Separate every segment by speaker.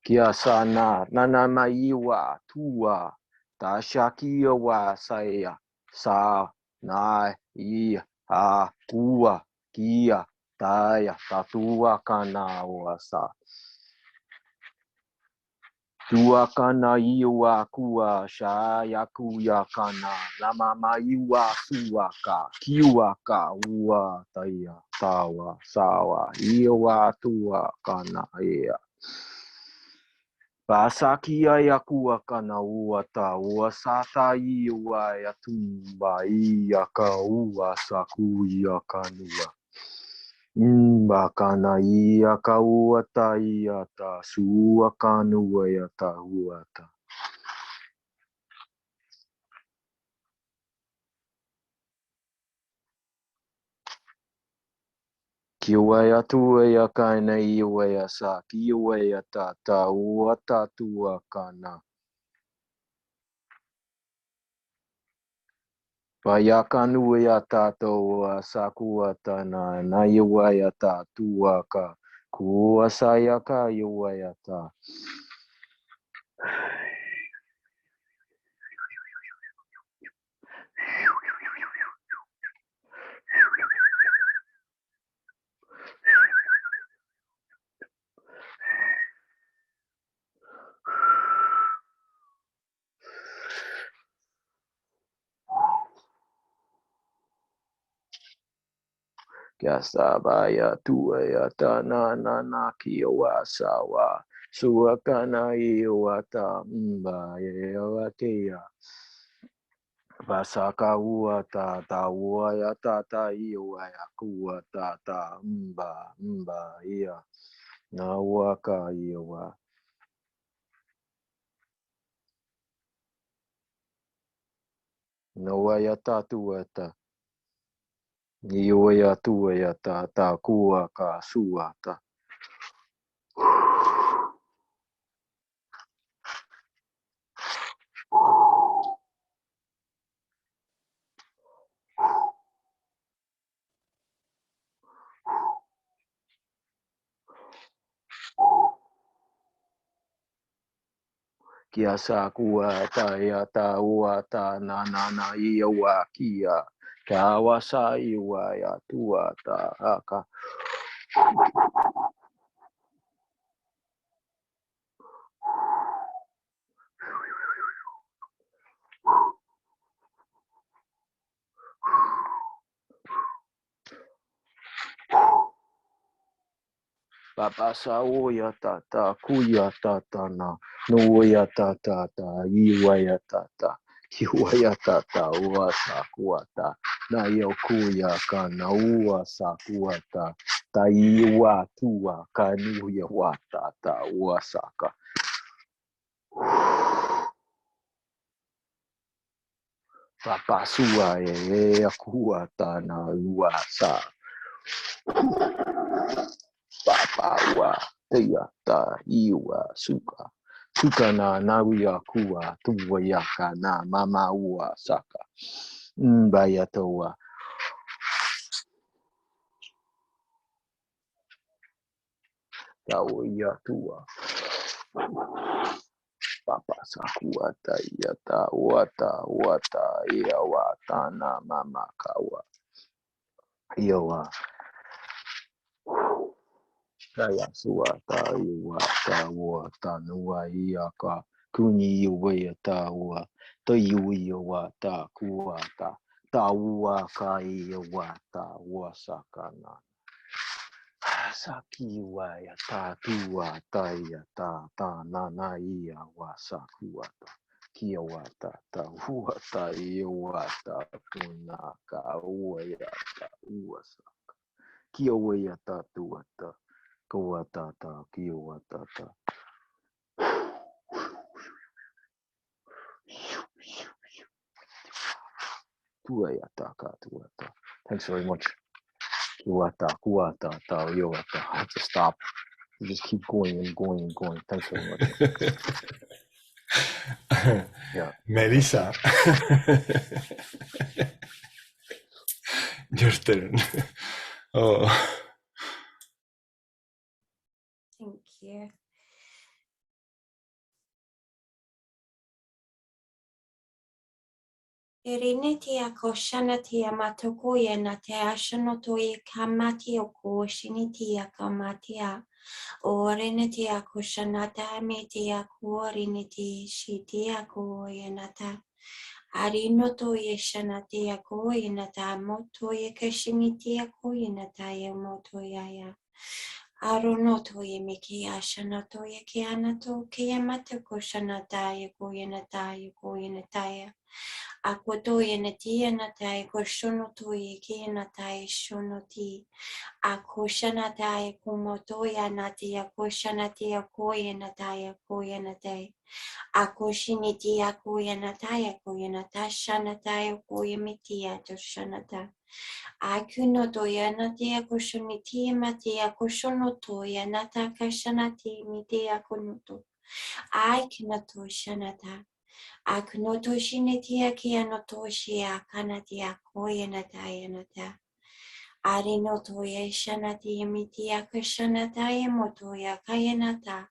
Speaker 1: Kiasana nanamaiwa tua tashakia wa saya sa na I a tua kia taya tatua kana wasa tua kana iwa kua shaya kuya kana lamama iwa suaka kiwaka ua taya tawa sawa iwa tua kana ia Pasakia yakua kana uata uasata iwa yatumba iyaka uasaku yakanua. Bakana iyaka uata iyata suakanua yata uata. Kiwaya tua yakana iwaya sa kiwaya tata uata tua kana. Payakanu ya tato sakuata na iwayata tuaka kuasayaka iwayata. Kasabaya tuayata na kiwasawa suakana iwata mbayawatea. Pasaka uata ta uayata ta iwayakuata ta iya na waka iwa. No wayata tuata. Iwaya tuayata ta kuaka suata. Kiasa kuata yata uata na iwa kia. Kawasa iwaya tuata aka. Papasa oya tata kuya tata na noya tata iwaya tata kiwaya tata uasa kuata na yokuya kana uasa kuata ta iwa tua kanuya watata uasaka. Papasua kuata na uasa. Papawa teata iwa suka. Suka na nawia kua tuwayaka na mama ua saka. Bayatoa. Tawia tua. Papa sakuata yata wata ia wata na mama kawa. Iawa. Kaya suata iwata wata nuwa iaka. Kuni iwata wa. To iwata kuata. Tawaka iwata wasakana. Saki wa ya ta tua ta ya ta na ia wa sakuata kia wa ta hua ta ia wa ta kuna ka ua ya ta ua saka kia wa ya ta tua ta kua ta kia wa ta. Tua ya ta ka tua ta. Thanks very much. Kuata, yoata. I have to stop. You just keep going and going and going. Thanks very much. Yeah.
Speaker 2: Melissa. Your turn. Oh.
Speaker 3: Thank you. Irinitia koshanatia matokoya natea shanotoye kamatia koshinitia kamatia. Orinitia koshanata metia koriniti shitia koyanata. Arinotoye shanatia koyanata motoye kashinitia koyanata motoyaya. Arunotoye mikia shanatoye kianato kiyamata koshanataya koyanataya. Akotoye natia natai koshonotoye kia natai shonoti. Akoshanatai kumotoya natia koshanatia koye nataya koye natai. Akoshinitia koye nataya koye natasha nataya koye mitia toshanata. Akunotoya natia koshonitia matia koshonotoya natakashanati mitia konoto. Aikinato shanata. Aknotoshinitia kianotoshia kanatia koyanataya. Arinotoya shanati mitia kashanataya motoya kayanata.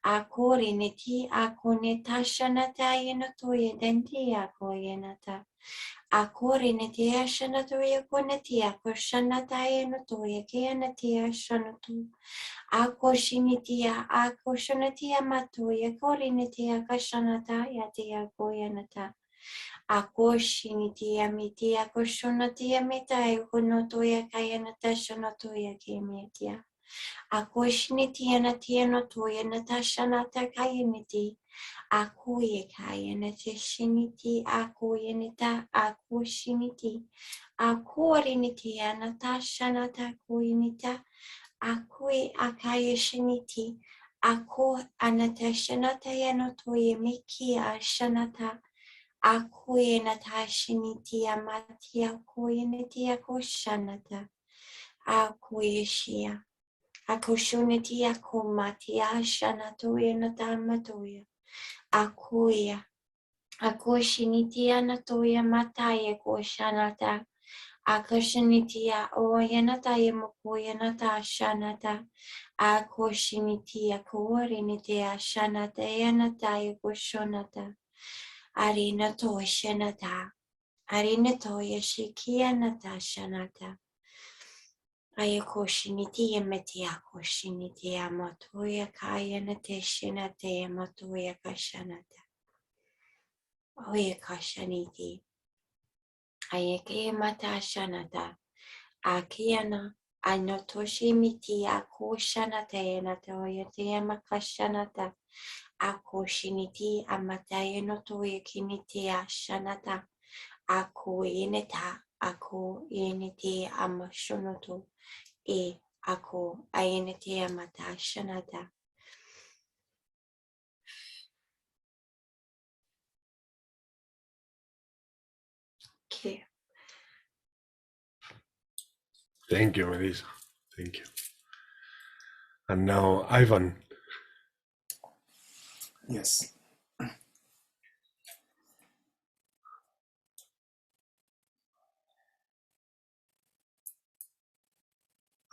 Speaker 3: Akoriniti akoneta shanataya notoya dentia koyanata. Akorinitia shanatoya konetia kashanataya notoya kayanatia shanatu. Akoshanatia matoya korinitia kashanataya tia koyanata. Akoshinitia mitia koshonatia mitai konotoya kayanata shonatoya kemiatia. Akoshinitia natia notoya natashanata kayaniti. Akoye kayanata shiniti akoyanita akoshiniti. Akorinitia natashanata koyanita. Akui akaya shaniti. Ako anata shanata yanotoye miki ashanata. Akui nata shaniti amati akui niti akoshanata. Akui shia. Akoshuniti akomati ashanatoye natamatoya. Akuya. Akoshiniti anatoya mataya koshanata. Akashinitia oyanata mokoyanata shanata. Akoshinitia koorinitia shanata yanata koshonata. Arinato shanata. Arinato yashikianata shanata. Ayakoshinitia metia koshinitia matoya kayanate shinate matoya kashanata. Oya kashaniti. Ayake mata shanata. Akiana anotoshi miti akoshanata natoya makashanata. Akoshiniti amataya notoya kiniti ashanata. Ako yeniti amashonoto. Ako ayeniti amata shanata. Okay.
Speaker 2: Thank you, Melissa. Thank you. And now, Ivan.
Speaker 4: Yes.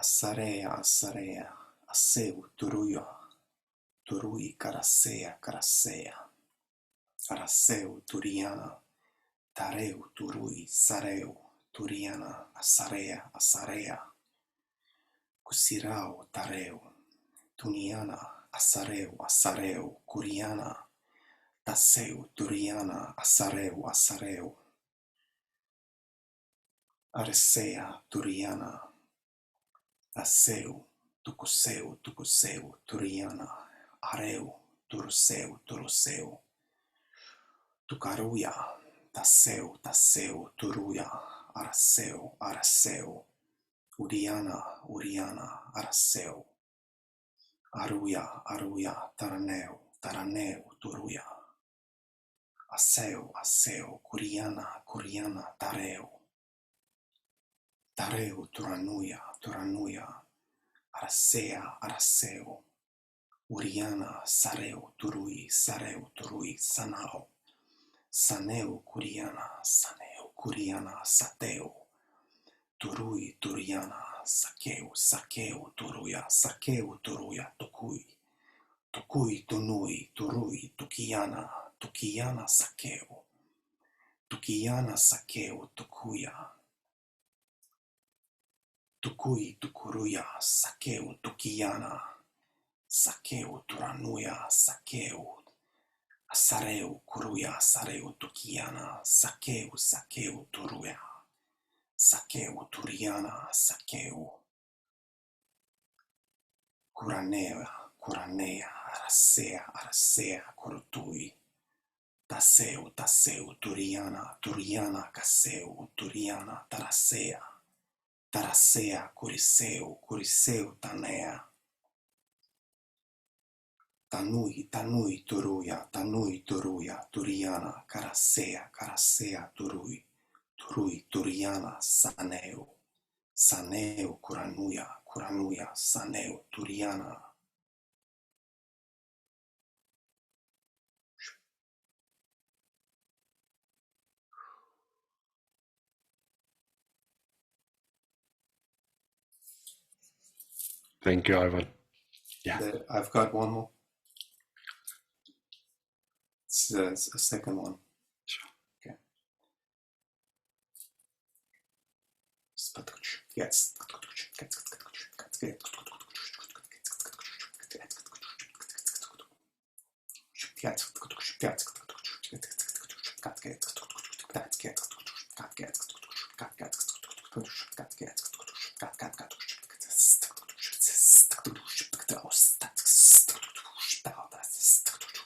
Speaker 4: Asarea, asarea, aseu, turuyo, turui, karasea, karasea, araseu, turiana, tareu, turui, sareu, turiana, asarea, asarea, kusirao, tareu, tuniana, asareu, asareu, kuriana, taseu, turiana, asareu, asareu, aresea, turiana, aseu, tukuseu, turiana, areu, turuseu, tukaruya, taseu, turuya, araseu, uriana, araseu, aruya, taraneu, turuya, aseu, kuriana, tareu, turanuya, araseu, uriana, sareu, turui, saneu, kuriana, sateu, turui, turiana, sakeu, turuya, tukui, tunui, turui, tukiana, sakeu, Tukiyana sakeo tukuya. Tukui tukuruya sakeo tukiyana. Sakeo turanuya sakeo. Asareo kuruya sareo tukiyana. Sakeo turuya. Sakeo turiana sakeo. Kuranea, arasea, korotui. Taseu, turiana, kaseu, turiana, tarasea, kuriseu, tanea. Tanui, turuya, turiana, karasea, turui, turiana, saneo, kuranuya, saneo, turiana.
Speaker 2: Thank you, Ivan. Yeah.
Speaker 4: I've got one more. It's a second one.
Speaker 2: Sure.
Speaker 4: Okay.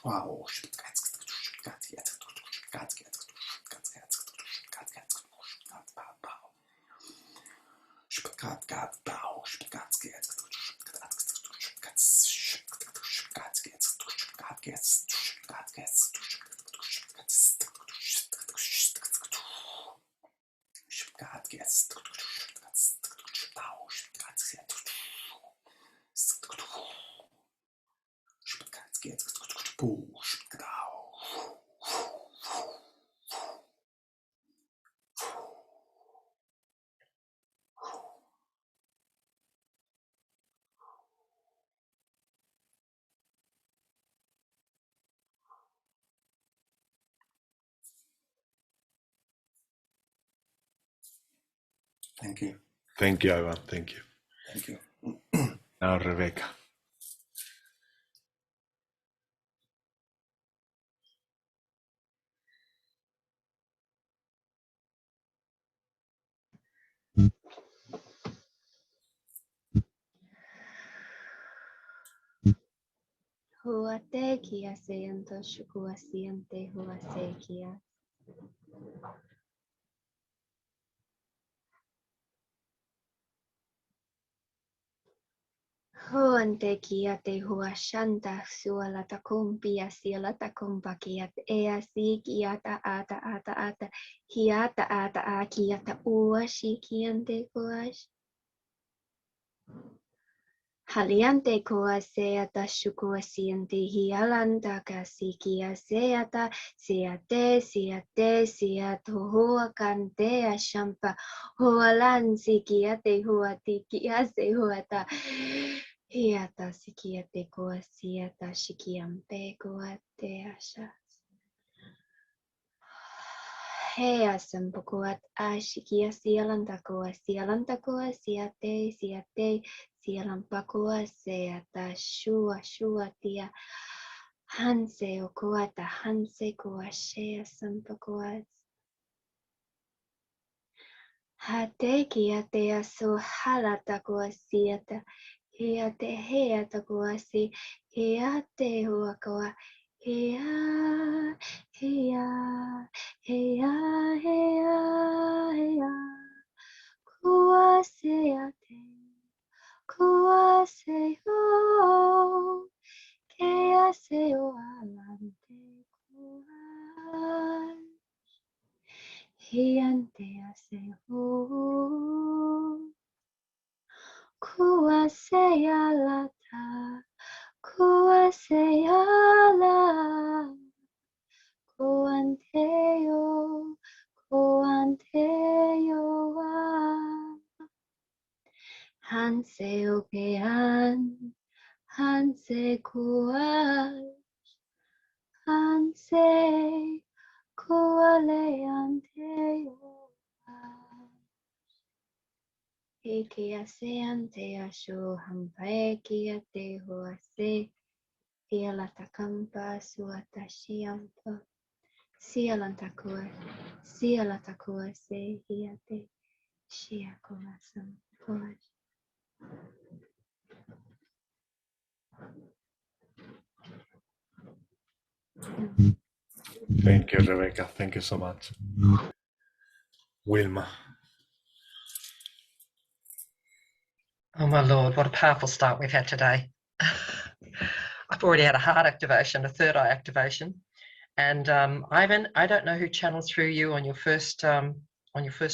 Speaker 4: Wow. Thank you.
Speaker 2: Thank you, Ivan. Thank you.
Speaker 4: Thank you.
Speaker 2: Now, Rebecca.
Speaker 5: Huate kia seanto shukua siente huase kia. Huante kia te huashanta suolata kumpia sielata kumpakia ea si kiata ata hiata ata a kiata uashi kiante kuash. Haliante koa seata shukua siente hialanta kasikia seata siate hoa kantea shampa hualan sikiate huati kiase huata hiata sikiate koa siata shikiampe koa teasha. Hea sempokuat ashikia sialanta koa siate sialampakua seata shua tia hanse okuata hanse koa shea sempokuat hate kia te aso halata koa siata heata koa si heate huakoa Hea, kuaseo, keaseo alante kuas, hiante aseo, kuasea lata, kuasea la. Koanteo hanse okean hanse kuas hanse kualeante Ekease ante asho hampai kiate hoase Ialatakampa suatashiampa Sialatakua se hiate Shiakolasam Poaj.
Speaker 2: Thank you, Rebecca. Thank you so much. Wilma.
Speaker 6: Oh my Lord, what a powerful start we've had today. I've already had a heart activation, a third eye activation. And Ivan, I don't know who channeled through you on your first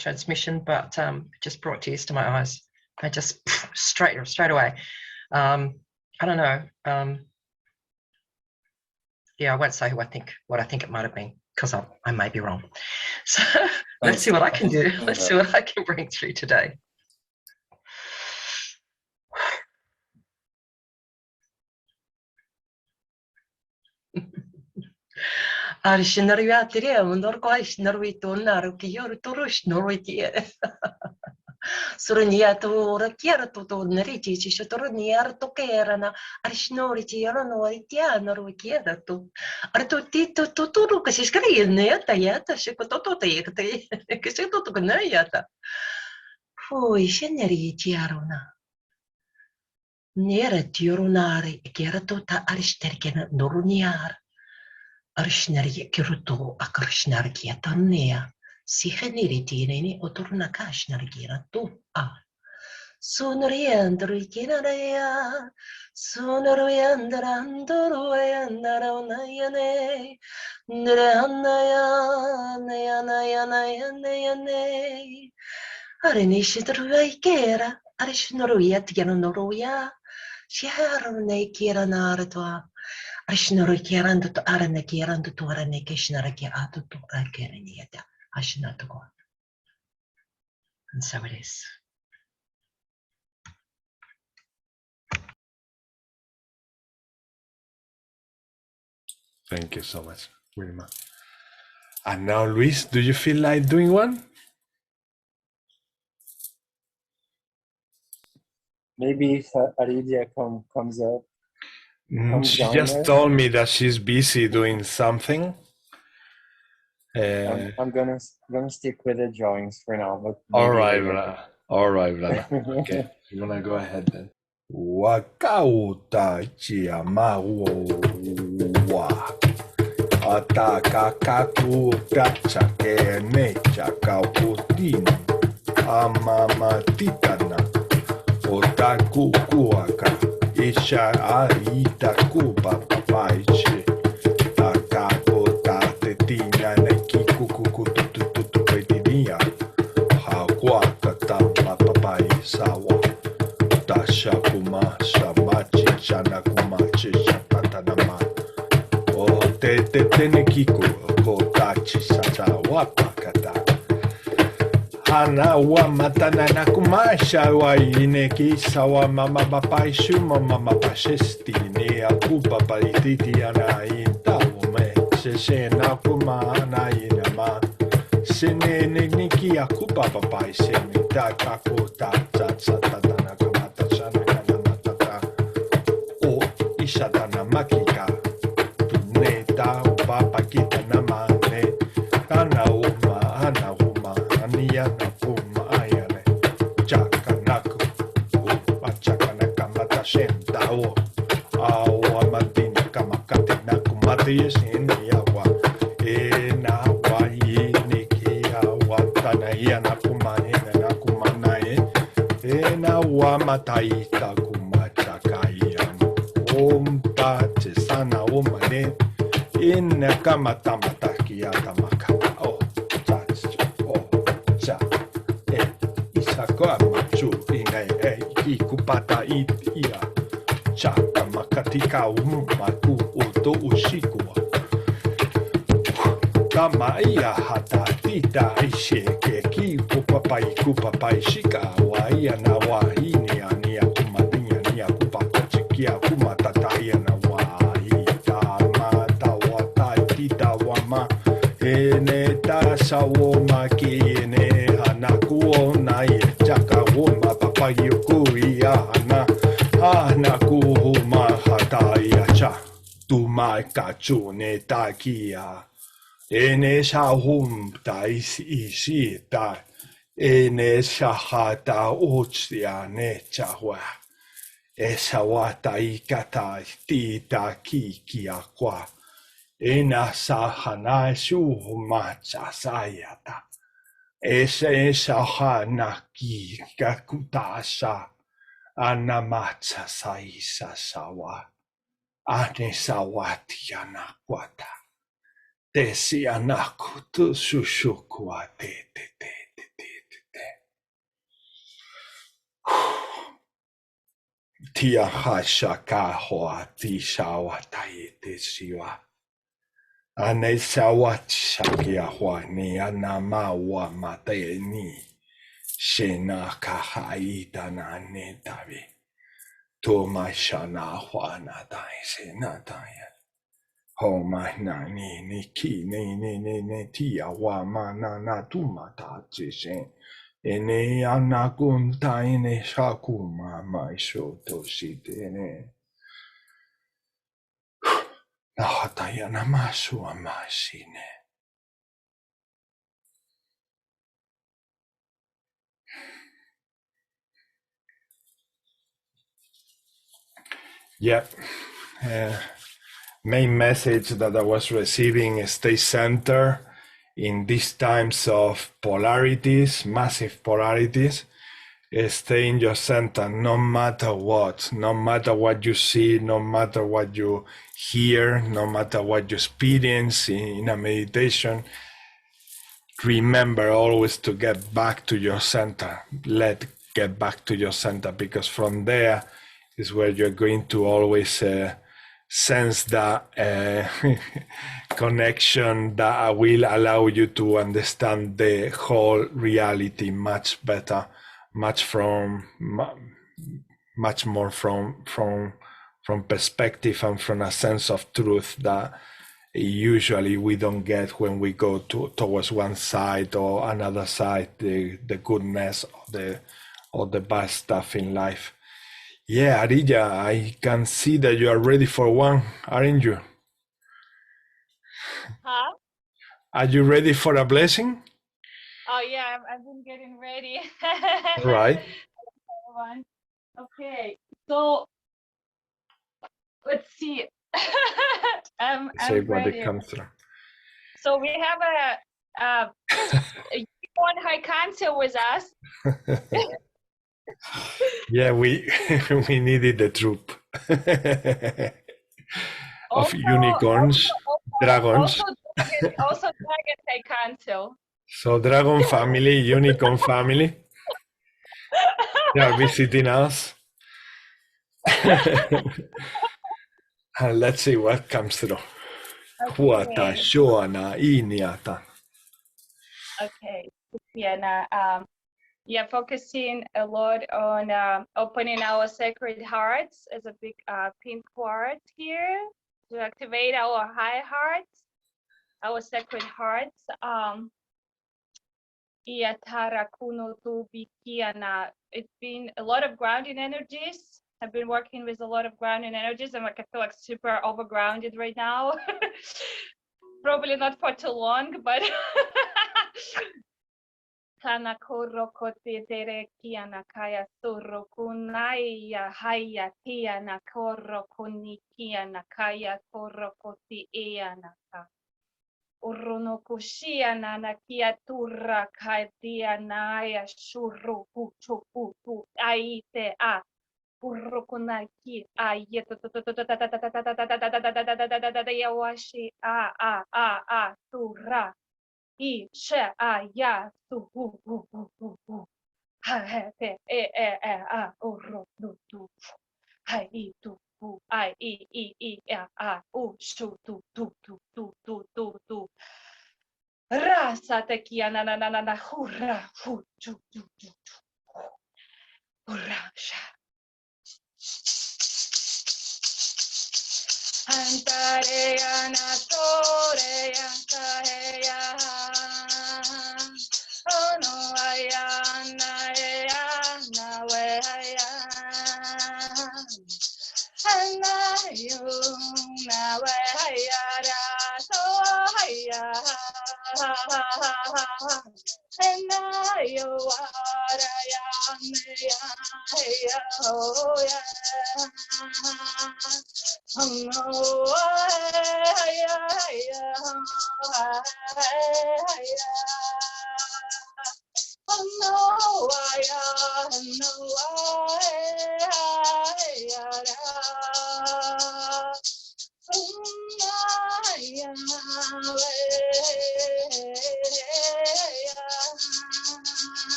Speaker 6: transmission, but it just brought tears to my eyes. I just straight away. I don't know. Yeah, I won't say what I think it might have been, because I may be wrong. So let's see what I can do. Let's see what I can bring through today. Surunia to rakiara to neriti shotornia to kerana arishnori tiarano itiano rukiera to artutito tuturu kasiskari neata yata shikototo te kesito to gnayata foi sheneri tiarona nera tiorunari kerato ta aristerkena noruniar arishnari kiruto akarishnari kiatania si generi neni otorna kashnar gira tu a sonriendo rikinarea sonroyandarando royandaronayane neranaya neyanayane arenishitruikera arishnoruyat yanoroya shiharone kira nartwa arishnorikirando to arane kirando to arane kishnaraki atu to akerenieta. And so it is.
Speaker 2: Thank you so much, Wilma. And now, Luis, do you feel like doing one?
Speaker 1: Maybe if Aridia comes up.
Speaker 2: She just told me that she's busy doing something.
Speaker 1: I'm gonna stick with the drawings for now. But
Speaker 2: all right, brother. Okay, you wanna go ahead then? Wakauta chiamawa atakaku tachake necha kautin amamatitana otaku kuaka isha aita kupa papaiche takako tatetina neki kuku tututu petinia hakuaka tama papai sawa tashakuma shamachi chanakuma chishatanama o te tenekiku kotachi sachawapakata Hana wa matana nakumasha wa ineki sawa mama papai shuma mama pashesti ne akupa paititi ana intaume se nakuma ana inama sene niki akupa papai sene takakota tsatsata nakamata shana namatata o ishatana makika tuneta papa kita namane kana uma ana Yana kuma ayane chakanaku achaka mata shenta o awa madina kamakate nakumati yesini awa na wa iniki awa tanaya nakuma nakumanae na wa mataita kumachakaya omta sana omane kamata matakia tamakata o Isaka machu inai ikupata ia chaka makatika maku oto ushikua kama ia hata tita isheke ki kupapai shika wa ia na wa inia nia kumadinya nia kupata chikia kumatata ia na wa ita mata wa tita wa ma sawoma kiene anakuona chakawoma papayukuya anakuhuma hataya cha tumaikachune takia ene shahum tais isita ene shahata utsiane chahwa esawata ikata tita kikiakwa ena sahana shuhmacha sayata ese sahana ki kakutasha anamacha saisa sawa ane sawati anakwata tesi anakutu sushukwa te. Tia hasha kahoa ti shawa taite siwa. Ane sawa shakia hua ni anamawa mate ni. Shena kahaita na netavi. Toma shana hua na tai se na taya. Ho mai na ni ki ne tia wa ma na tumata jishen. Ene anakunta ene shakuma mai shoto shitene. Nahataya namasu amashine. Yeah. Main message that I was receiving is stay centered in these times of polarities, massive polarities. Stay in your center no matter what you see, no matter what you hear, no matter what you experience in a meditation. Remember always to get back to your center. Get back to your center, because from there is where you're going to always sense that connection that will allow you to understand the whole reality much better, much more from perspective and from a sense of truth that usually we don't get when we go towards one side or another side, the goodness or the bad stuff in life. Yeah, Arija, I can see that you are ready for one, aren't you?
Speaker 7: Huh?
Speaker 2: Are you ready for a blessing?
Speaker 7: Oh yeah, I've been getting ready.
Speaker 2: Right.
Speaker 7: Okay, so let's see. I'm
Speaker 2: What
Speaker 7: ready.
Speaker 2: it comes through.
Speaker 7: So we have a unicorn high council with us.
Speaker 2: Yeah, we needed the troop of unicorns, dragons.
Speaker 7: Also dragon high council.
Speaker 2: So dragon family, unicorn family, they are visiting us. And let's see what comes through.
Speaker 7: Okay. Okay. Yeah, focusing a lot on opening our sacred hearts as a big pink heart here to activate our high hearts, our sacred hearts. It's been a lot of grounding energies. I've been working with a lot of grounding energies, and I feel like super overgrounded right now. Probably not for too long, but Kana koroko te tere kiana kaya suru kunaya haya tiana koroko ni kiana kaya koroko ti eanaka. Uruno kushiana na kia turra kaiana ya shuru puchu putu aite a. Urukunaki ayeto yawashi a turra. I she a ya su hu ha he a o ro du tu ha I tu hu I a u shu tu rasa te kia na hurra hu tu hurra sha Antare anatore antaheya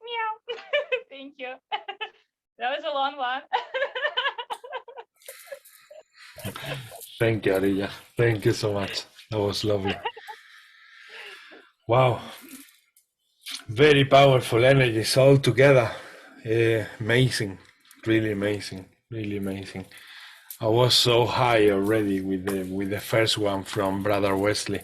Speaker 7: Meow. Thank you. That was a long one.
Speaker 2: Thank you, Arilla. Thank you so much. That was lovely. Wow. Very powerful energies all together. Amazing. Really amazing. Really amazing. I was so high already with the first one from Brother Wesley.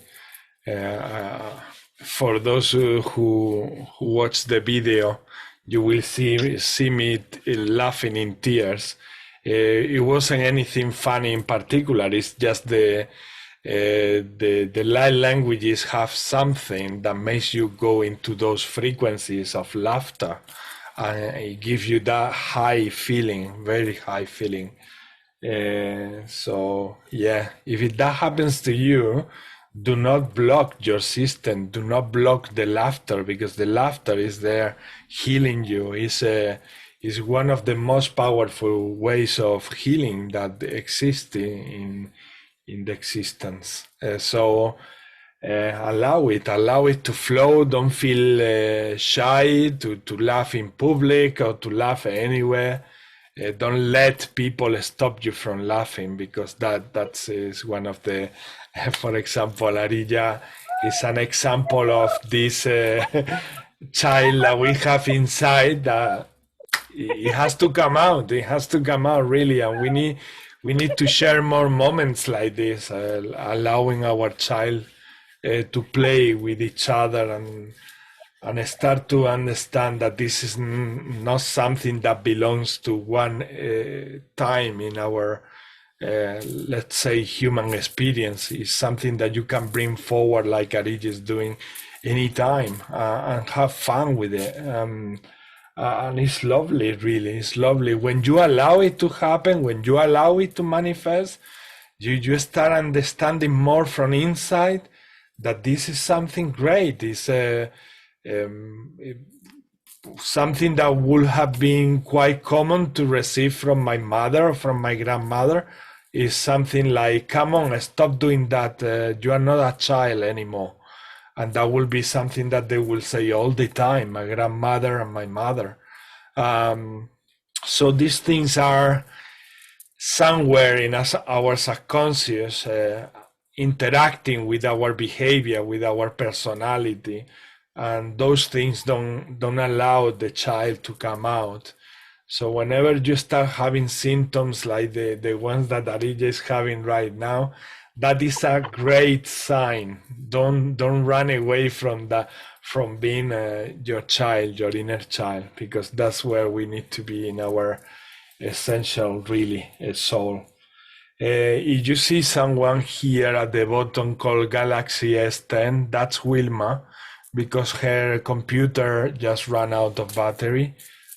Speaker 2: For those who watch the video, you will see me laughing in tears. It wasn't anything funny in particular. It's just the light languages have something that makes you go into those frequencies of laughter, and it gives you that high feeling, very high feeling. So yeah, if that happens to you, do not block your system. Do not block the laughter, because the laughter is there healing you. Is one of the most powerful ways of healing that exists in the existence. So allow it to flow. Don't feel shy to laugh in public or to laugh anywhere. Don't let people stop you from laughing, because that is one of the, for example, Arilla is an example of this child that we have inside, that it has to come out. It has to come out, really, and we need to share more moments like this, allowing our child to play with each other and start to understand that this is not something that belongs to one time in our, let's say, human experience. It's something that you can bring forward, like Arij is doing, anytime, and have fun with it. And it's lovely, really. It's lovely. When you allow it to happen, when you allow it to manifest, you start understanding more from inside that this is something great. It's something that would have been quite common to receive from my mother or from my grandmother. Is something like, come on, stop doing that. You are not a child anymore. And that will be something that they will say all the time, my grandmother and my mother. So these things are somewhere in our subconscious, interacting with our behavior, with our personality. And those things don't allow the child to come out. So whenever you start having symptoms like the ones that Arija is having right now, that is a great sign. Don't run away from that, from being your child, your inner child, because that's where we need to be in our essential, really, soul. If you see someone here at the bottom called Galaxy S10, that's Wilma, because her computer just ran out of battery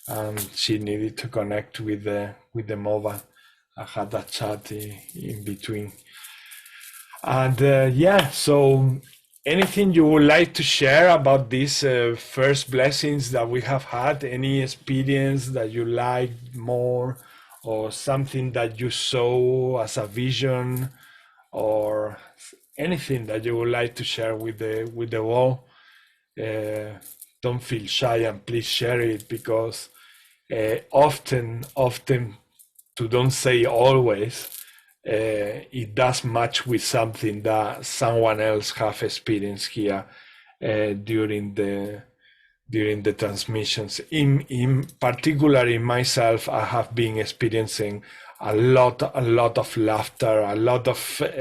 Speaker 2: and she needed to connect with the mobile. I had that chat in between. And yeah, so anything you would like to share about these first blessings that we have had? Any experience that you liked more, or something that you saw as a vision, or anything that you would like to share with the world? Don't feel shy, and please share it, because often, to don't say always, it does match with something that someone else have experienced here during during the transmissions. In particular, in myself, I have been experiencing a lot of laughter, a lot of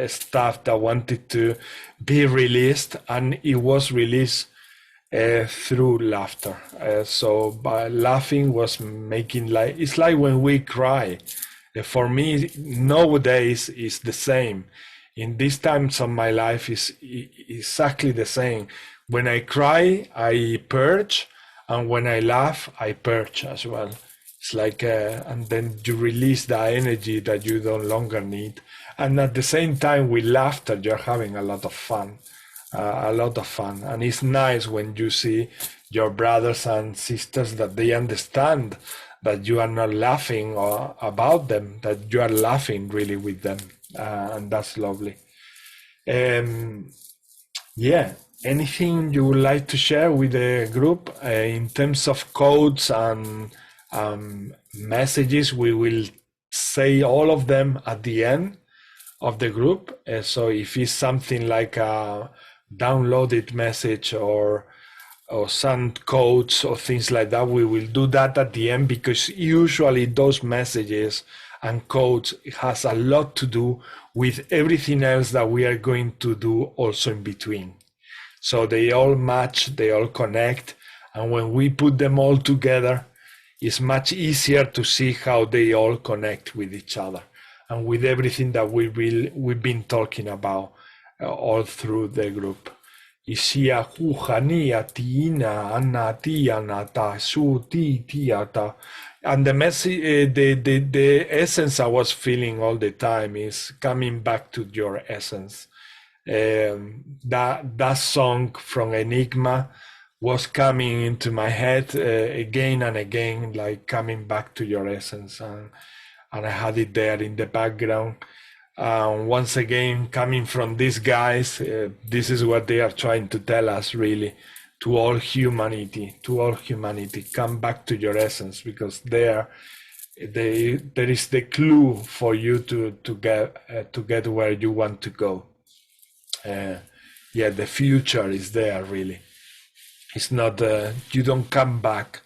Speaker 2: stuff that wanted to be released, and it was released through laughter. So by laughing was making it's like when we cry. For me, nowadays is the same. In these times of my life is exactly the same. When I cry, I purge, and when I laugh, I purge as well. It's like, and then you release the energy that you no longer need. And at the same time, with laughter, you're having a lot of fun. And it's nice when you see your brothers and sisters that they understand that you are not laughing about them, that you are laughing really with them. And that's lovely. Yeah, anything you would like to share with the group in terms of codes and messages? We will say all of them at the end of the group. So if it's something like a downloaded message or some codes or things like that, we will do that at the end, because usually those messages and codes has a lot to do with everything else that we are going to do also in between. So they all match, they all connect, and when we put them all together, it's much easier to see how they all connect with each other and with everything that we've been talking about all through the group. Isia hujania tiina anatia nata su ti tiata. And the message, the essence I was feeling all the time is coming back to your essence. That song from Enigma was coming into my head again and again, like coming back to your essence, and I had it there in the background. Once again, coming from these guys, this is what they are trying to tell us, really, to all humanity, come back to your essence, because there is the clue for you to get where you want to go. Yeah, the future is there, really. It's not, you don't come back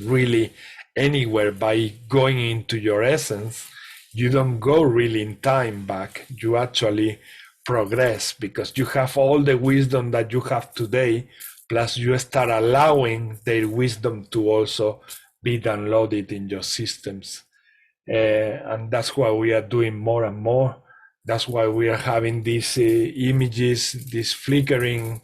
Speaker 2: really anywhere by going into your essence. You don't go really in time back. You actually progress, because you have all the wisdom that you have today, plus you start allowing their wisdom to also be downloaded in your systems. And that's why we are doing more and more. That's why we are having these images, these flickering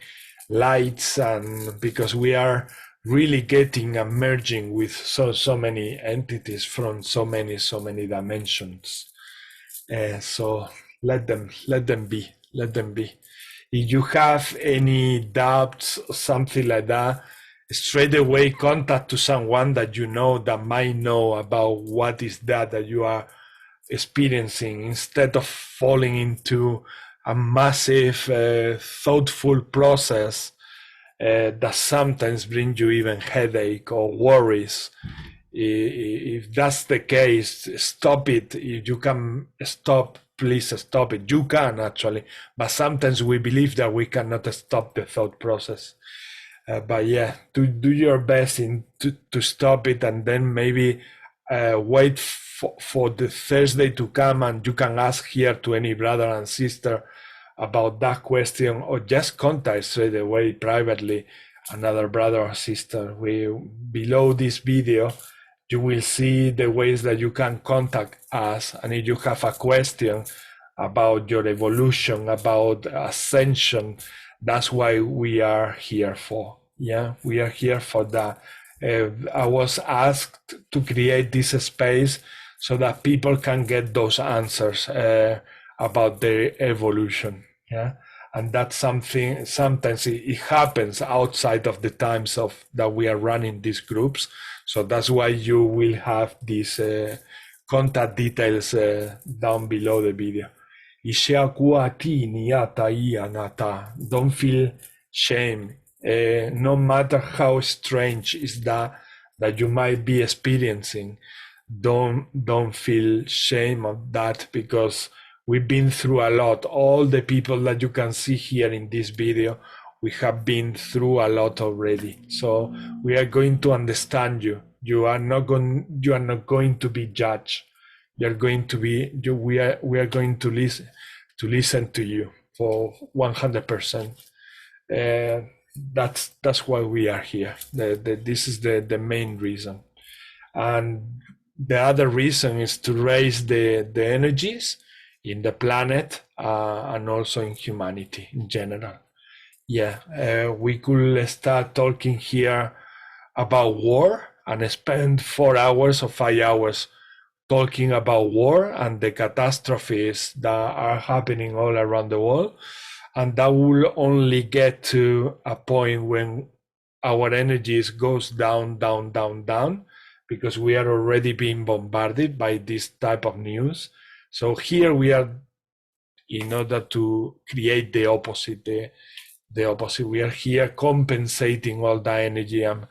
Speaker 2: lights, and because we are really getting and merging with so many entities from so many dimensions. So let them be. If you have any doubts or something like that, straight away contact to someone that you know that might know about what is that you are experiencing, instead of falling into a massive thoughtful process that sometimes brings you even headache or worries. If that's the case, stop it. If you can stop, please stop it. You can actually, but sometimes we believe that we cannot stop the thought process. But yeah, do your best to stop it, and then maybe wait for the Thursday to come, and you can ask here to any brother and sister about that question, or just contact straight away privately another brother or sister. Below this video, you will see the ways that you can contact us, and if you have a question about your evolution, about ascension, that's why we are here for. Yeah, we are here for that. I was asked to create this space so that people can get those answers about their evolution. Yeah, and that's something, sometimes it happens outside of the times of that we are running these groups. So that's why you will have these contact details down below the video. Don't feel shame. No matter how strange is that you might be experiencing, don't feel shame of that, because we've been through a lot. All the people that you can see here in this video, we have been through a lot already. So we are going to understand you. You are not going to be judged. We are going to listen to you for 100%. That's why we are here. This is the main reason. And the other reason is to raise the energies in the planet and also in humanity in general. Yeah, we could start talking here about war and spend 4 hours or 5 hours talking about war and the catastrophes that are happening all around the world. And that will only get to a point when our energies goes down, down, down, down, because we are already being bombarded by this type of news. So here we are, in order to create the opposite, the opposite. We are here compensating all the energy and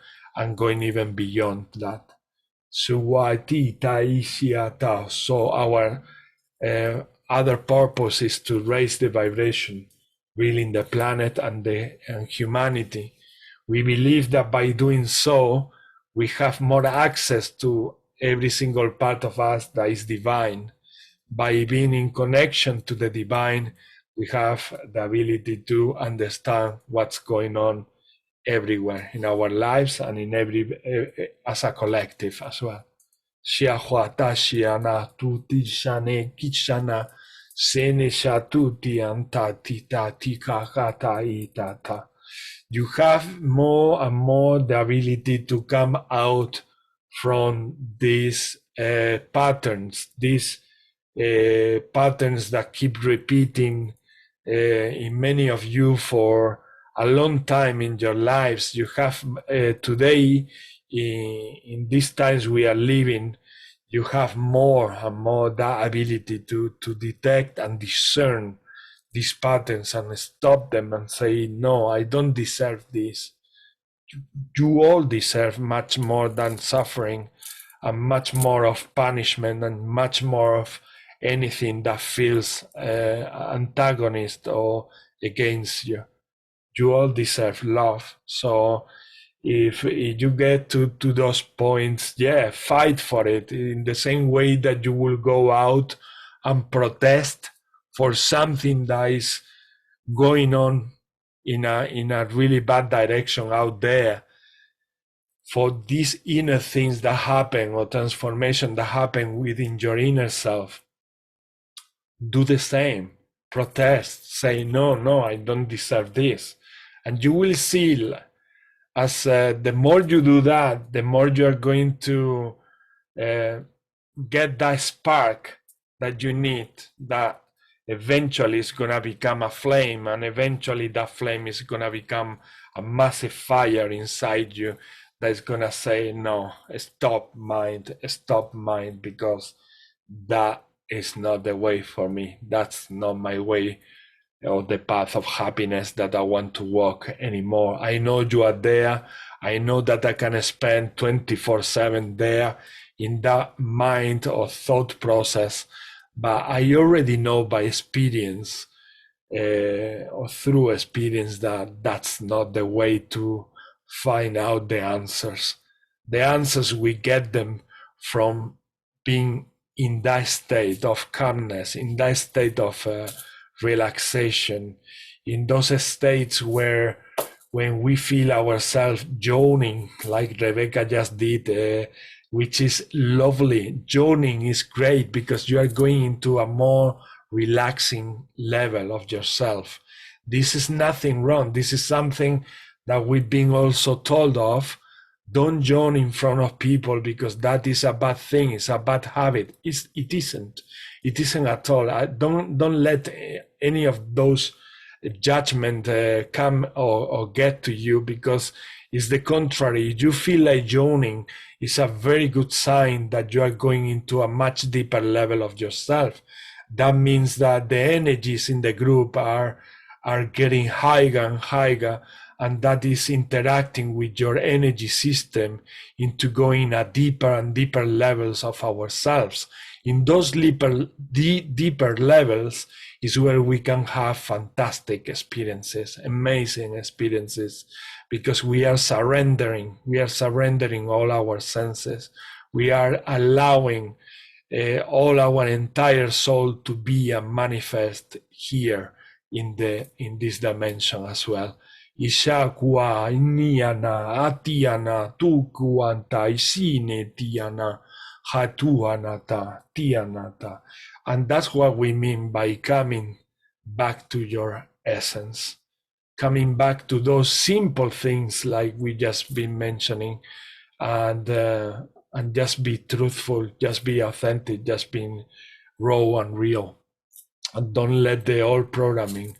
Speaker 2: going even beyond that. So our other purpose is to raise the vibration, really, in the planet and humanity. We believe that by doing so, we have more access to every single part of us that is divine. By being in connection to the divine, we have the ability to understand what's going on everywhere in our lives and in as a collective as well. You have more and more the ability to come out from these patterns, patterns that keep repeating in many of you for a long time in your lives. You have today, in these times we are living, you have more and more that ability to detect and discern these patterns and stop them and say, no, I don't deserve this. You all deserve much more than suffering and much more of punishment and much more of anything that feels antagonist or against you. You all deserve love. So if you get to those points, yeah, fight for it in the same way that you will go out and protest for something that is going on in a really bad direction out there. For these inner things that happen or transformation that happen within your inner self, do the same. Protest. Say, no, I don't deserve this. And you will see, as the more you do that, the more you are going to get that spark that you need, that eventually is going to become a flame, and eventually that flame is going to become a massive fire inside you that's going to say, no, stop mind, because that is not the way for me. That's not my way or the path of happiness that I want to walk anymore. I know you are there. I know that I can spend 24/7 there in that mind or thought process, but I already know by experience or through experience that that's not the way to find out the answers. The answers, we get them from being in that state of calmness, in that state of relaxation, in those states where when we feel ourselves yawning, like Rebecca just did, which is lovely. Yawning is great because you are going into a more relaxing level of yourself. This is nothing wrong. This is something that we've been also told of. Don't yawn in front of people because that is a bad thing. It's a bad habit. It isn't. It isn't at all. Don't let any of those judgment come or get to you, because it's the contrary. You feel like yawning is a very good sign that you are going into a much deeper level of yourself. That means that the energies in the group are getting higher and higher, and that is interacting with your energy system into going at deeper and deeper levels of ourselves. In those deeper levels is where we can have fantastic experiences, amazing experiences, because we are surrendering all our senses. We are allowing all our entire soul to be and manifest here in this dimension as well. Ishakua iniana atiana tukuanta isine tiana hatuanata tianata. And that's what we mean by coming back to your essence, coming back to those simple things like we just been mentioning, and just be truthful, just be authentic, just being raw and real, and don't let the old programming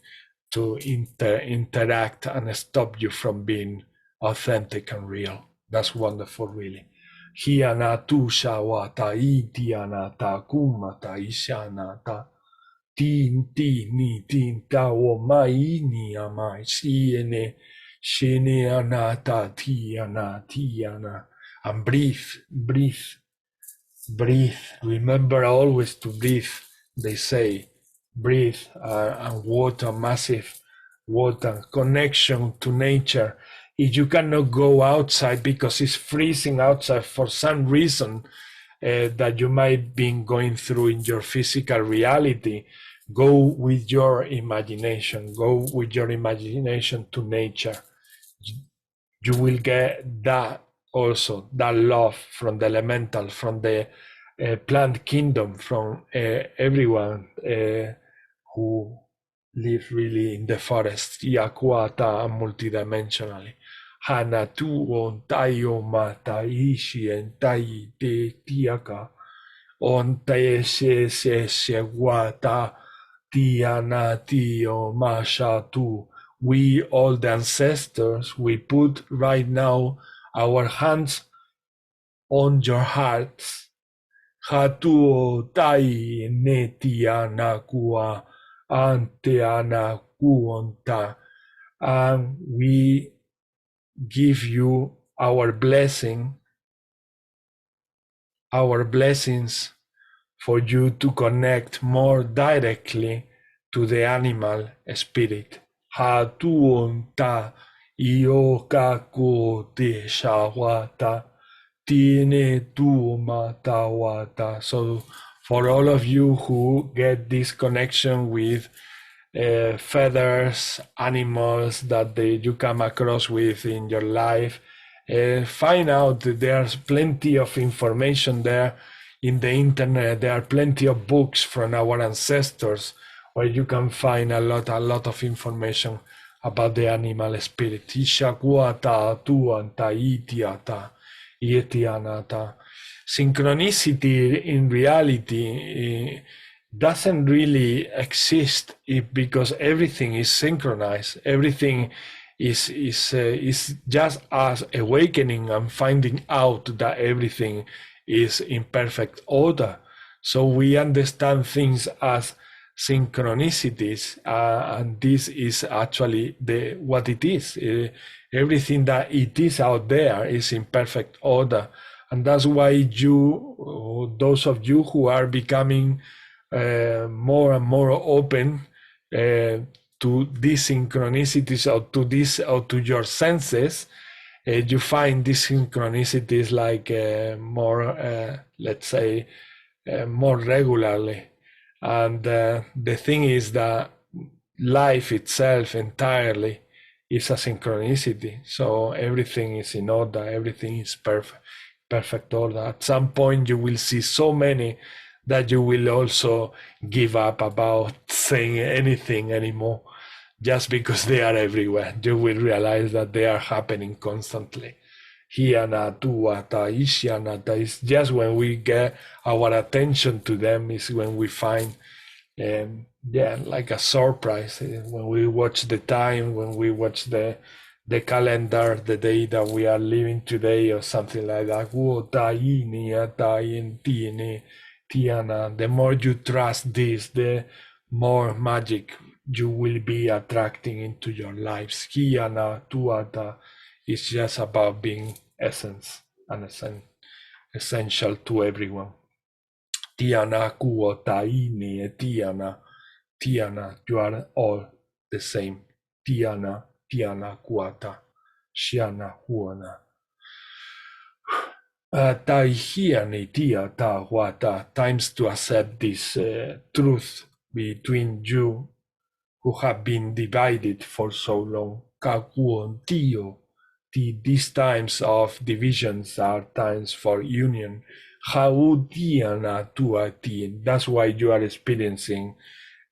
Speaker 2: to interact and stop you from being authentic and real. That's wonderful, really. Hiana tu shawata itianata kumata ishanata tin ni tin tawo mai ni amai siene shene anata tiana. And breathe. Remember always to breathe. They say breathe, and water, massive water, connection to nature. If you cannot go outside because it's freezing outside for some reason that you might be going through in your physical reality, go with your imagination. Go with your imagination to nature. You will get that also, that love from the elemental, from the plant kingdom, from everyone who live really in the forest, Yakuata and multidimensionally. Hana tu on tayo mata ishi en tai te tiaka on tae se wata tiana tio masha tu. We, all the ancestors, we put right now our hands on your hearts. Hatuo tai netiana kua anteana kuonta. And we give you our blessings for you to connect more directly to the animal spirit. Hatuonta iokaku te shawata tiene tu matawata. So for all of you who get this connection with feathers, animals that you come across with in your life, find out that there's plenty of information there in the internet. There are plenty of books from our ancestors where you can find a lot of information about the animal spirit. Ishakuata tuanta itiata ietianata. Synchronicity in reality doesn't really exist because everything is synchronized. Everything is just us awakening and finding out that everything is in perfect order. So we understand things as synchronicities, and this is actually what it is. Everything that it is out there is in perfect order, and that's why those of you who are becoming more and more open to these synchronicities or to your senses, you find these synchronicities like more, let's say, more regularly. And the thing is that life itself entirely is a synchronicity. So everything is in order, everything is perfect order. At some point you will see so many that you will also give up about saying anything anymore, just because they are everywhere. You will realize that they are happening constantly. Hiana, tuata, ishianata. It's just when we get our attention to them is when we find, like a surprise. When we watch the time, when we watch the calendar, the day that we are living today, or something like that. The more you trust this, the more magic you will be attracting into your lives. Kiana tuata is just about being essence and essential to everyone. Tiana kuota ini tiana, tiana, you are all the same. Tiana, tiana kuata, shiana huana. Taihiani tia ta wata, times to accept this truth between you who have been divided for so long. Kakuon tio, these times of divisions are times for union. Haudiana tuati, that's why you are experiencing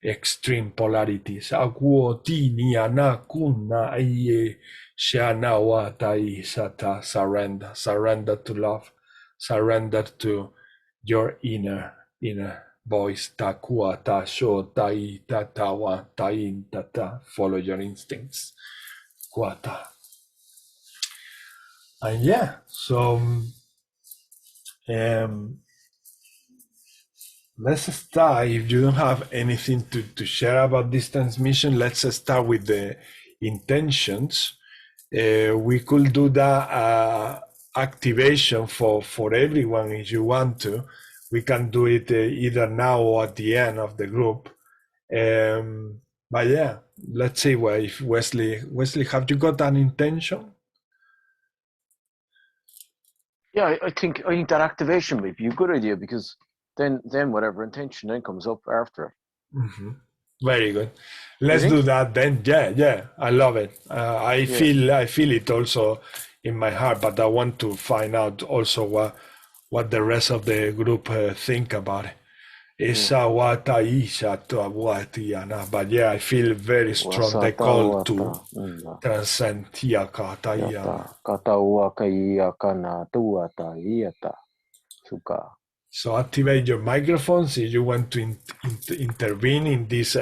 Speaker 2: extreme polarities. Akuotiniana kuna iye shanawata isata, surrender to love, surrender to your inner voice. Takua ta sho tai tatawa tain tata, follow your instincts. Kuata. And yeah, so let's start. If you don't have anything to share about this transmission, let's start with the intentions. We could do that activation for everyone if you want to. We can do it either now or at the end of the group. But yeah, let's see if Wesley, have you got an intention?
Speaker 1: Yeah, I think that activation might be a good idea, because then whatever intention then comes up after.
Speaker 2: Mm-hmm. Very good. Let's do that then. Yeah, I love it. I feel it also in my heart, but I want to find out also what the rest of the group think about it. But yeah, I feel very strong the call to transcend. So activate your microphones if you want to intervene in this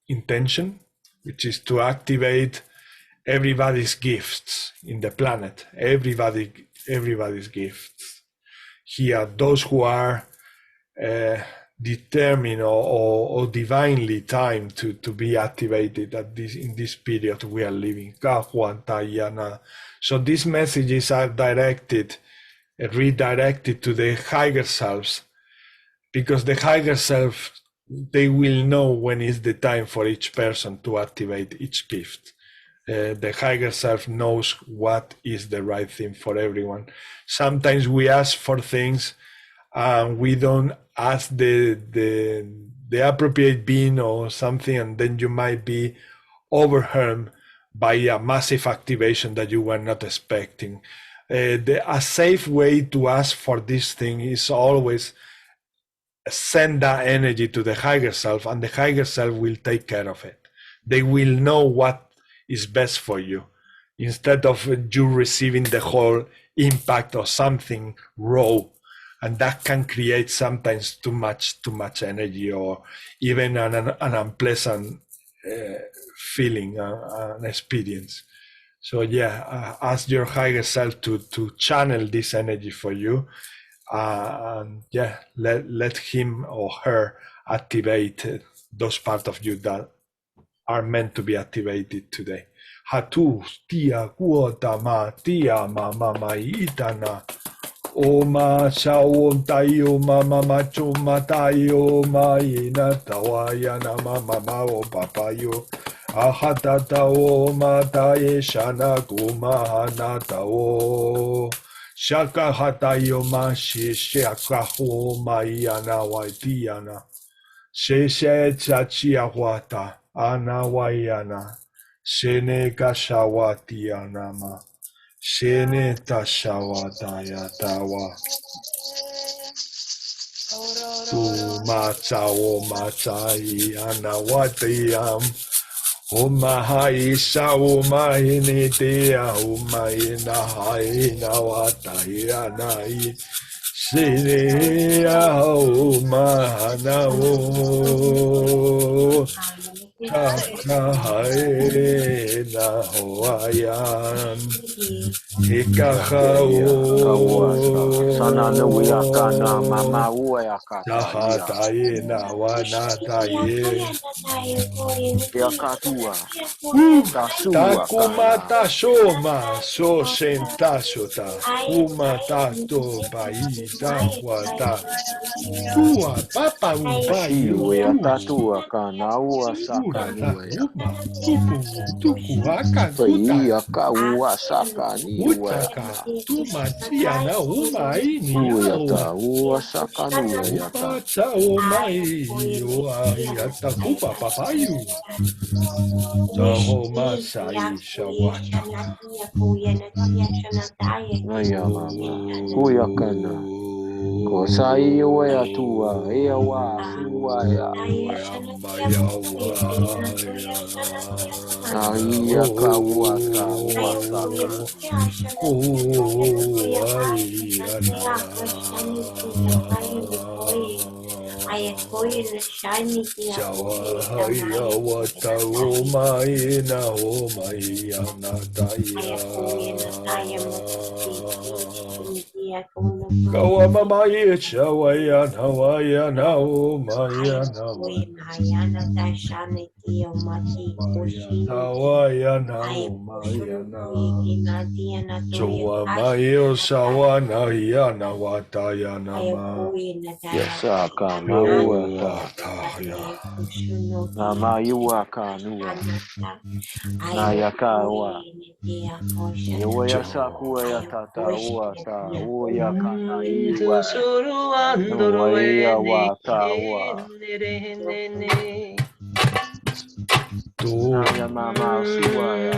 Speaker 2: intention, which is to activate everybody's gifts in the planet, everybody's gifts. Here, those who are determined or divinely timed to be activated in this period we are living. So these messages are redirected to the higher selves, because the higher self, they will know when is the time for each person to activate each gift. The higher self knows what is the right thing for everyone. Sometimes we ask for things and we don't ask the appropriate being or something, and then you might be overwhelmed by a massive activation that you were not expecting. A safe way to ask for this thing is always send that energy to the higher self, and the higher self will take care of it. They will know what is best for you, instead of you receiving the whole impact of something raw, and that can create sometimes too much energy, or even an unpleasant feeling, an experience. So yeah, ask your higher self to channel this energy for you, and yeah, let him or her activate those parts of you that are meant to be activated today. Hatu tia kuota ma tia ma itana. O ma shao tai o ma chuma tai o ma ina tawaya na ma o papayo. Ahatata o ma tai shana kuma hanata o. Shaka hatayo ma shaka ho ma iana waitiana. Sheshe chachia wata. Ana wayana, shene kashawati anama, shene tashawataya tawa. Tu machao machai anawatiyam, umahai shawumahini tia, umahina haina watai anai. Shene ahumahana o. Kakahaina Hawaiian Ikahao
Speaker 1: sana no yakana mama yakata
Speaker 2: Sahataye nawanataye.
Speaker 1: yakatua tasua
Speaker 2: Takumata shoma so sentashota. Kumatato baita wata. Tua papa
Speaker 1: shiu
Speaker 2: ubayu.
Speaker 1: yatatua kana ua sakanu
Speaker 2: Tuku haka
Speaker 1: Pai
Speaker 2: kuta.
Speaker 1: akaua sakani
Speaker 2: Utaka. Tumatia na umaini.
Speaker 1: Uyata ua sakanu yata
Speaker 2: Upata umai. Yata kupa papayu. Tahoma sai shawata.
Speaker 1: Naya mama kuyakana Kosai wea tua ewa suaya Nahia kawata wasaka
Speaker 2: Shawahaya wata umaina umaya nataya Kawamamaya shawaya nawaya naumaya nawaya naumaya na Chowamayo shawanaya nawataya nama
Speaker 1: Yasaka nauata
Speaker 2: Wataya
Speaker 1: Nama yuaka nua Nayakawa Yawaya sakua yatata uata Uyakana iwa Nuwaya wata wa Naya mama suaya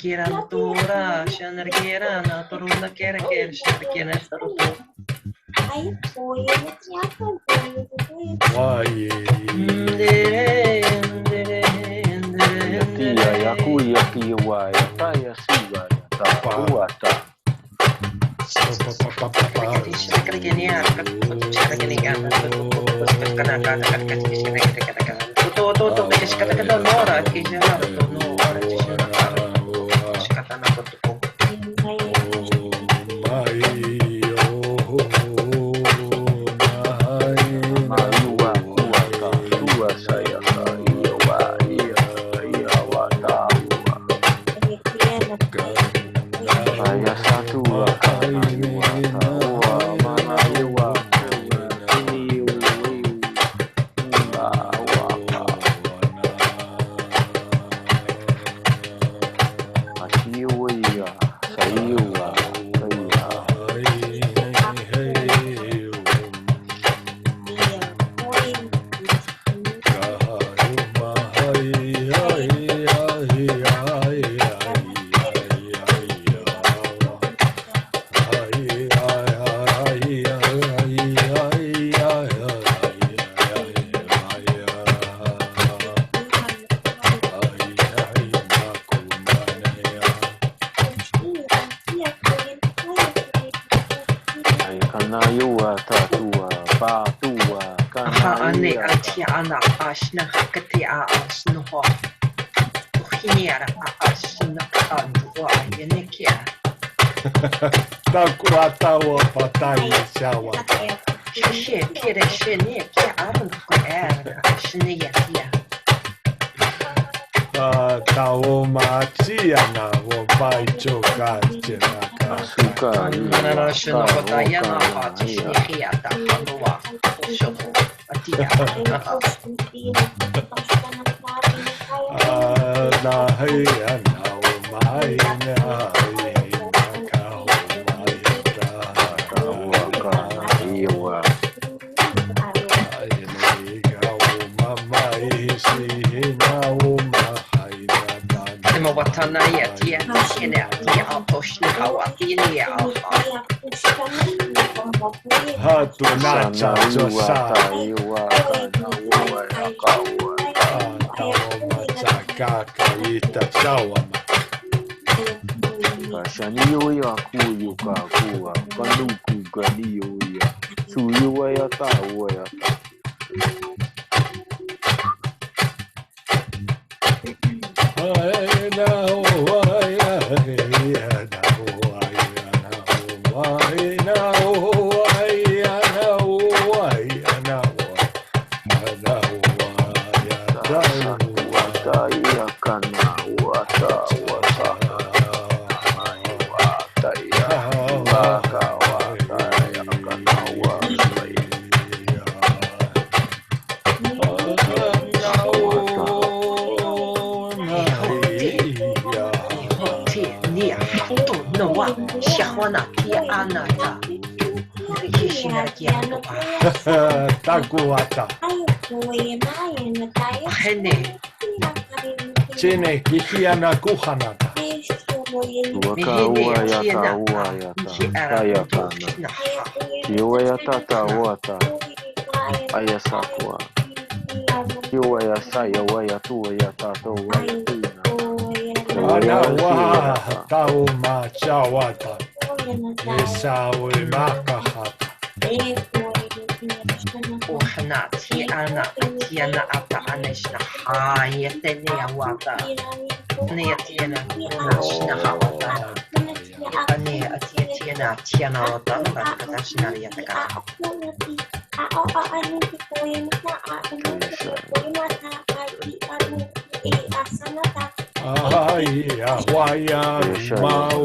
Speaker 6: Kiran tura, shanar kiran, turuna kera kera, shanar kiran tarutu.
Speaker 1: Yakia yakuya kiwa yataya suwa yata
Speaker 6: Ana ashna hakati a ashnuho. Uhiniara a ashna andwa yenekia.
Speaker 2: Takuata wa pataya shawa.
Speaker 6: She kire shene kia arun ko era ashne yatia.
Speaker 2: Taoma chiana wa bai choka chenaka.
Speaker 1: Suka
Speaker 6: Nana shno pataya na hachishne kia ta hanwa. Shoho.
Speaker 2: Hatunacha josa. Kaka shawama.
Speaker 1: Shaniyo ya kuyu kakua kanduku Sugaliuya, Suyuayata, Wayata.
Speaker 2: Takuata. Chene kikiana kuhanata.
Speaker 1: Wakawayata, Kayakana. Yuayata, Wata. Ayasakwa. Yuayasaya, Wayatuayata, Wayatuna.
Speaker 2: Anawa, Tauma, Chawata. Esawe Makahata.
Speaker 6: Ohana, Tiana, Tiana, Ata, Anishna, Hayetenia, Wata. Neatiana, Nashna, Hawata. Ane, Atiana, Tiana, Wata, Katashnaria.
Speaker 2: Waya, Mau,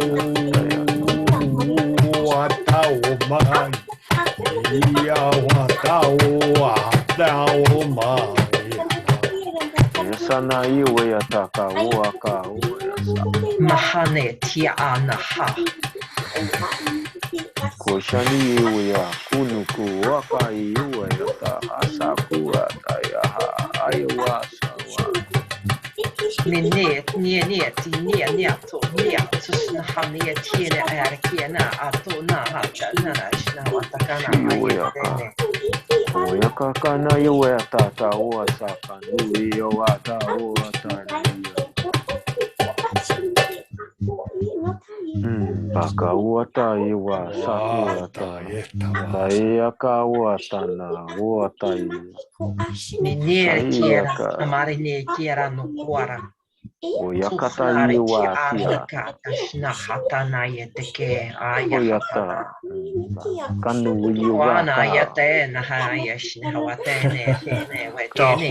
Speaker 2: Watao, Man.
Speaker 1: Sana Yuayataka, Waka,
Speaker 6: Mahane, Tiana, Ha.
Speaker 1: Koshani Yuya, Kunuku, Waka, Yuayata, Asakua, Tayaha, Ayawasa.
Speaker 6: Nene, to, Tusna, Hania, Tiene, Arkena, Atona, Hatana, Watakana,
Speaker 1: Oyakakana Yuatata, Wasaka, Yuata, Baka Wata, Iwa, Sakuata, Tayaka, Watana, Watai.
Speaker 6: Nene, Kiera, Amarine, Kiera, no Quara.
Speaker 1: Oyakata Yuatia.
Speaker 6: Hatana yeteke
Speaker 1: Oyata. Kanu
Speaker 6: Wana
Speaker 1: Yuata.
Speaker 6: yatena hayash hawatene wetene.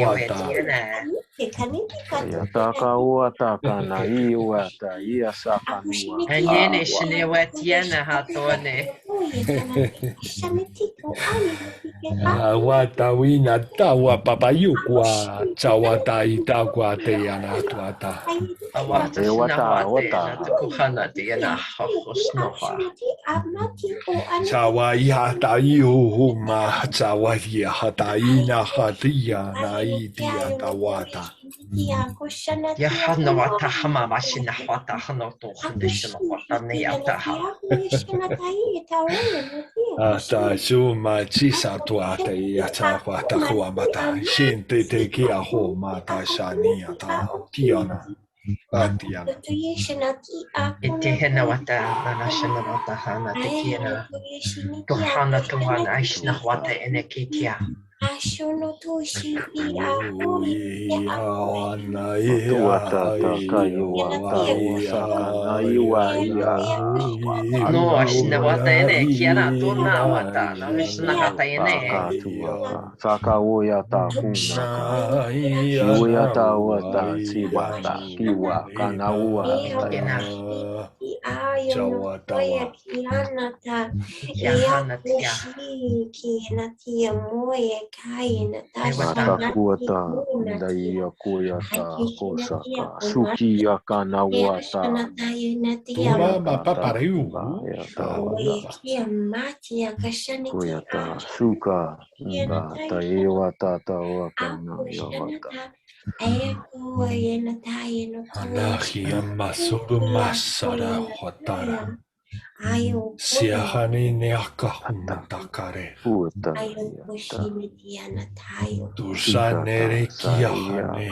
Speaker 1: Oyataka Wataka na Iwata, Iasaka Nua.
Speaker 6: Anyene shne wetiene hatone.
Speaker 2: Wata wina tawa papayukwa chawata itawa te anatuata.
Speaker 6: Awata wata kuhana tiena hosnoha.
Speaker 2: Chawa yata yuhuma chawa yata ina hatia na itia tawata.
Speaker 6: Yahana wata hama mashina wata hano to hundishino wata neataha.
Speaker 2: Ata suma chisa tuata yata wata huamata. Shinte te kia ho mata shaniata tiana. Atiana.
Speaker 6: Itihena wata nanashana wata hana tekiena. Tuhana tuan aishna wata enekitia. No, ashna wata ene kiana tuna wata. No, ashna hata ene.
Speaker 1: Saka Woyata Kunaka. Yoyata Wata Sibata. Kiwa Kanawa.
Speaker 6: Yahana tia.
Speaker 1: Kuata Daya Koyata Kosaka Suki Yakana Wata
Speaker 2: Mama papariu
Speaker 1: Koyata Suka Taewa Tata Wakana Yawata
Speaker 2: Anahia masuru masara hotara
Speaker 3: Ayo
Speaker 2: Siahani neaka humantakare.
Speaker 3: ayo koshini diana tayo
Speaker 2: Tusanere kiahane.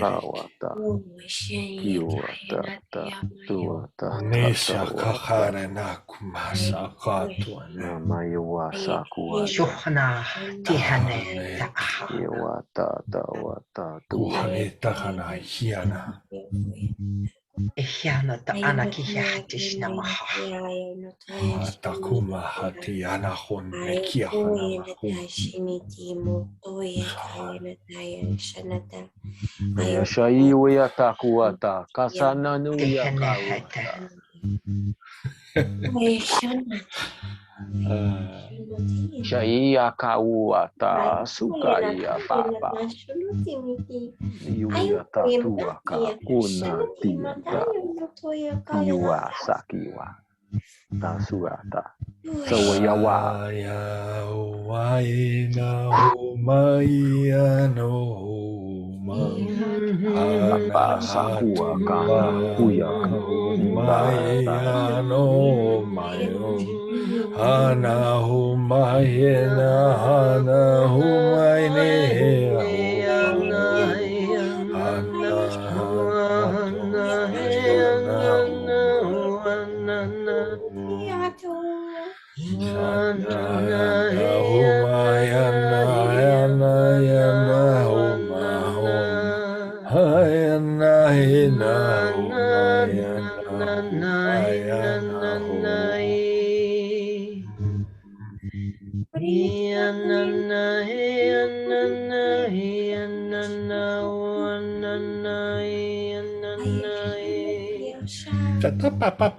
Speaker 2: Nesha kahare na kumasa katuane.
Speaker 6: Shuhna tihane ta'aha.
Speaker 2: Kuhani takana hiana.
Speaker 6: Ihyana ta'ana kihiahtishna maha.
Speaker 2: Takuma hati anahone kiahana mahum.
Speaker 1: Shai wea takuata, kasana nuya
Speaker 6: Tihane hete.
Speaker 1: kawata. Shai akauata, sukai papa. Yuya tatua ka una tiata. Kiwa sakiwa. Tasuata. Sawayawa.
Speaker 2: Waina humaya no
Speaker 1: Apa sakua kana kuya
Speaker 2: humaya no mayo. Hana humayena hana humayne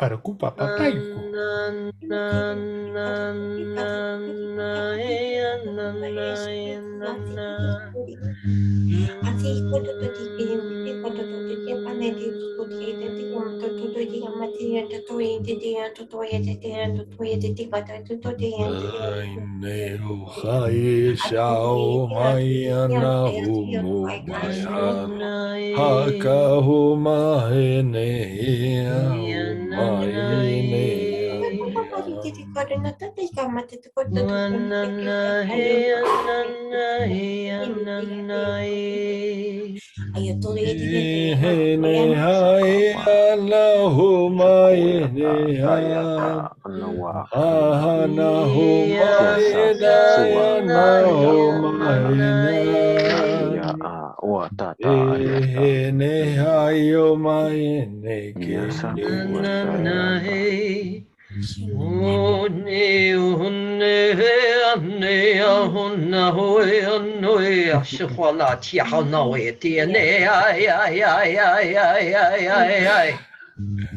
Speaker 2: para kupa papaiku. Nero hai shao mayana humo maya haka humahene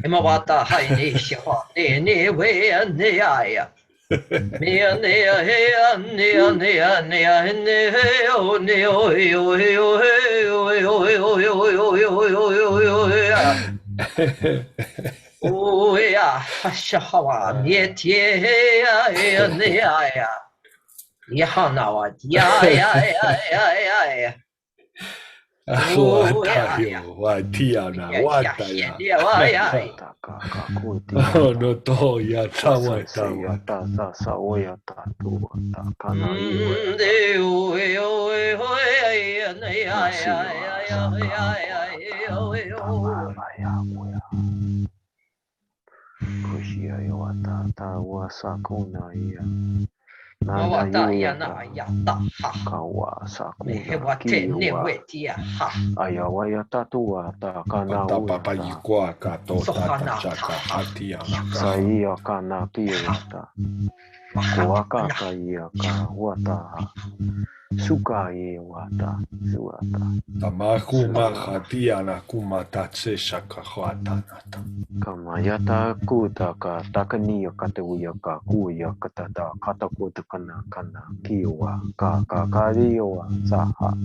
Speaker 6: Imawata haini shihwa ne we ne aya. Mea nea hea nea nea nea ne he o ne o he o he o he o he o he o he o he o he o he o he o he o he o ya hashawa ne tie he ya ne aya. Ya na wa ya ya ya ya ya.
Speaker 2: Watiana, wataya. Oh, no, to ya tawa tawa.
Speaker 6: Mawata ya na ya ta ha.
Speaker 1: Ayawaya tatua ta kana
Speaker 2: Papa yikwa kato tata chaka hatia.
Speaker 1: Saia kana piota. Kuaka kaia ka wata. Suka ye wata suata.
Speaker 2: Tamaku mahatia na kumatatse shaka hatanata.
Speaker 1: Kamayata kutaka takania katawia ka kuya katata katakuta kana kana kiwa ka kariwa saha.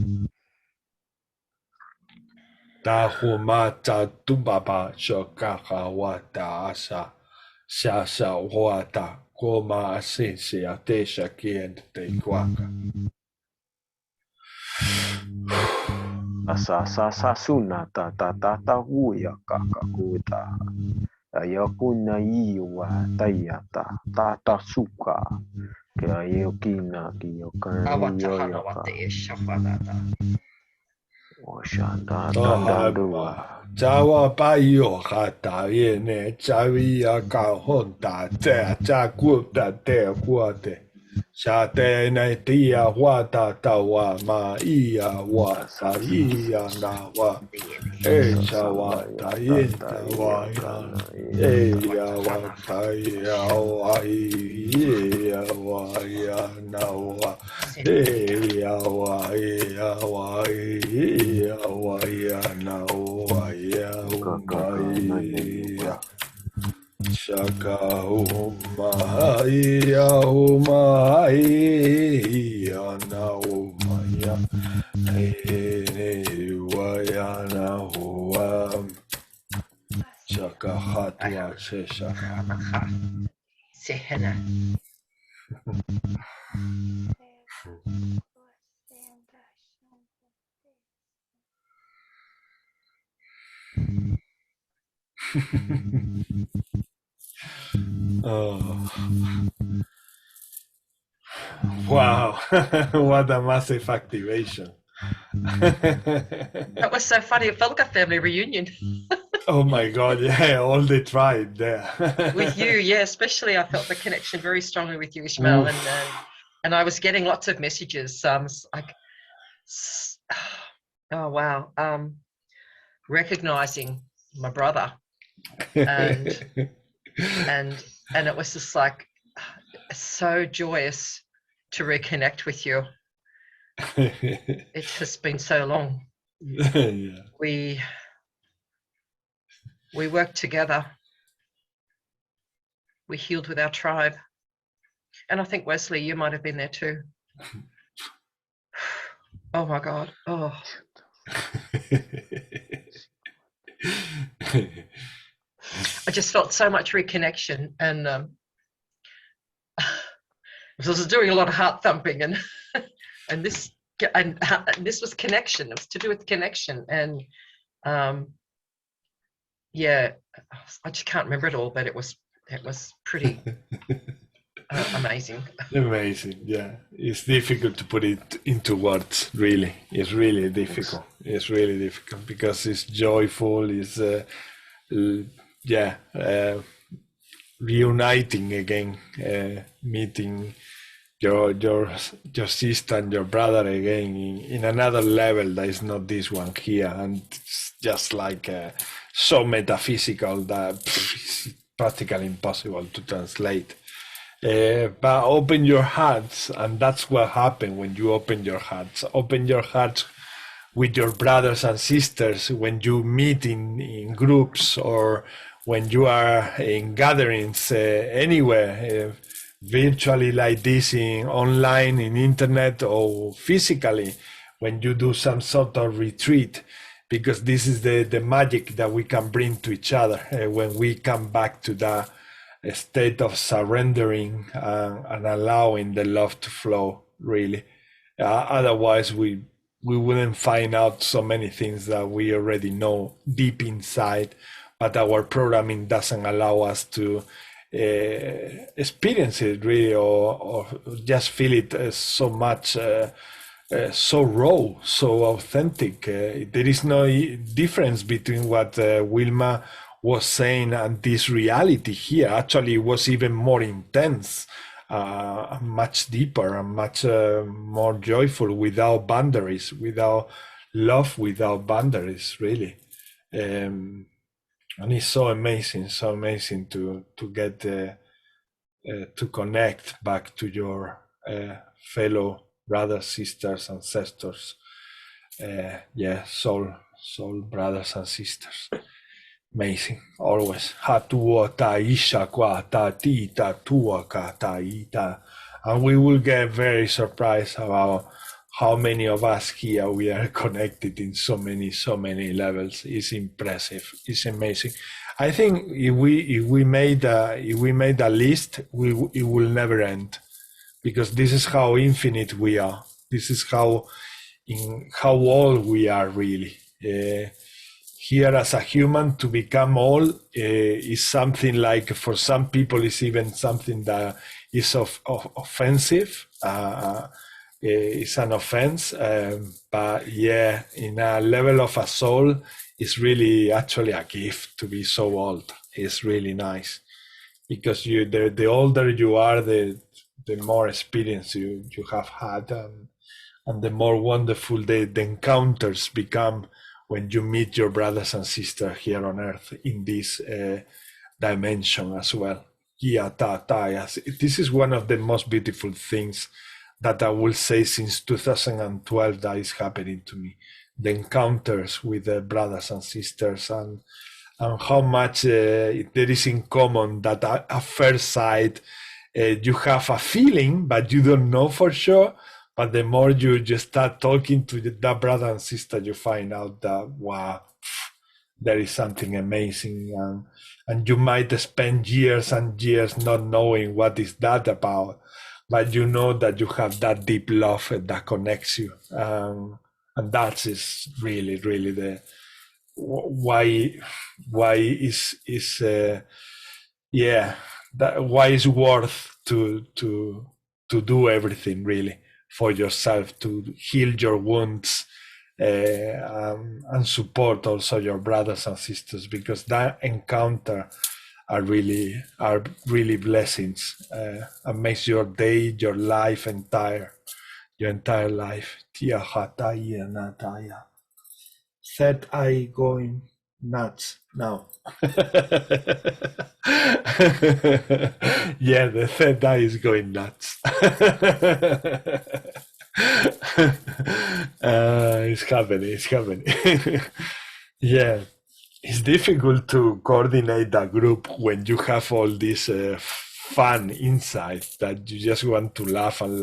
Speaker 2: Tahumata tubaba shokaka wata asa shasa wata koma asense atesha kiende te kwaka.
Speaker 1: Asa suna ta huya kaka kuta. Ayakuna iwa tayata tata suka ke ayokina kiyokana yoyoka washanda dandandua
Speaker 2: Jawa Bayo Hata Yene Javia Kahonta Te Jakuta Te Huate Shate Natia Wata Tawa Ma Ia Wata Ia Nawa Echa Wata Yeta Wayan Eya Wata Yawa Ia Waya Nawa Eya Waya Waya Waya Nawa Umaya Shaka Umaya Umaya Na Umaya Waya Na Uam Shaka Hatwa Shaka
Speaker 6: Sehena.
Speaker 2: Oh. Wow, what a massive activation.
Speaker 6: That was so funny. It felt like a family reunion.
Speaker 2: Oh my God, yeah, all the tribe there.
Speaker 6: With you, yeah, especially I felt the connection very strongly with you, Ishmael, and I was getting lots of messages. Like, oh wow, recognizing my brother, and it was just like so joyous to reconnect with you. It has been so long.
Speaker 2: Yeah.
Speaker 6: We worked together. We healed with our tribe. And I think, Wesley, you might have been there too. Oh my God. Oh. I just felt so much reconnection, and I was doing a lot of heart thumping, and this was connection. It was to do with connection, and yeah, I just can't remember it all, but it was pretty amazing.
Speaker 2: Amazing, yeah. It's difficult to put it into words, really. It's really difficult. It's really difficult because it's joyful, it's reuniting again, meeting your sister and your brother again in another level that is not this one here, and it's just like so metaphysical that it's practically impossible to translate. But open your hearts, and that's what happened when you open your hearts. Open your hearts with your brothers and sisters when you meet in groups, or when you are in gatherings anywhere, virtually like this, online, in internet, or physically, when you do some sort of retreat, because this is the magic that we can bring to each other when we come back to the state of surrendering and allowing the love to flow, really. Otherwise, we wouldn't find out so many things that we already know deep inside, but our programming doesn't allow us to experience it, really, or just feel it so much, so raw, so authentic. There is no difference between what Wilma was saying and this reality here. Actually, it was even more intense, much deeper and much more joyful, without boundaries, without love, without boundaries, really. And it's so amazing to get to connect back to your fellow brothers, sisters, ancestors. Soul brothers and sisters. Amazing, always. And we will get very surprised about how many of us here we are connected in so many levels. It's impressive. It's amazing. I think if we made a list, it will never end, because this is how infinite we are. This is how old we are, really. here as a human to become all is something like, for some people, is even something that is offensive. It's an offense, but yeah, in a level of a soul, it's really actually a gift to be so old. It's really nice, because the older you are, the more experience you have had, and the more wonderful the encounters become when you meet your brothers and sisters here on earth in this dimension as well. This is one of the most beautiful things that I will say since 2012 that is happening to me. The encounters with the brothers and sisters, and how much there is in common, that at first sight you have a feeling, but you don't know for sure. But the more you just start talking to that brother and sister, you find out that, wow, there is something amazing. And you might spend years and years not knowing what is that about, but you know that you have that deep love that connects you. And that is really, really the why is why is worth to do everything really for yourself, to heal your wounds, and support also your brothers and sisters, because that encounter are really blessings, and makes your day, your life your entire life. Third eye going nuts now. Yeah, the third eye is going nuts. It's happening. Yeah, it's difficult to coordinate a group when you have all this fun inside that you just want to laugh and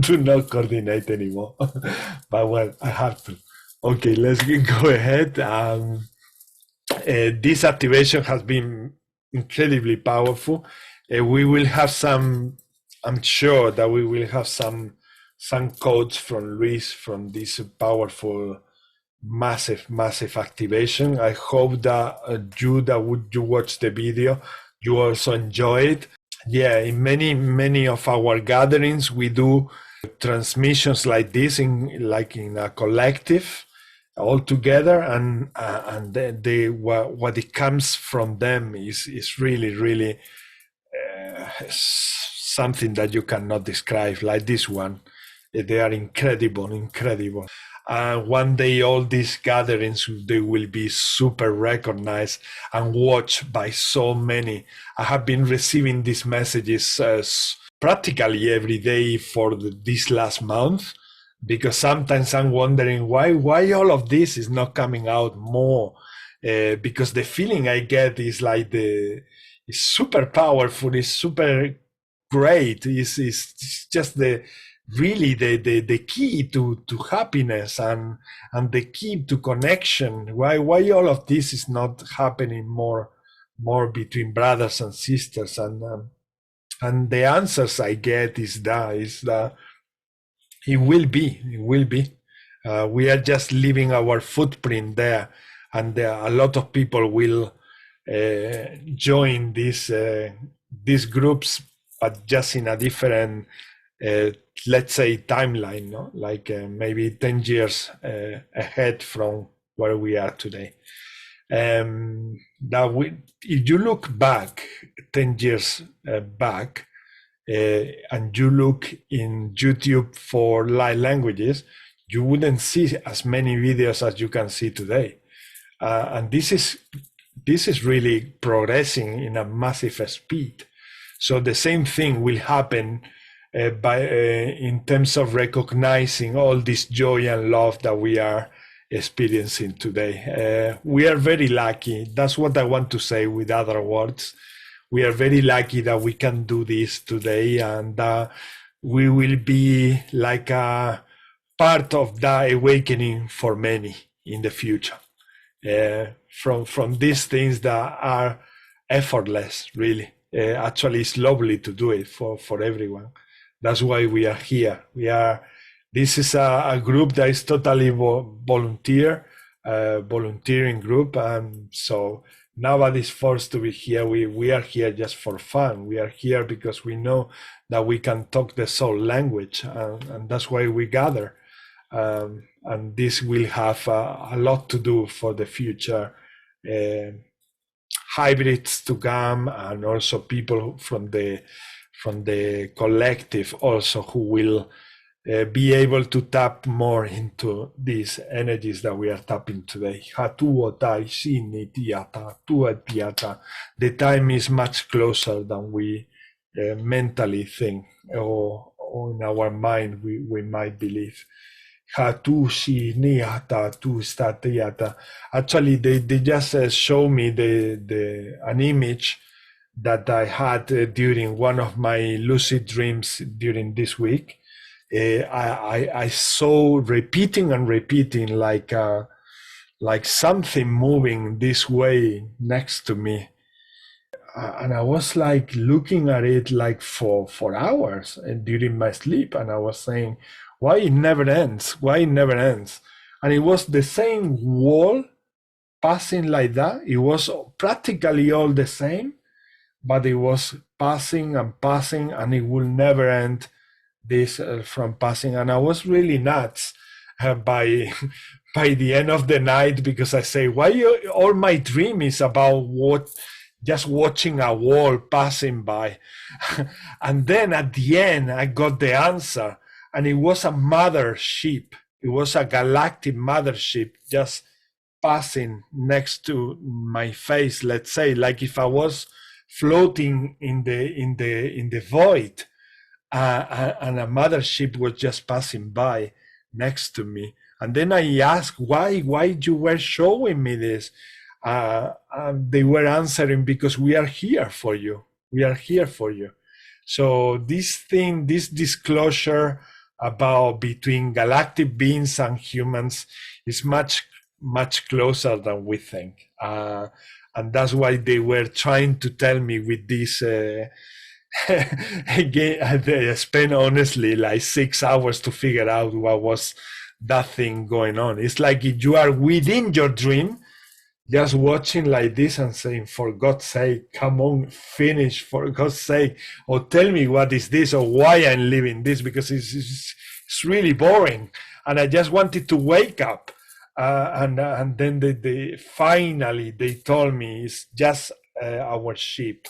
Speaker 2: do not coordinate anymore. But well, I have to. Okay, let's go ahead. This activation has been incredibly powerful. We will have some, I'm sure that we will have some codes from Luis from this powerful, massive activation. I hope that you watch the video, you also enjoy it. Yeah, in many of our gatherings, we do transmissions like this in a collective, all together, and what it comes from them is really something that you cannot describe. Like this one, they are incredible. One day all these gatherings, they will be super recognized and watched by so many. I have been receiving these messages practically every day for this last month, because sometimes I'm wondering why all of this is not coming out more, because the feeling I get is like it's super powerful, it's super great, it's just the key to happiness and the key to connection. Why all of this is not happening more between brothers and sisters, and the answers I get is that it will be. We are just leaving our footprint there, and a lot of people will join these groups, but just in a different, let's say, timeline, no? Like maybe 10 years ahead from where we are today. If you look back 10 years back, and you look in YouTube for light languages, you wouldn't see as many videos as you can see today. And this is really progressing in a massive speed. So the same thing will happen in terms of recognizing all this joy and love that we are experiencing today. We are very lucky. That's what I want to say with other words. We are very lucky that we can do this today, and we will be like a part of that awakening for many in the future. From these things that are effortless, really. Actually, it's lovely to do it for everyone. That's why we are here. This is a group that is totally volunteer, volunteering group, and so nobody's forced to be here. We are here just for fun. We are here because we know that we can talk the soul language, and that's why we gather. And this will have a lot to do for the future hybrids to come, and also people from the collective also who will be able to tap more into these energies that we are tapping today. The time is much closer than we mentally think, or in our mind we might believe. Actually, they just show me an image that I had during one of my lucid dreams during this week. I saw repeating and repeating like something moving this way next to me, and I was like looking at it like for hours during my sleep, and I was saying, why it never ends? Why it never ends? And it was the same wall passing like that. It was practically all the same, but it was passing and passing, and it will never end this from passing. And I was really nuts by the end of the night, because I say, why all my dream is about just watching a wall passing by. And then at the end, I got the answer. And it was a mothership. It was a galactic mothership just passing next to my face, let's say, like if I was floating in the void, and a mothership was just passing by next to me. And then I asked, why you were showing me this? They were answering, because we are here for you. We are here for you. So this disclosure about between galactic beings and humans is much closer than we think, and that's why they were trying to tell me with this again. They spent honestly like 6 hours to figure out what was that thing going on. It's like if you are within your dream, just watching like this and saying, for God's sake, come on, finish, for God's sake, or tell me what is this, or why I'm living this, because it's really boring. And I just wanted to wake up. And then they finally told me, it's just our ship,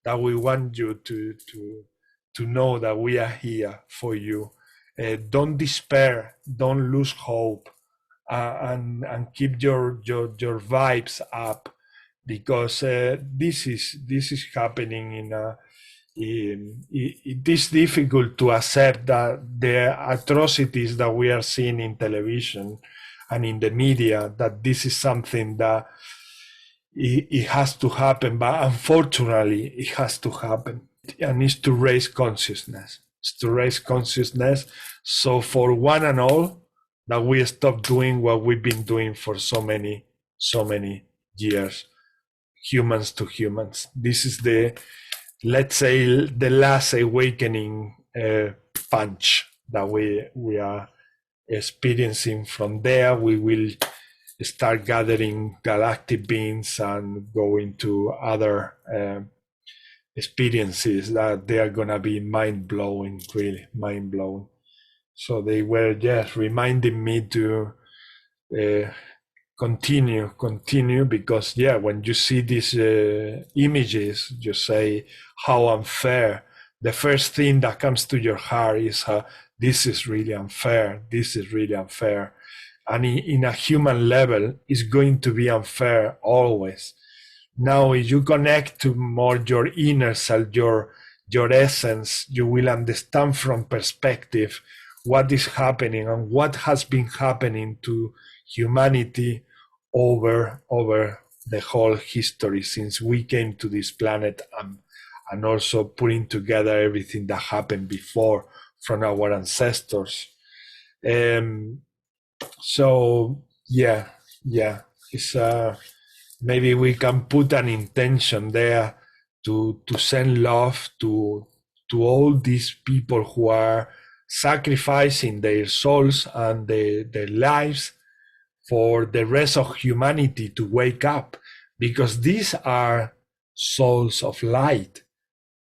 Speaker 2: that we want you to know that we are here for you. Don't despair, don't lose hope. And keep your vibes up, because this is happening it is difficult to accept that the atrocities that we are seeing in television and in the media, that this is something that it has to happen, but unfortunately it has to happen, and it's to raise consciousness. It's to raise consciousness, so for one and all, that we stop doing what we've been doing for so many years, humans to humans. This is let's say, the last awakening punch that we are experiencing. From there, we will start gathering galactic beings and go into other experiences that they are gonna be mind-blowing, really mind-blowing. So they were just reminding me to continue, because when you see these images, you say, how unfair. The first thing that comes to your heart is, this is really unfair. This is really unfair. And in a human level, it's going to be unfair always. Now, if you connect to more your inner self, your essence, you will understand from perspective what is happening and what has been happening to humanity over the whole history since we came to this planet, and also putting together everything that happened before from our ancestors. So it's maybe we can put an intention there to send love to all these people who are sacrificing their souls and their lives for the rest of humanity to wake up, because these are souls of light.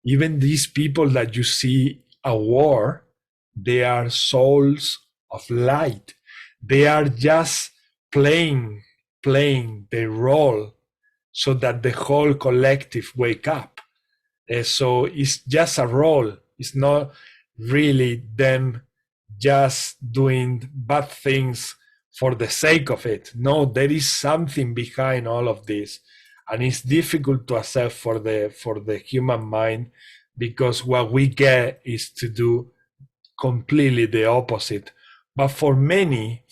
Speaker 2: Even these people that you see at war, they are souls of light. They are just playing their role so that the whole collective wake up. So it's just a role. It's not really them just doing bad things for the sake of it. No, there is something behind all of this, and it's difficult to accept for the human mind, because what we get is to do completely the opposite. But for many,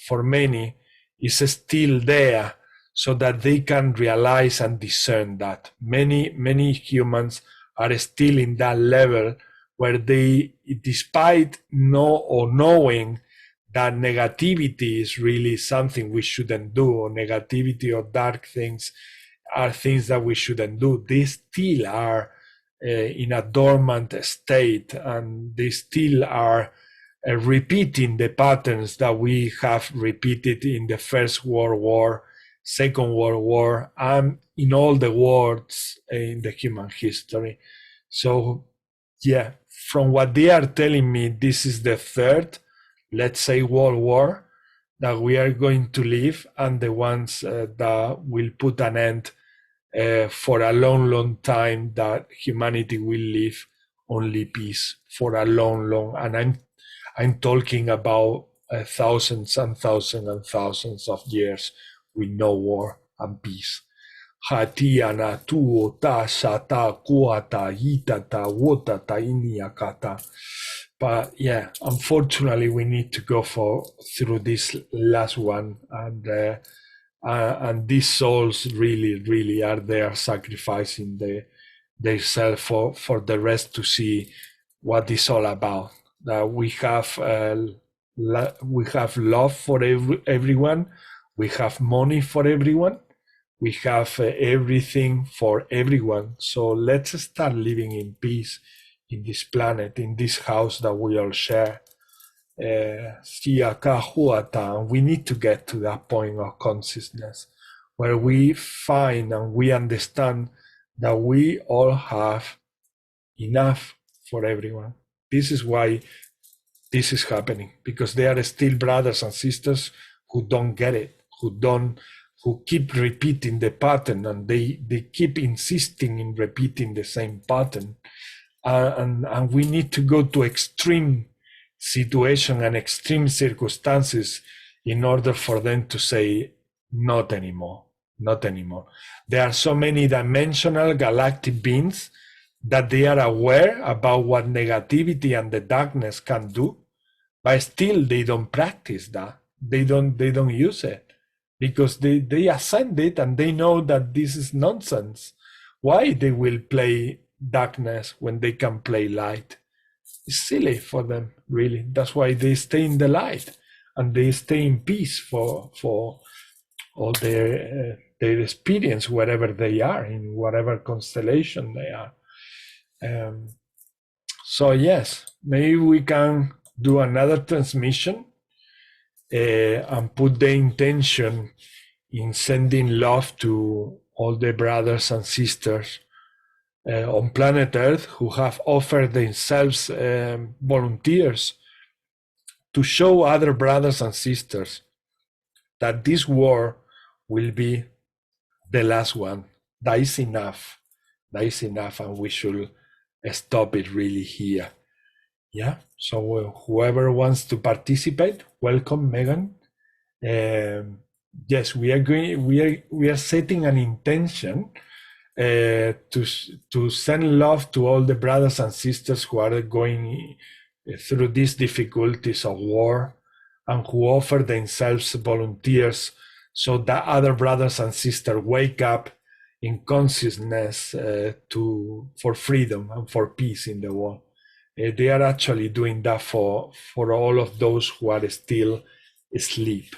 Speaker 2: it's still there, so that they can realize and discern that. Many humans are still in that level where they, despite knowing that negativity is really something we shouldn't do, or negativity or dark things are things that we shouldn't do, they still are in a dormant state, and they still are repeating the patterns that we have repeated in the First World War, Second World War, and in all the wars in the human history. So, yeah, from what they are telling me, this is the third, let's say, World War that we are going to live, and the ones that will put an end for a long time, that humanity will live only peace for a long, and I'm talking about thousands and thousands and thousands of years with no war and peace. Hatiana tuo ta shata kuata itata wotata iniakata. But yeah, unfortunately, we need to go through this last one, and these souls really are there sacrificing their self for the rest to see what it's all about. That we have love for everyone, we have money for everyone, we have everything for everyone. So let's start living in peace in this planet, in this house that we all share. We need to get to that point of consciousness where we find and we understand that we all have enough for everyone. This is why this is happening, because there are still brothers and sisters who don't get it, who keep repeating the pattern, and they keep insisting in repeating the same pattern. And we need to go to extreme situation and extreme circumstances in order for them to say, not anymore. There are so many dimensional galactic beings that they are aware about what negativity and the darkness can do, but still they don't practice that. They don't use it, because they ascend it and they know that this is nonsense. Why they will play darkness when they can play light? It's silly for them, really. That's why they stay in the light and they stay in peace for all their experience, wherever they are, in whatever constellation they are. So yes, maybe we can do another transmission and put the intention in sending love to all the brothers and sisters on planet Earth who have offered themselves volunteers to show other brothers and sisters that this war will be the last one. That is enough, and we should stop it really here. Yeah, so whoever wants to participate, welcome, Megan. Yes, we are setting an intention to send love to all the brothers and sisters who are going through these difficulties of war and who offer themselves volunteers, so that other brothers and sisters wake up in consciousness for freedom and for peace in the world. They are actually doing that for all of those who are still asleep.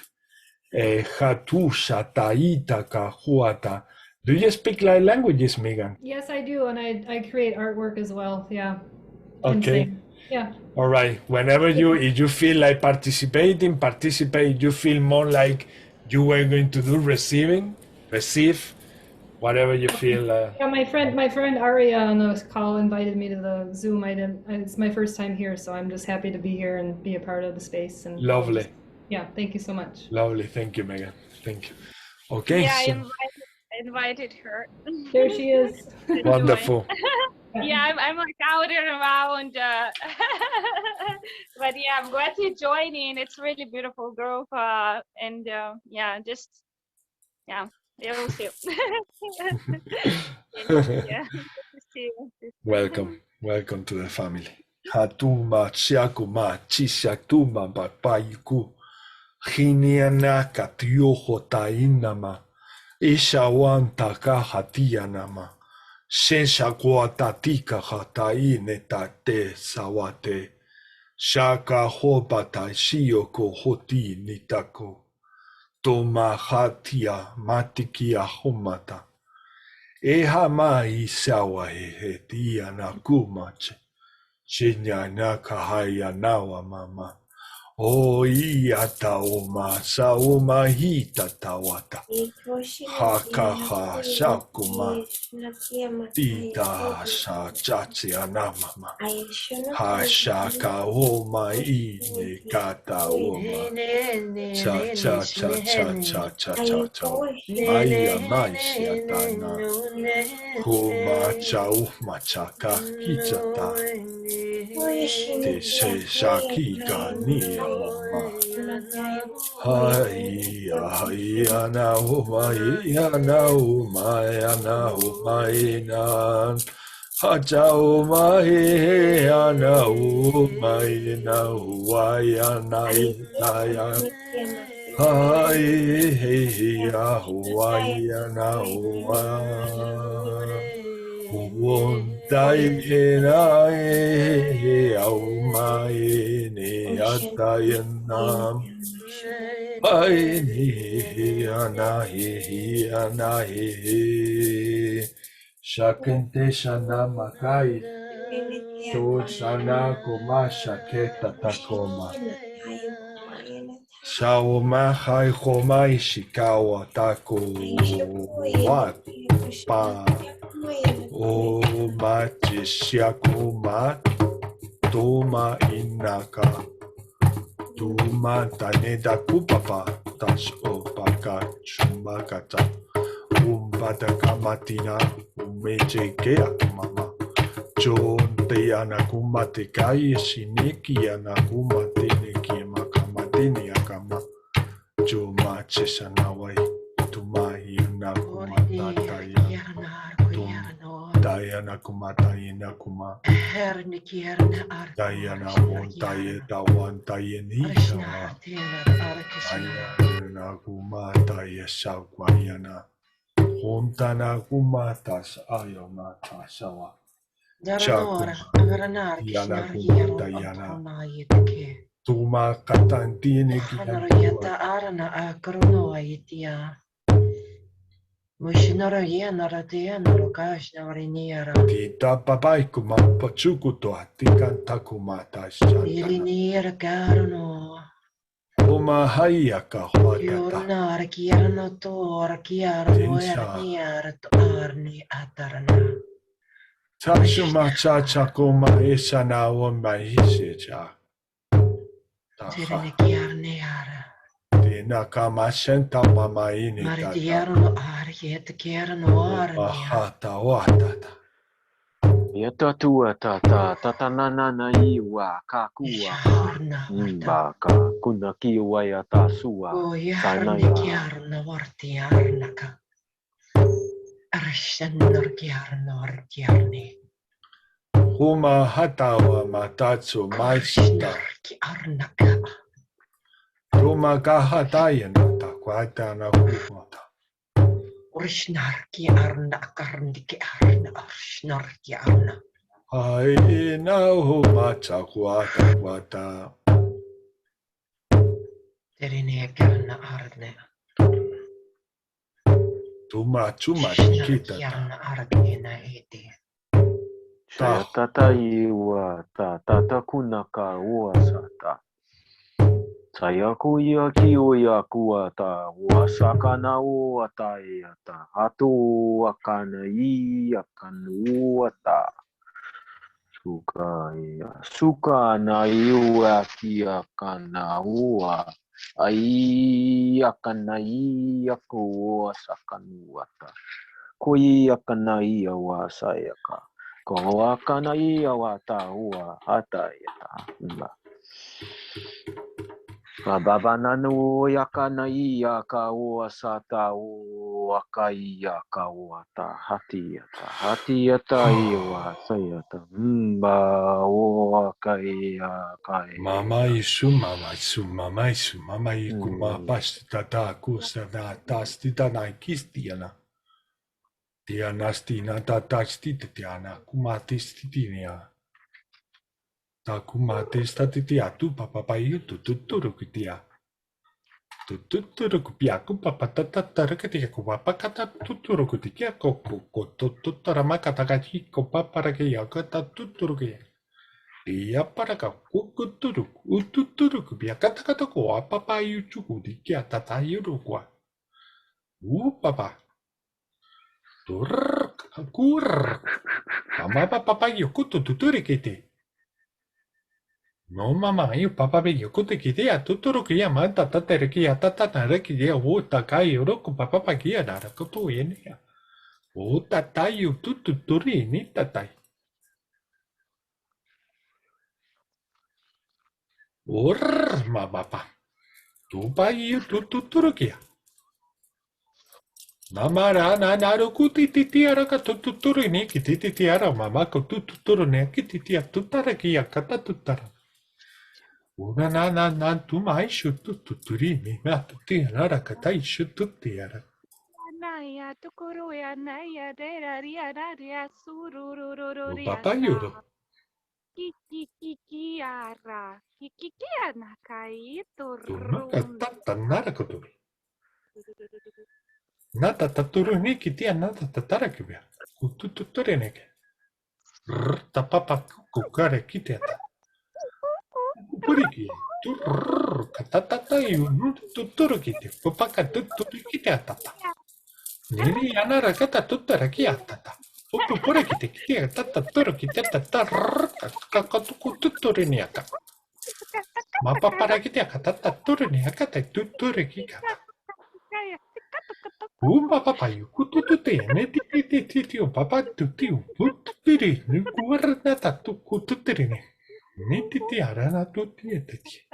Speaker 2: Do you speak light languages, Megan?
Speaker 8: Yes, I do, and I create artwork as well. Yeah.
Speaker 2: Okay.
Speaker 8: Yeah.
Speaker 2: All right. Whenever if you feel like participate. You feel more like You were going to do receive, whatever you feel.
Speaker 8: Yeah, my friend Aria on the call invited me to the Zoom. It's my first time here, so I'm just happy to be here and be a part of the space. And
Speaker 2: Lovely.
Speaker 8: Yeah, thank you so much.
Speaker 2: Lovely. Thank you, Megan. Thank you. Okay.
Speaker 7: Yeah,
Speaker 2: So
Speaker 7: I invited her.
Speaker 8: There she is.
Speaker 2: wonderful.
Speaker 7: Yeah, I'm like out and around. But yeah, I'm glad to join in. It's really beautiful group. And yeah, just, yeah, you'll see. Yeah, see you.
Speaker 2: Welcome to the family. Hatuma Chiakuma Chishatuma Papaiku Hiniana Katyoho Tainama Ishawanta Kahatianama Shenshakwatatika Hataine Tate Sawate Shaka Hobata Shioko Hoti Nitako Toma Hatia Matikia Homata Eha mai sawa he tia na kumache. Chinya na kahaya nawa mama. O iata oma sa oma hita tawata. Hakaha shakuma. Tita sa chachi anamama. Ha shaka oma ine kata oma. Cha cha cha cha cha cha cha cha. Aya maisha tana. Kuma chau machaka kichata. Te se shakika ni mama. Hai na umai hacha umai ana umai na uai na Hai na Wontai enai aumai ne atayanam ai ni anahi shakente shana makai to shana koma shaketa takoma shaoma hai homai shikawa tako wat pa O machishiakuma toma inaka tuma taneda kupapa tas opaka chumbakata umbata kamatina umejekea mama chonte anakumate kai shiniki anakumate neki makamatini akama chuma chisanawai tuma inakumata taya Diana kuma Diana kuma Diana montaye tawan tayeni Diana kuma taye shawayana Hontana kuma tas ayona tasawa Chaku Diana kuma Diana Tuma katantini
Speaker 6: Kia Mushinara yenara tienaro kashnari niera.
Speaker 2: Tita papai kuma pachukutoa tikanta kuma tasha.
Speaker 6: Iliniera karuno.
Speaker 2: Oma hayaka huatata.
Speaker 6: Yurnar kierno tor kierno ernier arni atarana.
Speaker 2: Tashuma chacha kuma esana wamba hisecha.
Speaker 6: Tirene kierniara.
Speaker 2: Nakamashenta mama ini
Speaker 6: Maritiano ariet kierno arni.
Speaker 2: Bahata watata.
Speaker 1: Yata tua tata tata nana na iwa kakua imbaka kuna kiwa yata sua
Speaker 6: sanaya kierno vartiarnaka. Arshenor kierno kierni.
Speaker 2: Huma hatawa matatsu maishita.
Speaker 6: Arnaka.
Speaker 2: Huma kahatayana takwatana kumata.
Speaker 6: Urishnarki arna karndiki arna arshnarki arna.
Speaker 2: Ai na huma chakwata kwata.
Speaker 6: Terine karna arne.
Speaker 2: Tuma chuma kita.
Speaker 6: Arna arna iti.
Speaker 1: Tata iwa tata kunaka uasata. Saya kuya kiuya kuata wasakana uata iata hatu akana I akan uata suka na iua kia kana ua ai akana I aku wasakanuata kui akana ia wa saya ka ko akana ia wata ua hata iata Babananu yakana iya ka sata wakaiya ka wata hatiyata iwa sayata mba wakaiya kai
Speaker 2: Mama isu mama iku ma pasta ta kusta da tastita na kistiana. Tiana stina ta tastita tiana kumatistinia. Ta kumatista titia tu papa payu tuturu kitia. Tuturu kupiaku papa tatara ketika kupapa kata tuturu kutikia koko tutara makata kachi kopapa ke ya kata tuturu ke. Dia para kuku turuk ututuru biar kata-kata ko apa payu cuku di kia tata yuru kwa. Papa. Tur kur. Mama papa payu kutu tuturi kite. No mama yu papa payu kutu kite ya tuturu kia mata tatere kia tata nare kia wo takai yuru ko papa pagia nara kutu ini ya. O tata yu tuturi ini tatai. Mama pa. Tu payu tuturu kia. Mama rana naru kutiti ara ka tuturu ni kititi ara mama ko tuturu ne kititi tutara ki akata tutara. Una na tu mai shu tuturi ni ma tuti ara kata ishu tuti ara.
Speaker 7: Naya tukuru ya naya dera ria ria sururururu ria
Speaker 2: Papa yuro.
Speaker 7: kiki ara kiki anakai
Speaker 2: Tu ma
Speaker 7: turun
Speaker 2: kata nara ko tu. Nata taturu ni kiti nata tatara ki bia. Tuturi ne ke. Ta papa kukare kiti ata. Puriki, katata yu tuturu kiti, pupaka tuturu kiti atata. Nini anara kata tutara ki atata. Upu pure kiti kiti atata turu kiti atata kakatuku tuturu ni aka. Mapa para kiti akatata turu ni akata tuturu ki kata. Papa payu kutututi ne titi papa tuti putiri ni kuarna tatu kututiri ni. Ni titi arana tuti etiti.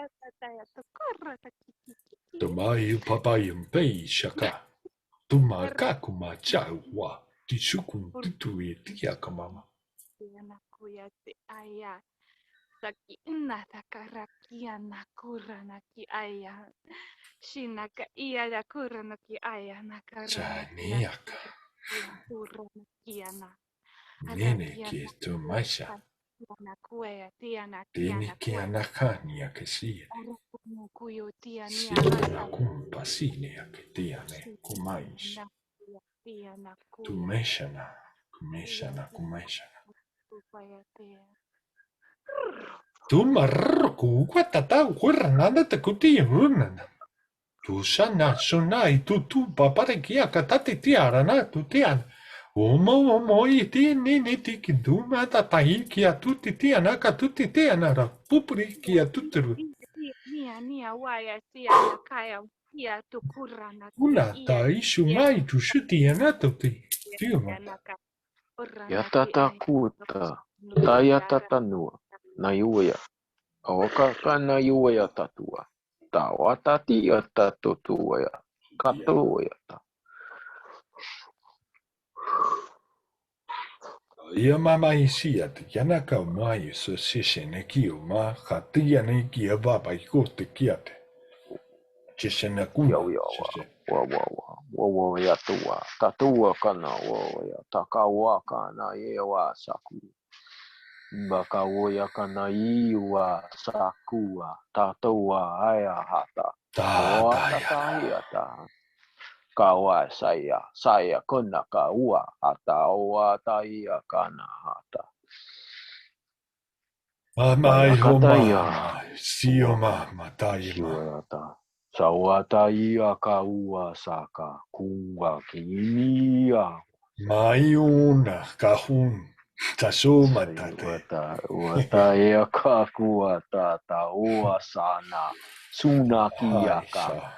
Speaker 2: Tomai papayam pei shaka. Tuma kakuma chawa. Tishukun tutui tiaka mama.
Speaker 7: Saki ina takarakia nakura naki aya. Shinaka iya nakura naki aya nakara.
Speaker 2: Chaniaka.
Speaker 7: Nakura naki ana.
Speaker 2: Nene ki tu maisha. Tini ki anakania ke siene. Sita kumpa sine ake tiane kumais. Tu meshana. Kumeshana. Tu marku kwatata nada te kuti runana. Tu shana shunai tu papare kia katati tiara na tu tiana. Omo iti ni tiki tu mata tai kia tuti tiana ka tuti tiana ra pupuri kia tuturu.
Speaker 7: Nia waya sia nakaya kia tukura na
Speaker 2: Una tai shumai tu shutiana tuti. Tiuma.
Speaker 1: Yatata kuta taya tatanua na yuya awaka na yuya tatua tawatati yatatotua katoya ta
Speaker 2: Ia mama isia te kiana ka mai so sishene ki o ma khatia ne ki baba I ko te kiate. Chisena kuma.
Speaker 1: wa yatua tatua kana wa takawa kana yewa saku bakawoya kana iwa sakua tatua aya hata tata kawa saya kena kaua hata wa taia kana hata Mayakataya.
Speaker 2: Sioma Mataima.
Speaker 1: Shiwayata. Sawatai akaua saka kunga kinia.
Speaker 2: Mayuna Kahun Tasuma Tate.
Speaker 1: Wata akakua tata uasana. Sunaki yaka.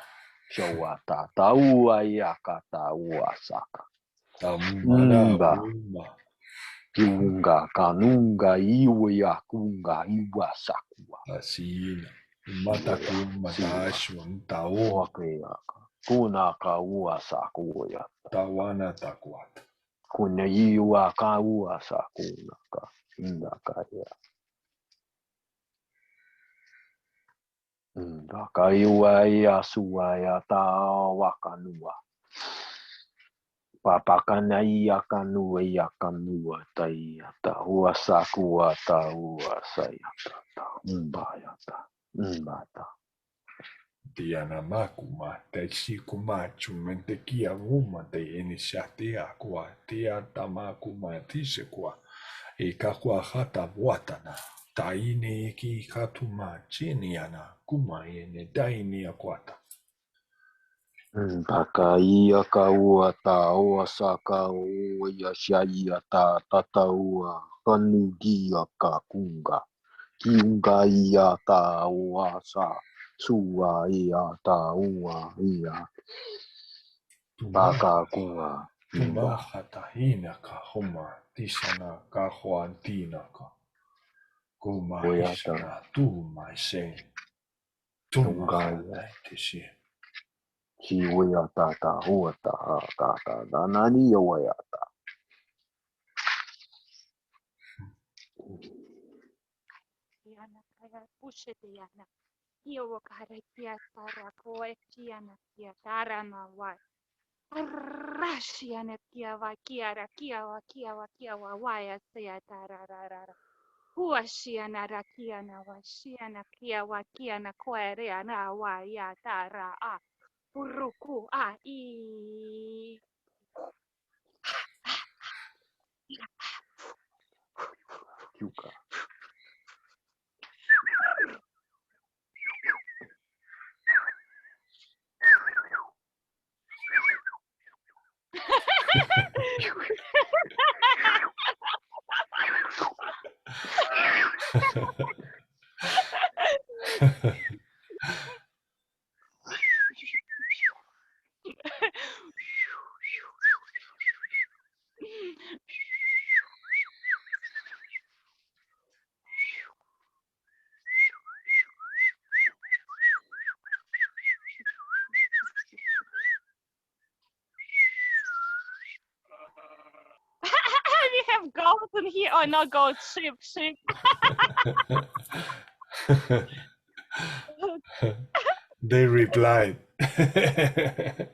Speaker 1: Shawata taua yakata uasaka.
Speaker 2: Tamara Uma.
Speaker 1: Kiunga kanunga iwe yakunga iwasakua.
Speaker 2: Asina. Matakuma Tashun Tao.
Speaker 1: Wakeyaka. Kunaka uasakuya.
Speaker 2: Tawana Takwat.
Speaker 1: Kuna iwa ka uasakunaka. Indakaya. Indakaiwa yasuaya ta wakanua. Papakana yakanua yakanua taiyata. Uasakua ta uasayata. Umbayata. Umbata.
Speaker 2: Tiana Makuma, Teshikuma, Chumentekia Wuma, te Initiatia Qua, Tia Tamakuma Tisekwa, Ekakwa Hata Watana, Taini Ki Hatuma, Chiniana, Kuma Yene, Taini Aquata.
Speaker 1: Pakaia kaua ta oasaka o yashaya ta tataua kanugia ka kunga. Kiunga ia ta oasa sua ia ta ua ia. Paka kunga.
Speaker 2: Tuma Hata Hinaka Homa, Tishana Kahuantinaka, Kuma Hishana, Tuma Sen, Tuma Tishi.
Speaker 1: Chiwaya ta huata kaka danani yawayata.
Speaker 7: Diana kaya pushe Diana. Iyo kare kia tara koe kiana kia tara na wa. Arashiana kia wa kiara kia wa waya sea tara rara. Huashiana rakiana wa shiana kia wa kiana koe reana wa ya tara a. Uruku a i.
Speaker 1: Kyuka.
Speaker 7: We have goats in here. Oh, not goats, sheep.
Speaker 2: They replied.
Speaker 7: I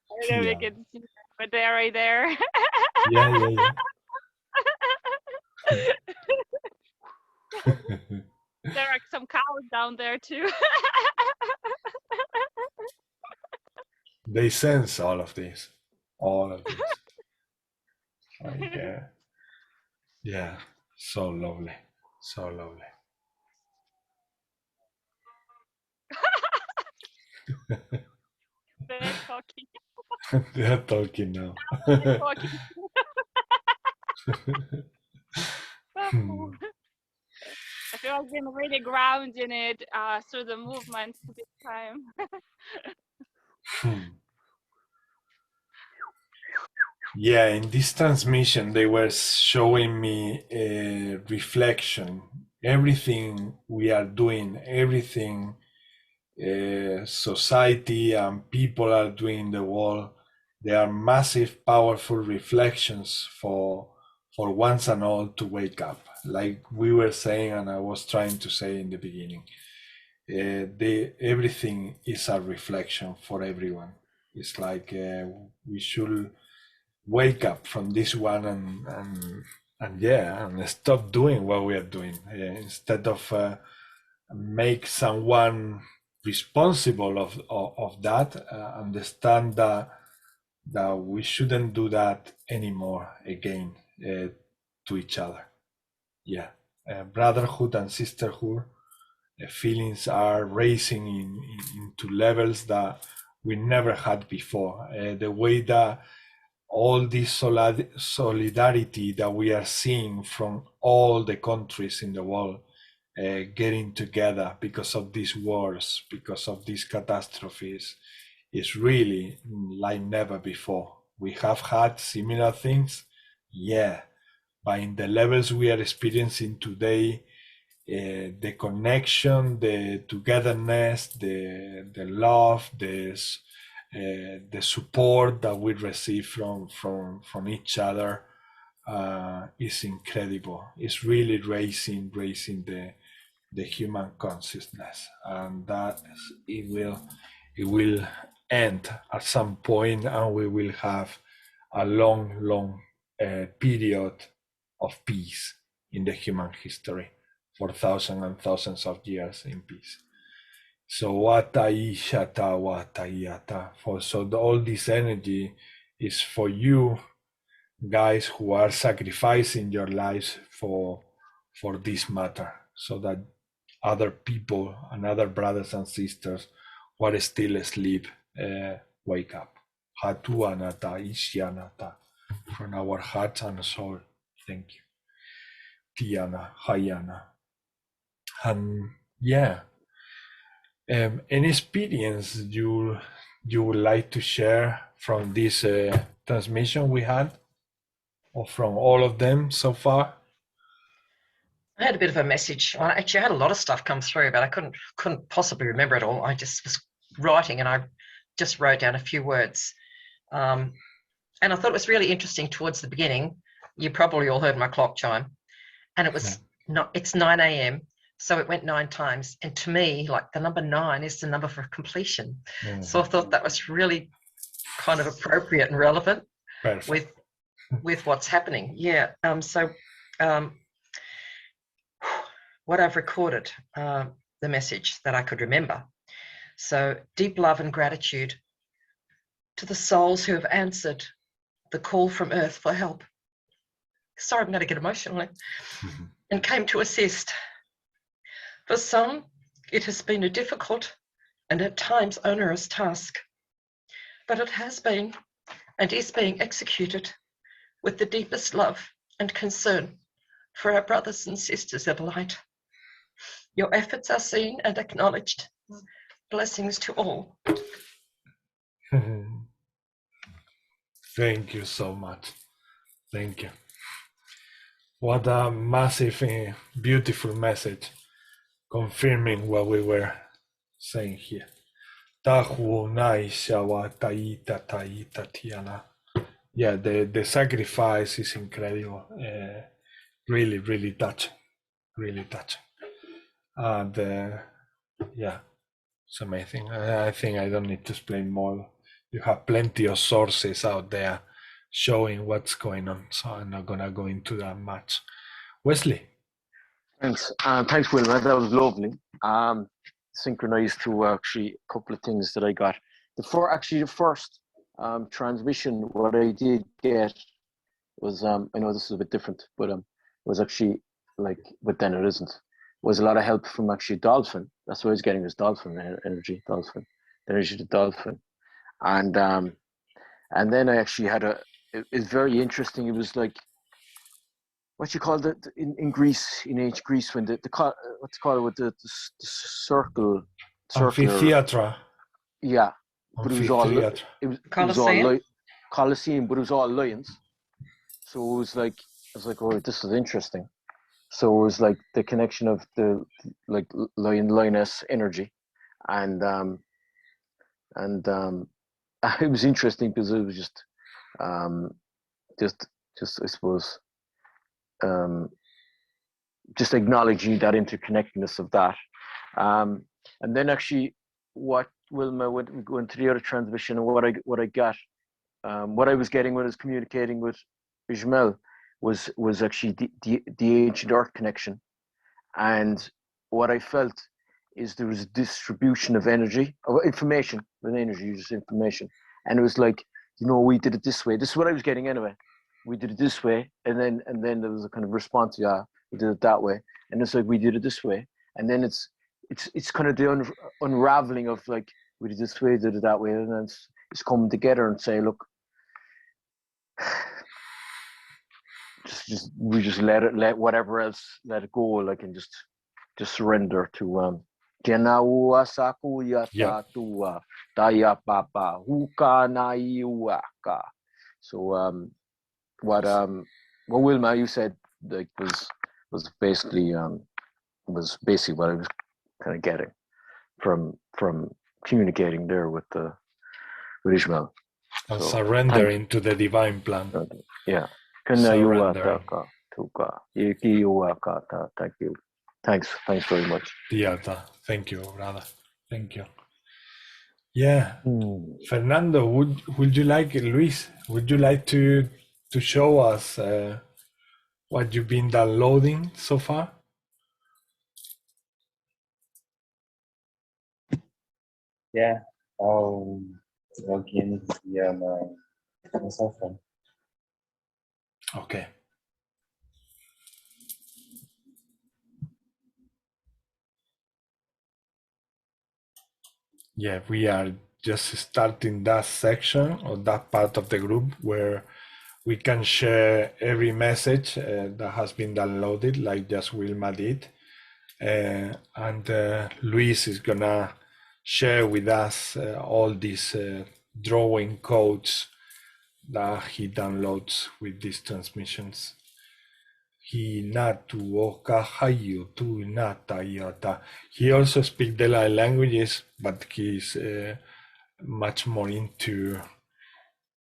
Speaker 7: don't know if you can see, but they're right there.
Speaker 2: Yeah.
Speaker 7: There are some cows down there too.
Speaker 2: They sense all of this. Like, yeah, so lovely.
Speaker 7: They're talking.
Speaker 2: They are talking now.
Speaker 7: They're talking. I feel I've been really grounding it through the movements this time.
Speaker 2: Yeah, in this transmission, they were showing me a reflection. Everything we are doing, everything society and people are doing in the world, they are massive, powerful reflections for once and all to wake up. Like we were saying, and I was trying to say in the beginning, everything is a reflection for everyone. It's like we should wake up from this one and stop doing what we are doing instead of make someone responsible of that. Understand that we shouldn't do that anymore again to each other. Yeah, brotherhood and sisterhood. Feelings are raising into levels that we never had before. The way that all this solidarity that we are seeing from all the countries in the world getting together because of these wars, because of these catastrophes, is really like never before. We have had similar things, yeah, but in the levels we are experiencing today, the connection, the togetherness, the love, the support that we receive from each other is incredible. It's really raising the human consciousness, and that it will end at some point, and we will have a long period of peace in the human history, for thousands and thousands of years in peace. So Watayishata Watayata. So all this energy is for you guys who are sacrificing your lives for this matter, so that other people and other brothers and sisters who are still asleep wake up. Hatuanata Isyanata, from our hearts and soul. Thank you. Tiana, Hayana. And yeah, any experience you would like to share from this transmission we had, or from all of them so far?
Speaker 6: I had a bit of a message. Well, actually, I had a lot of stuff come through, but I couldn't possibly remember it all. I just was writing, and I just wrote down a few words. And I thought it was really interesting towards the beginning. You probably all heard my clock chime, and it was it's 9 a.m. So it went 9 times. And to me, like, the number 9 is the number for completion. Mm-hmm. So I thought that was really kind of appropriate and relevant with what's happening. Yeah. What I've recorded, the message that I could remember. So, deep love and gratitude to the souls who have answered the call from Earth for help. Sorry, I'm going to get emotional. And came to assist. For some, it has been a difficult and at times onerous task, but it has been and is being executed with the deepest love and concern for our brothers and sisters of light. Your efforts are seen and acknowledged. Blessings to all.
Speaker 2: Thank you so much. Thank you. What a massive, beautiful message, confirming what we were saying here. Yeah, the sacrifice is incredible. Really, really touching. Really touching. And yeah, it's amazing. I think I don't need to explain more. You have plenty of sources out there showing what's going on, so I'm not gonna go into that much. Wesley.
Speaker 1: Thanks. Thanks, Wilma. That was lovely. Synchronized to actually a couple of things that I got. The first transmission, what I did get was, I know this is a bit different, but was actually like, but then it isn't. Was a lot of help from actually dolphin. That's what I was getting, was dolphin energy, the energy of the dolphin. And then I actually had it's very interesting. It was like, what you call it in Greece, in ancient Greece, when what's called with the circle.
Speaker 2: Amphitheatre.
Speaker 1: Yeah, but it was all Colosseum, but it was all lions. So it was like, I was like, oh, this is interesting. So it was like the connection of the like lioness energy, and it was interesting because it was just I suppose just acknowledging that interconnectedness of that, and then actually what Wilma went going to the other transmission, and what I got, what I was getting when I was communicating with Ismail was actually the ancient earth connection, and what I felt is there was a distribution of energy, of information, with energy, just information, and it was like, we did it this way. This is what I was getting anyway. We did it this way, and then there was a kind of response. Yeah, we did it that way, and it's like we did it this way, and then it's kind of the unraveling of like we did this way, did it that way, and then it's coming together and say, look, we just let whatever else, let it go, like, and just surrender to Kenaua sakuya tatua daya papa huka naiuaka. So what Wilma, you said, like, was basically what I was kind of getting from communicating there with Ishmael.
Speaker 2: And
Speaker 1: so,
Speaker 2: surrendering to the divine plan.
Speaker 1: Yeah.
Speaker 2: Surrendering.
Speaker 1: Thank you. Thanks very much.
Speaker 2: Diata, thank you, brother. Thank you. Yeah. Fernando, would you like, Luis, would you like to show us what you've been downloading so far?
Speaker 9: Yeah, I'll log in via my cell phone.
Speaker 2: Okay. Yeah, we are just starting that section or that part of the group where we can share every message that has been downloaded, like just Wilma did. And Luis is gonna share with us all these drawing codes that he downloads with these transmissions. He also speaks the languages, but he's much more into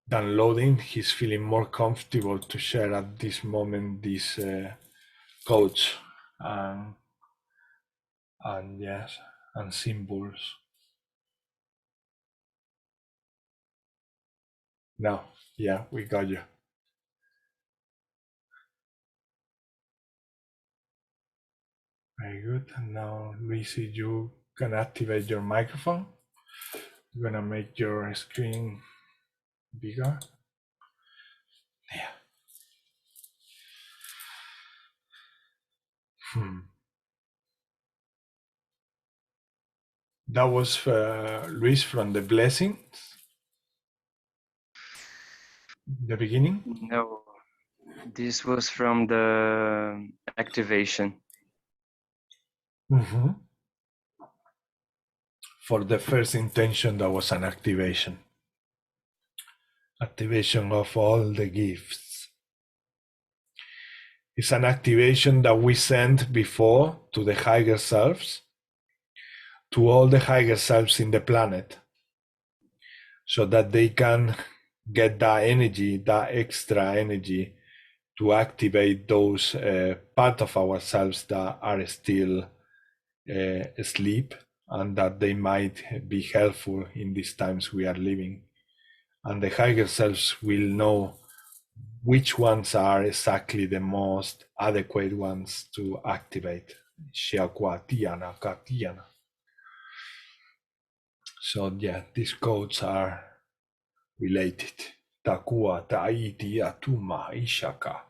Speaker 2: downloading. He's feeling more comfortable to share at this moment these codes and yes, and symbols. Now, yeah, we got you. Very good. And now, Lucy, you can activate your microphone. You're gonna make your screen bigger. Yeah. That was Luis from the blessings. The beginning?
Speaker 9: No, this was from the activation.
Speaker 2: For the first intention, that was an activation. Activation of all the gifts. It's an activation that we sent before to the higher selves, to all the higher selves in the planet, so that they can get that energy, that extra energy, to activate those part of ourselves that are still asleep, and that they might be helpful in these times we are living. And the higher selves will know which ones are exactly the most adequate ones to activate. So yeah, these codes are related. Takua taiti atuma ishaka.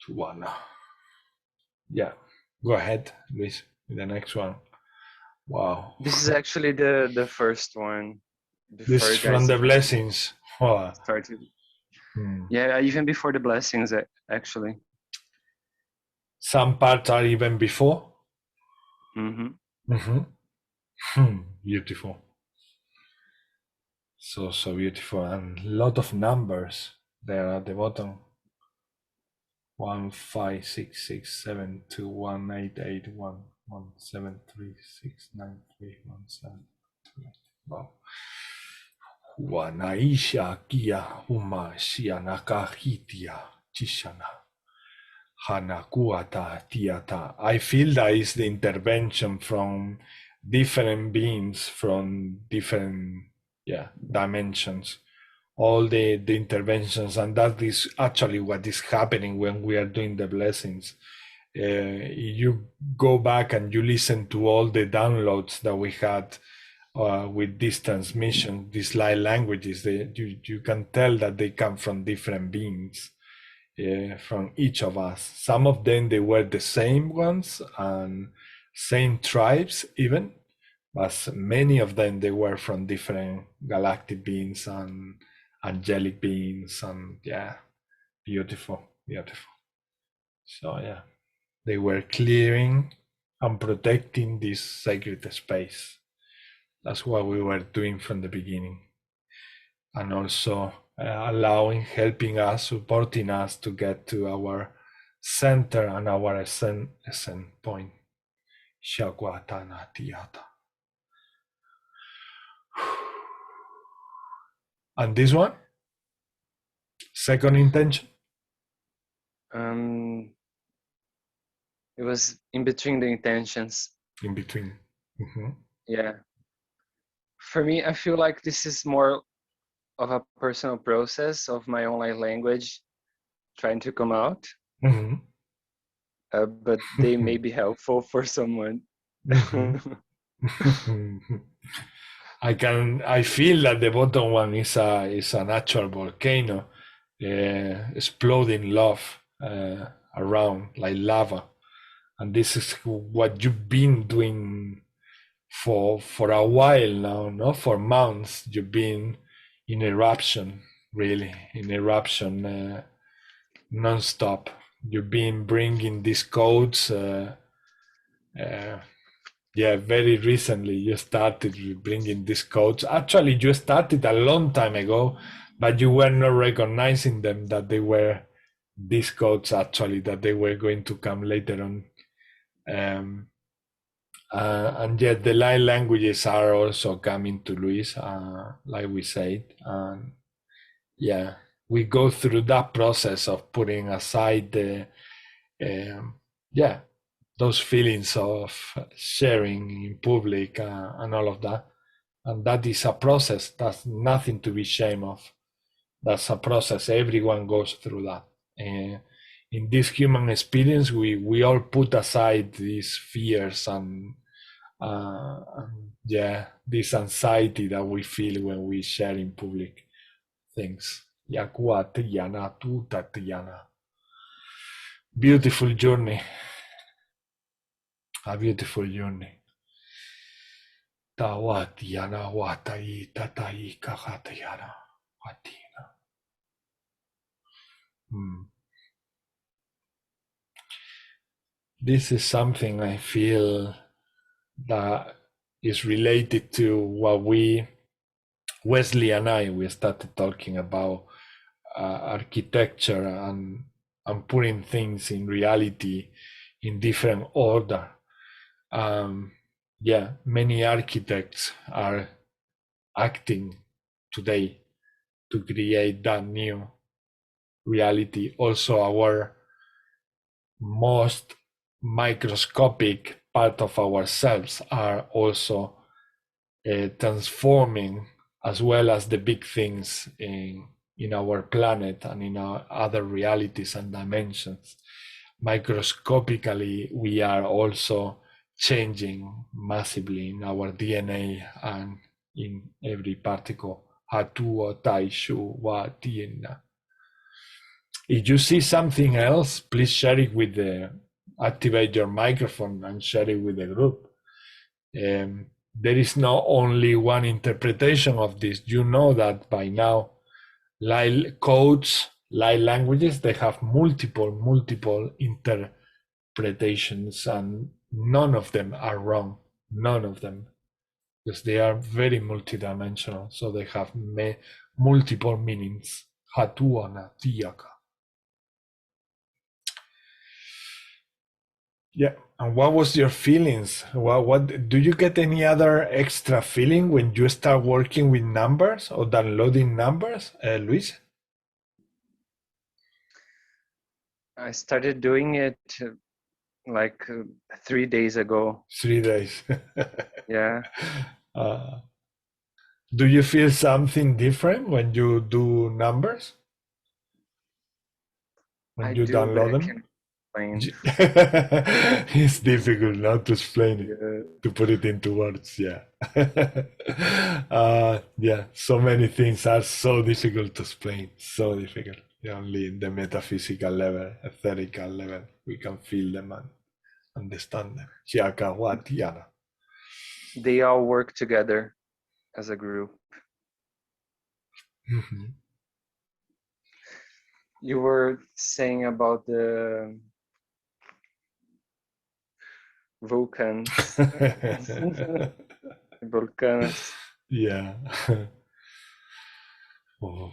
Speaker 2: Tuana. Yeah, go ahead, Luis, with the next one. Wow.
Speaker 9: This is actually the first one.
Speaker 2: This is from the blessings. Wow.
Speaker 9: Started. Yeah, even before the blessings, actually.
Speaker 2: Some parts are even before. Beautiful. So beautiful, and a lot of numbers there at the bottom. 1 5 6 6 7 2 1 8 8 1 1 7 3 6 9 3 1 7 2 8. Wow. Wanaisha kia uma shianaka hitia chishana. Hanakuata tiata. I feel that is the intervention from different beings, from different dimensions, all the interventions, and that is actually what is happening when we are doing the blessings. You go back and you listen to all the downloads that we had with this transmission, these light languages. You can tell that they come from different beings. from each of us. Some of them, they were the same ones and same tribes even, but many of them, they were from different galactic beings and angelic beings, and yeah, beautiful. So yeah, they were clearing and protecting this sacred space. That's what we were doing from the beginning. And also helping us, supporting us to get to our center and our ascent point. Shagwatana Tiata. And this one? Second intention?
Speaker 9: It was in between the intentions.
Speaker 2: In between. Mm-hmm.
Speaker 9: Yeah. For me, I feel like this is more of a personal process of my own language trying to come out.
Speaker 2: Mm-hmm.
Speaker 9: But they may be helpful for someone.
Speaker 2: I feel that the bottom one is a natural volcano exploding love around like lava, and this is what you've been doing for a while now, no? For months you've been in eruption, really in eruption non-stop. You've been bringing these codes. Very recently you started bringing these codes. Actually, you started a long time ago, but you were not recognizing them, that they were these codes actually, that they were going to come later on. And yet the light languages are also coming to Luis, like we said. Yeah, we go through that process of putting aside those feelings of sharing in public and all of that. And that is a process. That's nothing to be ashamed of. That's a process. Everyone goes through that. In this human experience, we all put aside these fears and this anxiety that we feel when we share in public things. Beautiful journey. A beautiful journey. Tawatiana watai tatai kakatayana watina. This is something I feel that is related to what Wesley and we started talking about architecture and putting things in reality in different order. Many architects are acting today to create that new reality. Also, our most microscopic part of ourselves are also transforming, as well as the big things in our planet and in our other realities and dimensions. Microscopically, we are also changing massively in our DNA and in every particle. If you see something else, please share it with activate your microphone and share it with the group. There is not only one interpretation of this. You know that by now. Light codes, light languages, they have multiple interpretations, and none of them are wrong. None of them, because they are very multidimensional. So they have multiple meanings. Hatuana tiaka. Yeah, and what was your feelings? What do you get any other extra feeling when you start working with numbers or downloading numbers, Luis?
Speaker 9: I started doing it like 3 days ago.
Speaker 2: 3 days.
Speaker 9: Yeah.
Speaker 2: Do you feel something different when you do numbers? When you download them? It's difficult not to explain it, to put it into words. So many things are so difficult to explain, so difficult. only in the metaphysical level, etherical level, we can feel them and understand them. Hiakawatiana.
Speaker 9: They all work together as a group.
Speaker 2: Mm-hmm.
Speaker 9: You were saying about the volcans. Volcans.
Speaker 2: Yeah. Oh,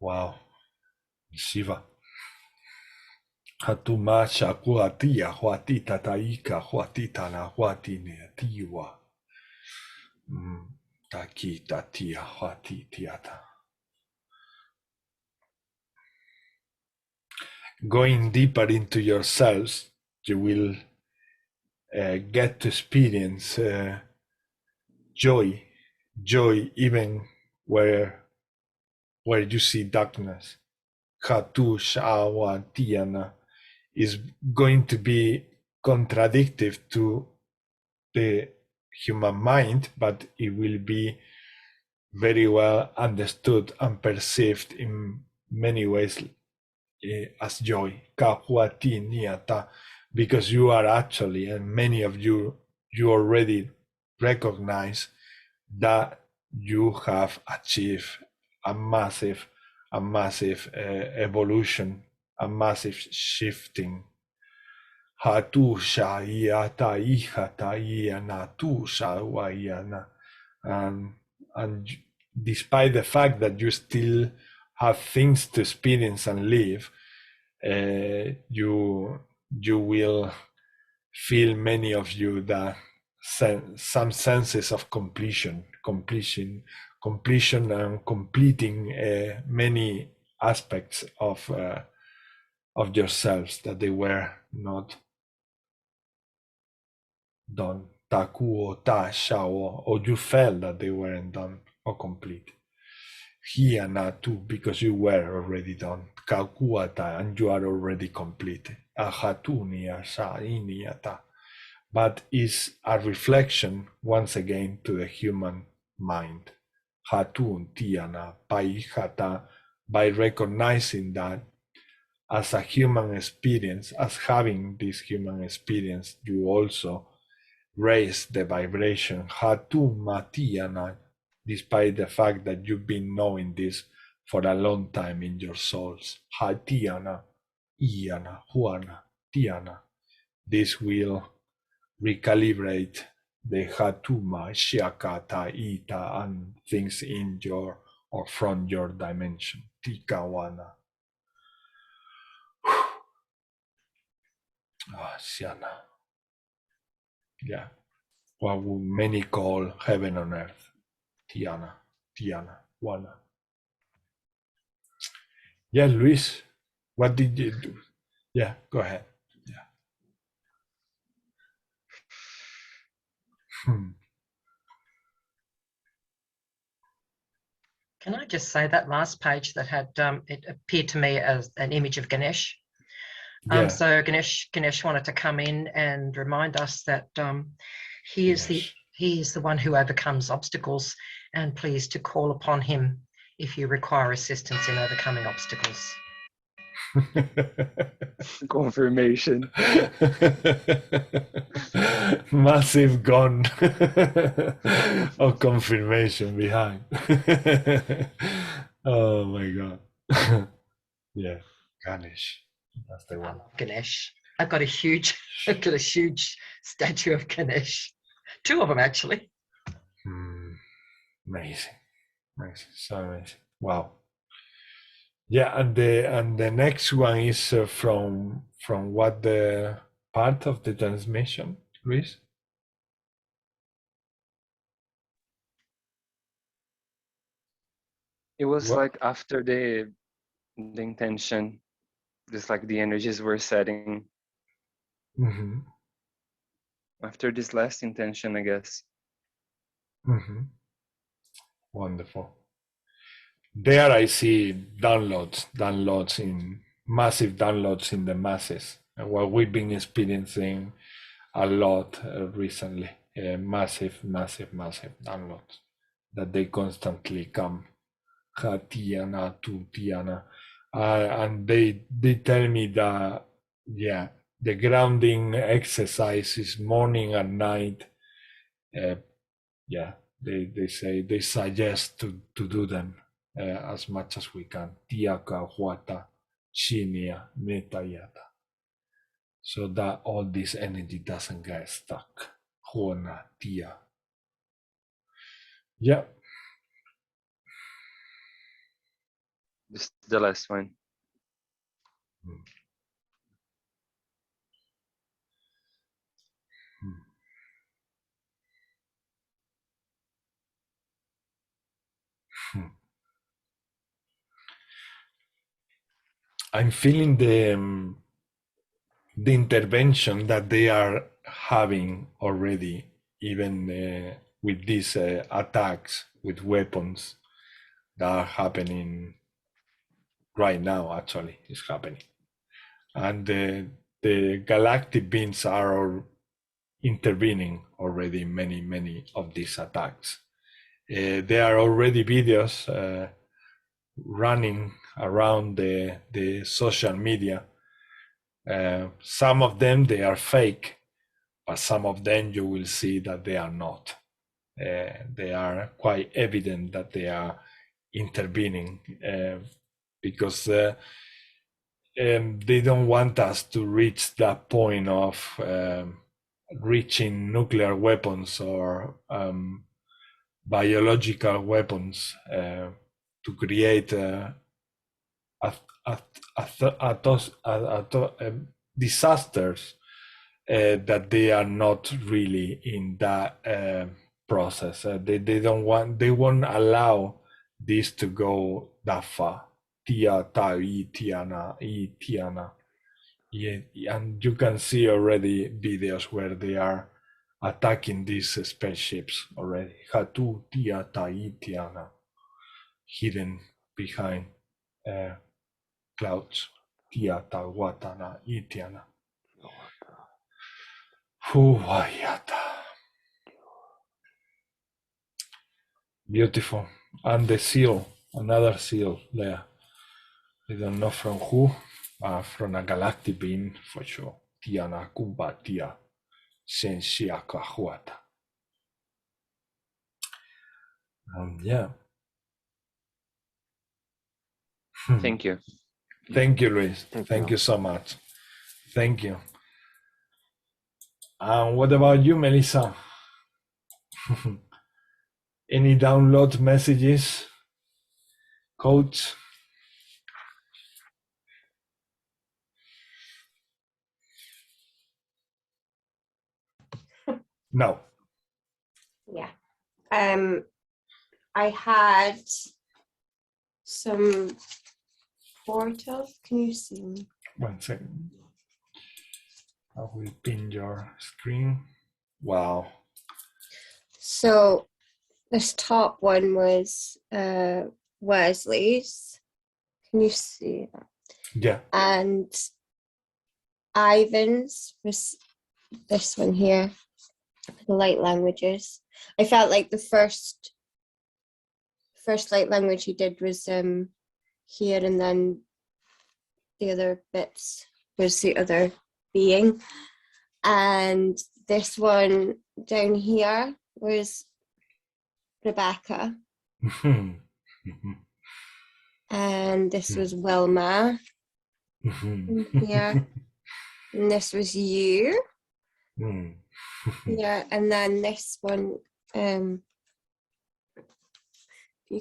Speaker 2: wow. Shiva. Hatuma shakuatia huati tataika huati tana huati neatiwa. Taki tatia huati tiata. Going deeper into yourselves, you will get to experience joy even where you see darkness. Hatu shawa tiana is going to be contradictory to the human mind, but it will be very well understood and perceived in many ways as joy, kahuati niata, because you are actually, and many of you already recognize that you have achieved a massive evolution, a massive shifting. Hatu shaiata ihata iana tu shawaiana. And despite the fact that you still have things to experience and live, you will feel, many of you, that some senses of completion and completing many aspects of yourselves that they were not done. Taku or ta shao, or you felt that they weren't done or complete. Here too, because you were already done. Kakuata, and you are already complete. Ahatunia sainiata. But is a reflection once again to the human mind. Hatun tiana paihata, by recognizing that as a human experience, as having this human experience, you also raise the vibration. Hatu matiana, despite the fact that you've been knowing this for a long time in your souls. Hatiana, iana, huana, tiana. This will recalibrate the hatuma, shiakata, ita, and things in your or from your dimension. Tikawana. Siana. Yeah. What many call heaven on earth. Tiana, Wana. Yeah, Luis, what did you do? Yeah, go ahead. Yeah.
Speaker 6: Can I just say that last page that had, it appeared to me as an image of Ganesh.
Speaker 2: Yeah.
Speaker 6: So Ganesh wanted to come in and remind us that he is the one who overcomes obstacles, and please to call upon him if you require assistance in overcoming obstacles.
Speaker 9: Confirmation.
Speaker 2: Massive gun of confirmation behind. Oh my God. Yeah, Ganesh. That's the one.
Speaker 6: Ganesh. I've got a huge statue of Ganesh. Two of them actually.
Speaker 2: Amazing. So amazing. Wow. Yeah, and the next one is from what the part of the transmission, Luis?
Speaker 9: It was like after the intention, just like the energies were setting.
Speaker 2: Mm-hmm.
Speaker 9: After this last intention, I guess.
Speaker 2: Mm-hmm. Wonderful. There I see downloads in massive downloads in the masses, and what we've been experiencing a lot recently, massive downloads that they constantly come. Tiana to Tiana, and they tell me that, yeah, the grounding exercises morning and night, yeah, they say they suggest to do them as much as we can. Tiaka, huata, shinia, meta yata. So that all this energy doesn't get stuck. Huona, tia. Yeah.
Speaker 9: This is the last one.
Speaker 2: I'm feeling the intervention that they are having already, even with these attacks with weapons that are happening right now. Actually, it's happening, and the galactic beings are intervening already in many of these attacks. There are already videos running around the social media. Some of them, they are fake, but some of them you will see that they are not. They are quite evident that they are intervening because they don't want us to reach that point of reaching nuclear weapons or biological weapons to create disasters that they are not really in that process. They don't want, they won't allow this to go that far. Tia, ta, I, tiana, I, tiana. Yeah, and you can see already videos where they are attacking these spaceships already. Hatu, tia, ta, I, tiana. Hidden behind clouds. Tia, ta, watana, I, tiana. Huayata. Beautiful. And the seal, another seal there. I don't know from who, from a galactic being for sure. Tiana Kumba Tia Senshiaka Huata. Yeah.
Speaker 9: Thank you.
Speaker 2: Thank you, Luis. Thank you so much. Thank you. And what about you, Melissa? Any download messages, coach? No.
Speaker 3: Yeah. I had some portals. Can you see me?
Speaker 2: 1 second. I will pin your screen. Wow.
Speaker 3: So this top one was Wesley's. Can you see that?
Speaker 2: Yeah.
Speaker 3: And Ivan's was this one here, the light languages. I felt like the first light language he did was here, and then the other bits was the other being. And this one down here was Rebecca. And this was Wilma. Yeah. And this was you. Yeah, and then this one, you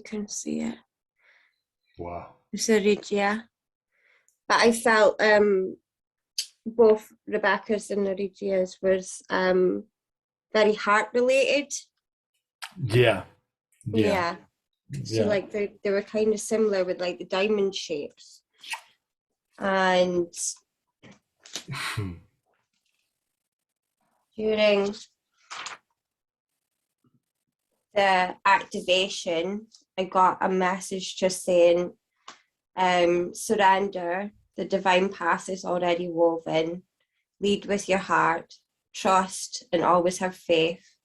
Speaker 3: can see it.
Speaker 2: Wow.
Speaker 3: It's a Regia. But I felt both Rebecca's and Regia's was very heart related.
Speaker 2: Yeah.
Speaker 3: Yeah. So like they were kind of similar with like the diamond shapes. And during the activation, I got a message just saying, surrender, the divine path is already woven, lead with your heart, trust and always have faith,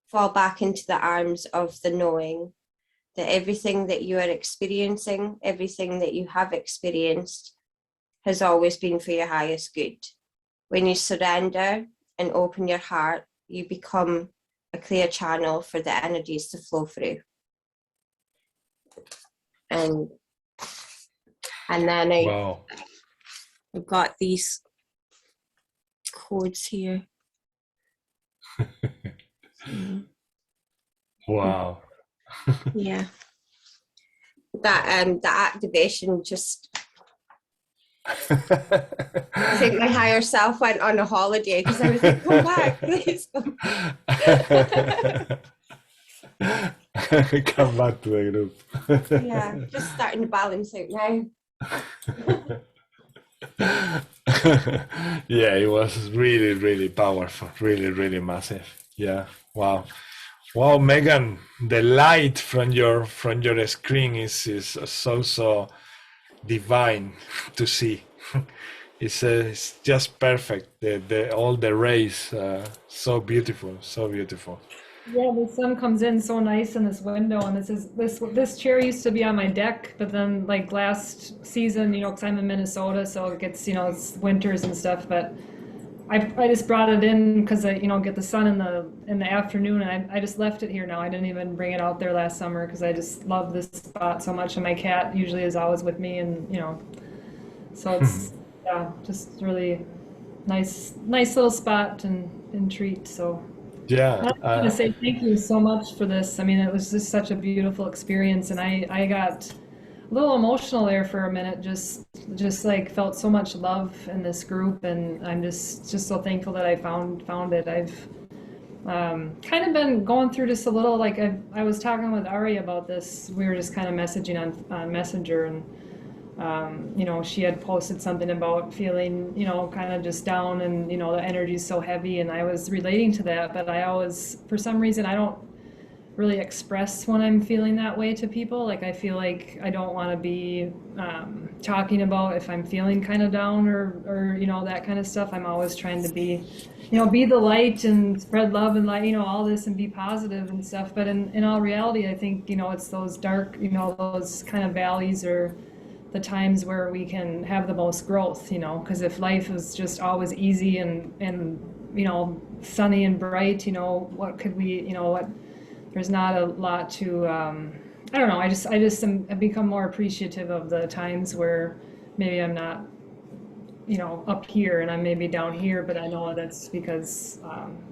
Speaker 3: fall back into the arms of the knowing, that everything that you are experiencing, everything that you have experienced, has always been for your highest good. When you surrender and open your heart, you become a clear channel for the energies to flow through. And then
Speaker 2: Wow.
Speaker 3: I've got these codes here.
Speaker 2: Wow.
Speaker 3: Yeah. That the activation just, I think my higher self went on a holiday because I was like, come back, please.
Speaker 2: Come back to the group.
Speaker 3: Yeah, just starting to balance out now.
Speaker 2: Yeah, it was really, really powerful, really, really massive. Yeah, wow. Wow, Megan, the light from your screen is also divine to see. It's just perfect. The all the rays, so beautiful, so beautiful.
Speaker 8: Yeah, the sun comes in so nice in this window, and this chair used to be on my deck, but then like last season, you know, because I'm in Minnesota, so it gets, you know, it's winters and stuff, but I just brought it in because I, you know, get the sun in the afternoon, and I just left it here now. I didn't even bring it out there last summer because I just love this spot so much, and my cat usually is always with me, and you know, so it's yeah, just really nice little spot and treat. So
Speaker 2: Yeah,
Speaker 8: I want to say thank you so much for this. I mean, it was just such a beautiful experience, and I got a little emotional there for a minute. Just like felt so much love in this group, and I'm just so thankful that I found it. I've kind of been going through just a little, like I was talking with Ari about this. We were just kind of messaging on Messenger, and you know, she had posted something about feeling, you know, kind of just down, and you know, the energy is so heavy, and I was relating to that, but I always, for some reason, I don't really express when I'm feeling that way to people. Like I feel like I don't want to be talking about if I'm feeling kind of down or you know, that kind of stuff. I'm always trying to be, you know, be the light and spread love and light, you know, all this, and be positive and stuff. But in all reality, I think, you know, it's those dark, you know, those kind of valleys or the times where we can have the most growth, you know, because if life is just always easy and you know, sunny and bright, you know, what could we, you know, what, there's not a lot to, I don't know, I've become more appreciative of the times where maybe I'm not, you know, up here and I'm maybe down here, but I know that's because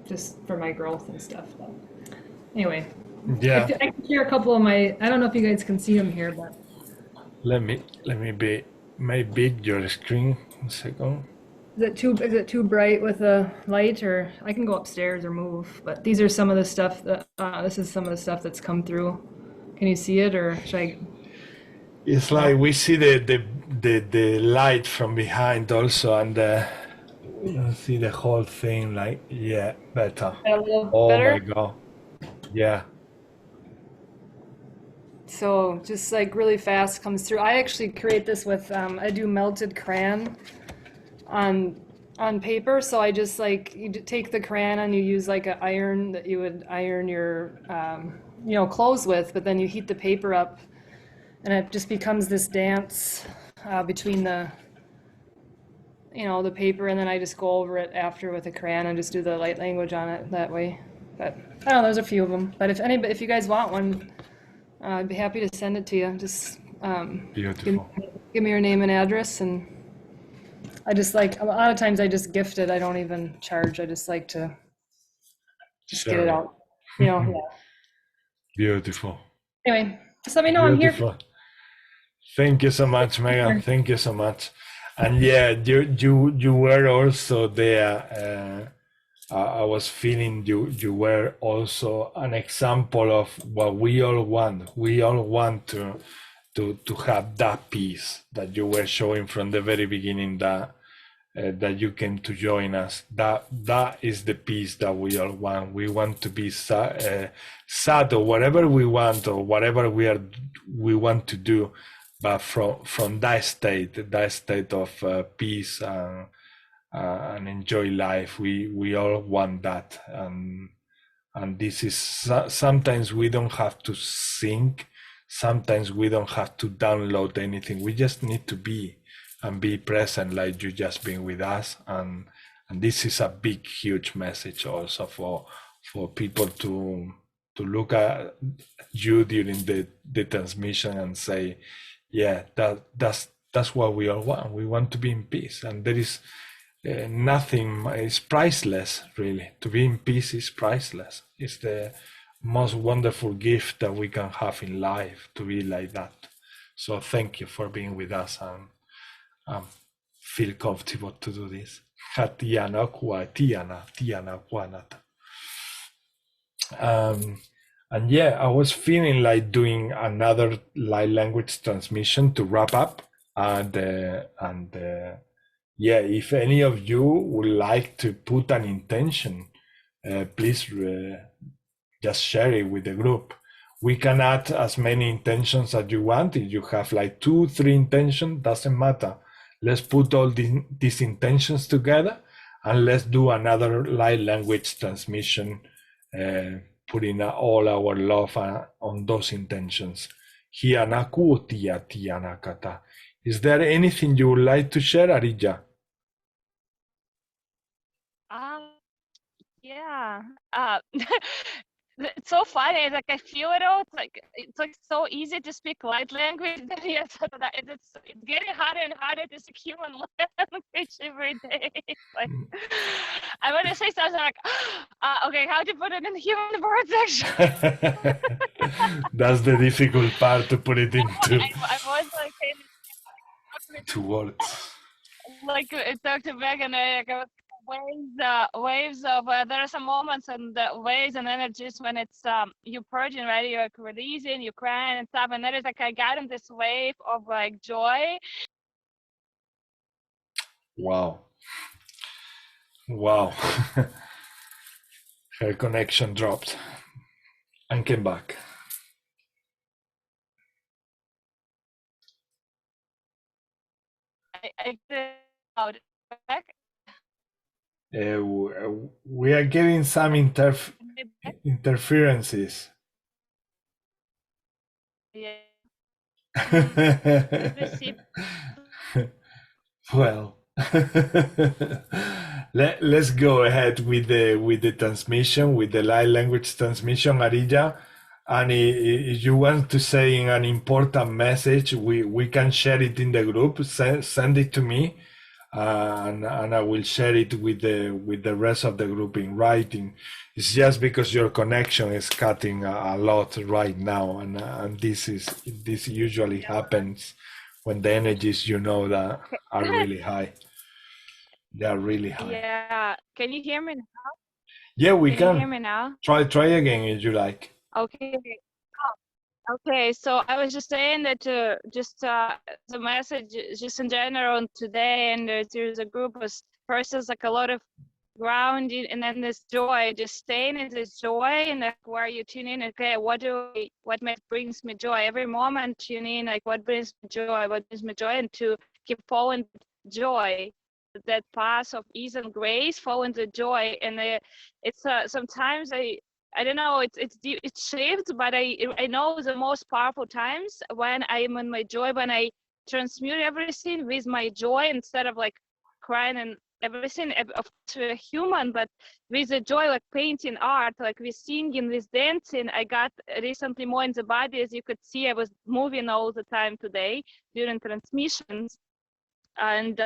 Speaker 8: just for my growth and stuff. But anyway,
Speaker 2: yeah.
Speaker 8: I can share a couple of my, I don't know if you guys can see them here, but.
Speaker 2: Let me make big your screen a second.
Speaker 8: Is it too bright with the light, or I can go upstairs or move? But these are some of the stuff that this is some of the stuff that's come through. Can you see it, or should I?
Speaker 2: It's like we see the light from behind also, and you see the whole thing. Like, yeah, better.
Speaker 8: A little
Speaker 2: Oh
Speaker 8: better?
Speaker 2: my god, yeah.
Speaker 8: So just like really fast comes through. I actually create this with I do melted crayon on paper. So I just like, you take the crayon and you use like an iron that you would iron your you know, clothes with, but then you heat the paper up and it just becomes this dance between the, you know, the paper, and then I just go over it after with a crayon and just do the light language on it that way. But I don't know, there's a few of them. But if you guys want one, I'd be happy to send it to you. Just
Speaker 2: Beautiful.
Speaker 8: give me your name and address, and I just like, a lot of times I just gift it. I don't even charge. I just like to just get it out. You know, yeah.
Speaker 2: Beautiful.
Speaker 8: Anyway, just let me know. Beautiful. I'm here.
Speaker 2: Thank you so much, Megan. Thank you so much. And yeah, you were also there. I was feeling you were also an example of what we all want. We all want to have that peace that you were showing from the very beginning, that you came to join us. That is the peace that we all want. We want to be sad or whatever we want, or whatever we want to do, but from that state of peace and enjoy life. We all want that, and this is sometimes we don't have to think sometimes we don't have to download anything. We just need to be and be present, like you just been with us. And this is a big, huge message also for people to look at you during the transmission and say, yeah, that's what we all want. We want to be in peace, and there is nothing is priceless, really. To be in peace is priceless. It's the most wonderful gift that we can have in life, to be like that. So thank you for being with us, and feel comfortable to do this. And yeah, I was feeling like doing another light language transmission to wrap up. And yeah, if any of you would like to put an intention, please just share it with the group. We can add as many intentions as you want. If you have like 2-3 intentions, doesn't matter. Let's put all these intentions together, and let's do another light language transmission, putting all our love on those intentions. Is there anything you would like to share, Arija?
Speaker 7: Yeah. It's so funny. It's like I feel it all. It's like so easy to speak light language. Yes, it's getting harder and harder to speak human language every day. Like, I want to say something like, okay, how to put it in human words? Actually,
Speaker 2: that's the difficult part, to put it into
Speaker 7: I was like,
Speaker 2: two words.
Speaker 7: Like talk to Megan, I was waves of there are some moments and waves and energies when it's you purging, right? You're like releasing, you crying and stuff, and then it's like I got in this wave of like joy.
Speaker 2: Wow. Her connection dropped and came back.
Speaker 7: I out back.
Speaker 2: We are getting some interferences.
Speaker 7: Yeah.
Speaker 2: Well, let's go ahead with the transmission, with the light language transmission, Arija. And if you want to say an important message, we can share it in the group. Send it to me. And I will share it with the rest of the group in writing. It's just because your connection is cutting a lot right now, and this usually happens when the energies that are really high. They are really high.
Speaker 7: Yeah. Can you hear me now?
Speaker 2: Yeah, we can.
Speaker 7: Can you hear me now?
Speaker 2: Try again if you like.
Speaker 7: Okay. Okay, so I was just saying that the message just in general today, and there's a group of persons, like a lot of grounding, and then this joy, just staying in this joy, and like where you tune in. Okay, what brings me joy? Every moment tune in, like what brings me joy, and to keep following joy, that path of ease and grace, following the joy, and it's sometimes I don't know, it's shifts, but I know the most powerful times when I'm in my joy, when I transmute everything with my joy instead of like crying and everything. Of course, we're human, but with the joy, like painting art, like with singing, with dancing. I got recently more in the body, as you could see. I was moving all the time today during transmissions. And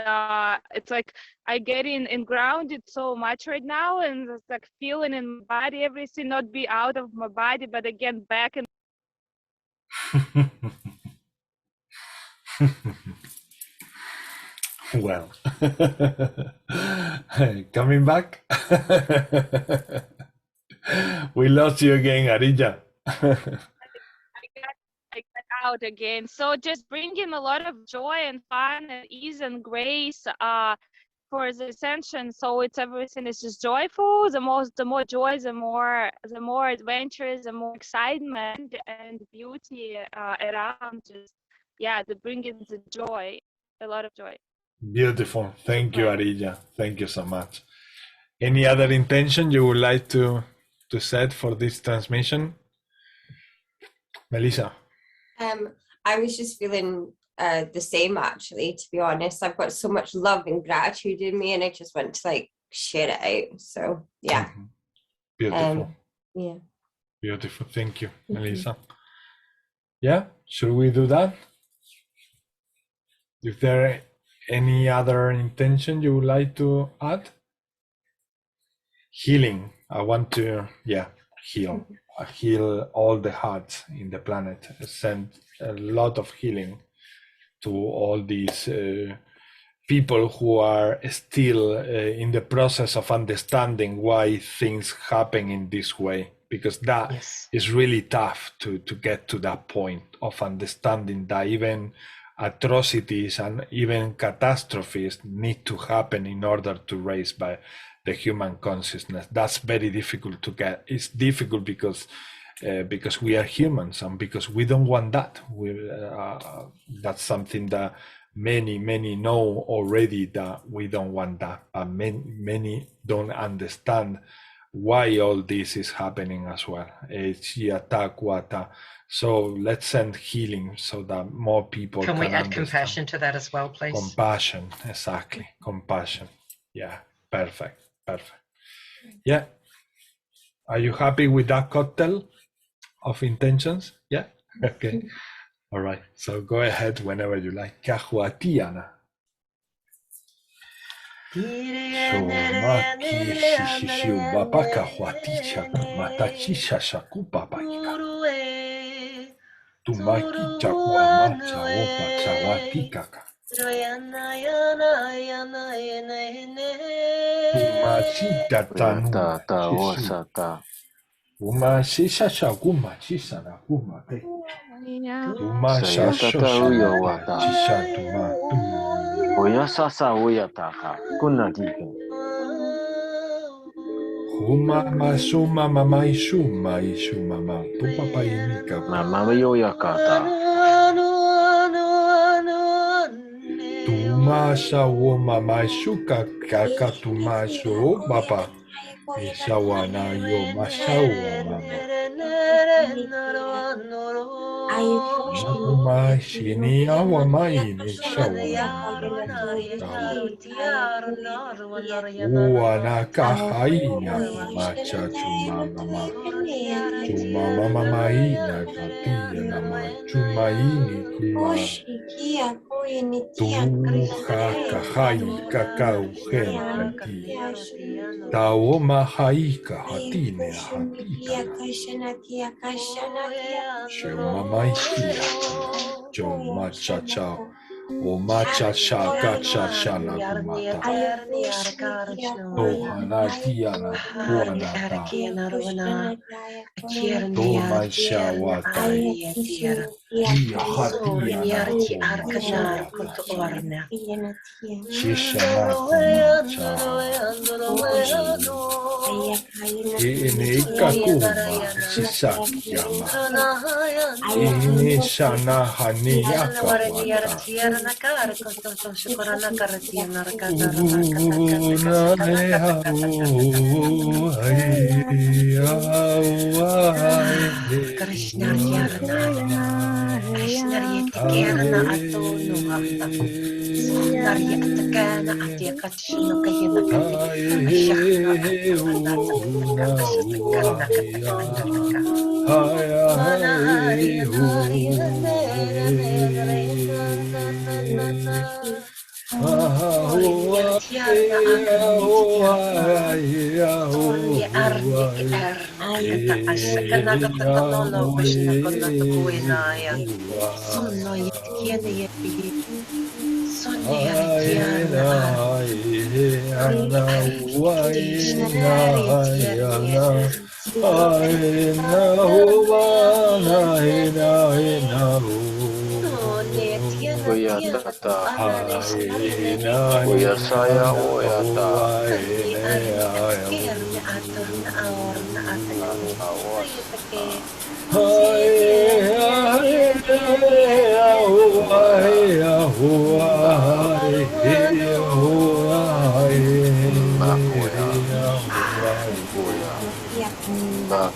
Speaker 7: it's like I get in grounded so much right now, and it's like feeling in my body, everything, not be out of my body, but again back in.
Speaker 2: Well, coming back. We lost you again, Arija.
Speaker 7: I got out again. So just bringing a lot of joy and fun and ease and grace for the ascension. So it's everything is just joyful. The more joy, the more adventures, the more excitement and beauty around. Just the bringing the joy, a lot of joy.
Speaker 2: Beautiful. Thank you, Arija. Thank you so much. Any other intention you would like to set for this transmission, Melissa?
Speaker 3: I was just feeling the same, actually, to be honest. I've got so much love and gratitude in me, and I just want to like share it out. So yeah.
Speaker 2: Beautiful.
Speaker 3: Yeah.
Speaker 2: Beautiful. Thank you, Melissa. Yeah, should we do that? Is there any other intention you would like to add? Healing. I want to, heal. Heal all the hearts in the planet. Send a lot of healing to all these people who are still in the process of understanding why things happen in this way, because that is really tough to get to that point of understanding that even atrocities and even catastrophes need to happen in order to raise by the human consciousness. That's very difficult to get. It's difficult because we are humans and because we don't want that. That's something that many know already, that we don't want that, but many don't understand why all this is happening as well. So let's send healing so that more people
Speaker 6: can we add
Speaker 2: understand.
Speaker 6: compassion to that as well, please?
Speaker 2: Compassion, exactly. Compassion. Yeah, perfect. Yeah. Are you happy with that cocktail of intentions? Yeah. Okay. All right. So go ahead whenever you like. Kahuatiana. Somaki shishishu babaka huatisha matachicha shakupa baika. Tumaki chakua macha opa chawatikaka. Umachita tanu shishu. Umashisha shaguma chisa na kuma te. Umasha shosha chisha tuma.
Speaker 1: Oya sasa oya taka. Kuna dike.
Speaker 2: Mama suma mama ishuma mama pupapa inika
Speaker 1: Mama yoya kata.
Speaker 2: Tumasha wo mama ishuka kaka tumasho baba ishawana yo mashawa mama Mama shini awa mai ni shawa Uana kahaina macha chuma mama Chuma mama ina katia nama chuma ini kuma Tuha kahai kakau hen hati Taoma haika hatine hatita Shuma maishia Chuma cha cha Omacha shaka cha shana kumata Tohana tiana kuanata Toma shawata Iya hatiana kumata Shishana kumacha Ine kakuma shisakiyama Ine shana haniyaka
Speaker 6: Krishna Kirna Atono Narya Takana Atia Kachino Kayana
Speaker 1: Oya tata. Oya saya oya ta.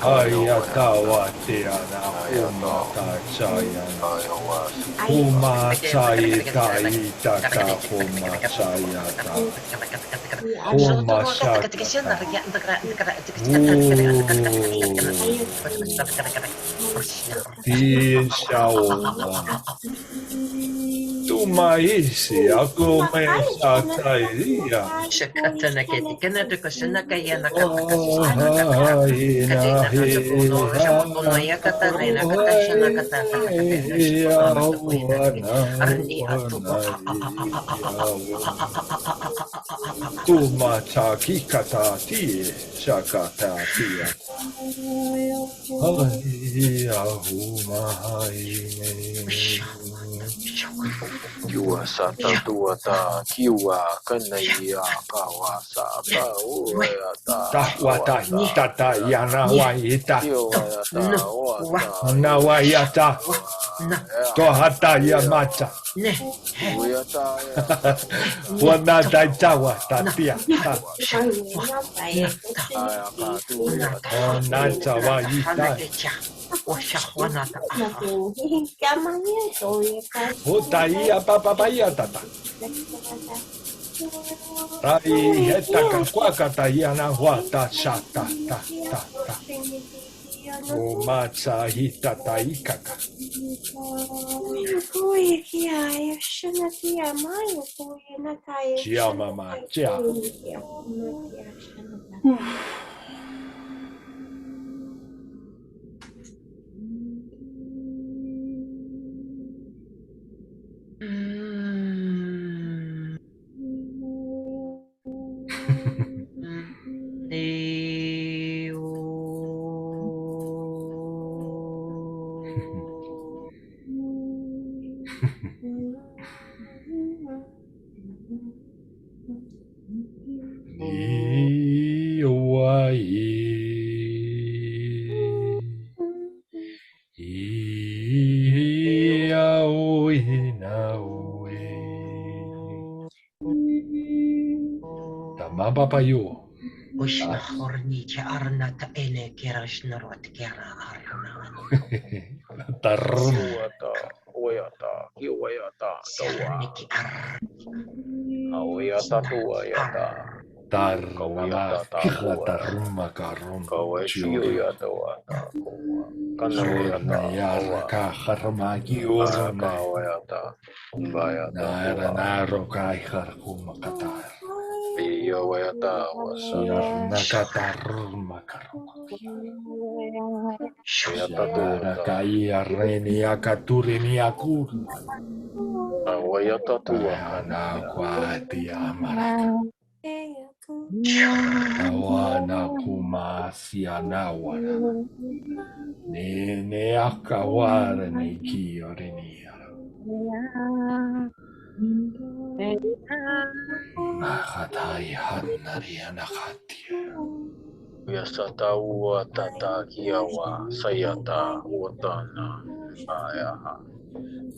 Speaker 2: Ayatawatiana Umata Chayana Uma Saita Itaka Uma Sayata Uma Shata Tuma isi ako may sataya.
Speaker 6: Shakatana ketikana to Kashana Kayana
Speaker 2: Tuma takikata tie shakata tia.
Speaker 1: Kiwa sata tuata kiwa kanaya kawasa ka ueta
Speaker 2: Tahwata tata yana waita.
Speaker 1: kiwa
Speaker 2: Nawayata. Kohata yamata. Wanata tawa tatia. Nata waita. Utaia papapaya tata. Tai heta kakwakata yana wata shata ta ta ta. O matsa hita taikaka. Chiama macha. Papayo.
Speaker 6: Ushna hornicha arnata ene kerashnarot kera arna.
Speaker 1: Tuata oyata kiwayata tawa awayata tuayata
Speaker 2: Tarma tarma karum
Speaker 1: kawashiyata wata kanayata
Speaker 2: yara ka harma giorna
Speaker 1: kawayata bayata
Speaker 2: naro kai harkuma katar
Speaker 1: Yawayata was
Speaker 2: yarna katar makaruma yara kai arreni akaturi akur
Speaker 1: Wayata
Speaker 2: na kwati amara awana kumasia nawana ne akawara ne kiorenia Nahatai Hanaria Nakatia.
Speaker 1: Yasata Watata Kiawa Sayata Watana Ayaha.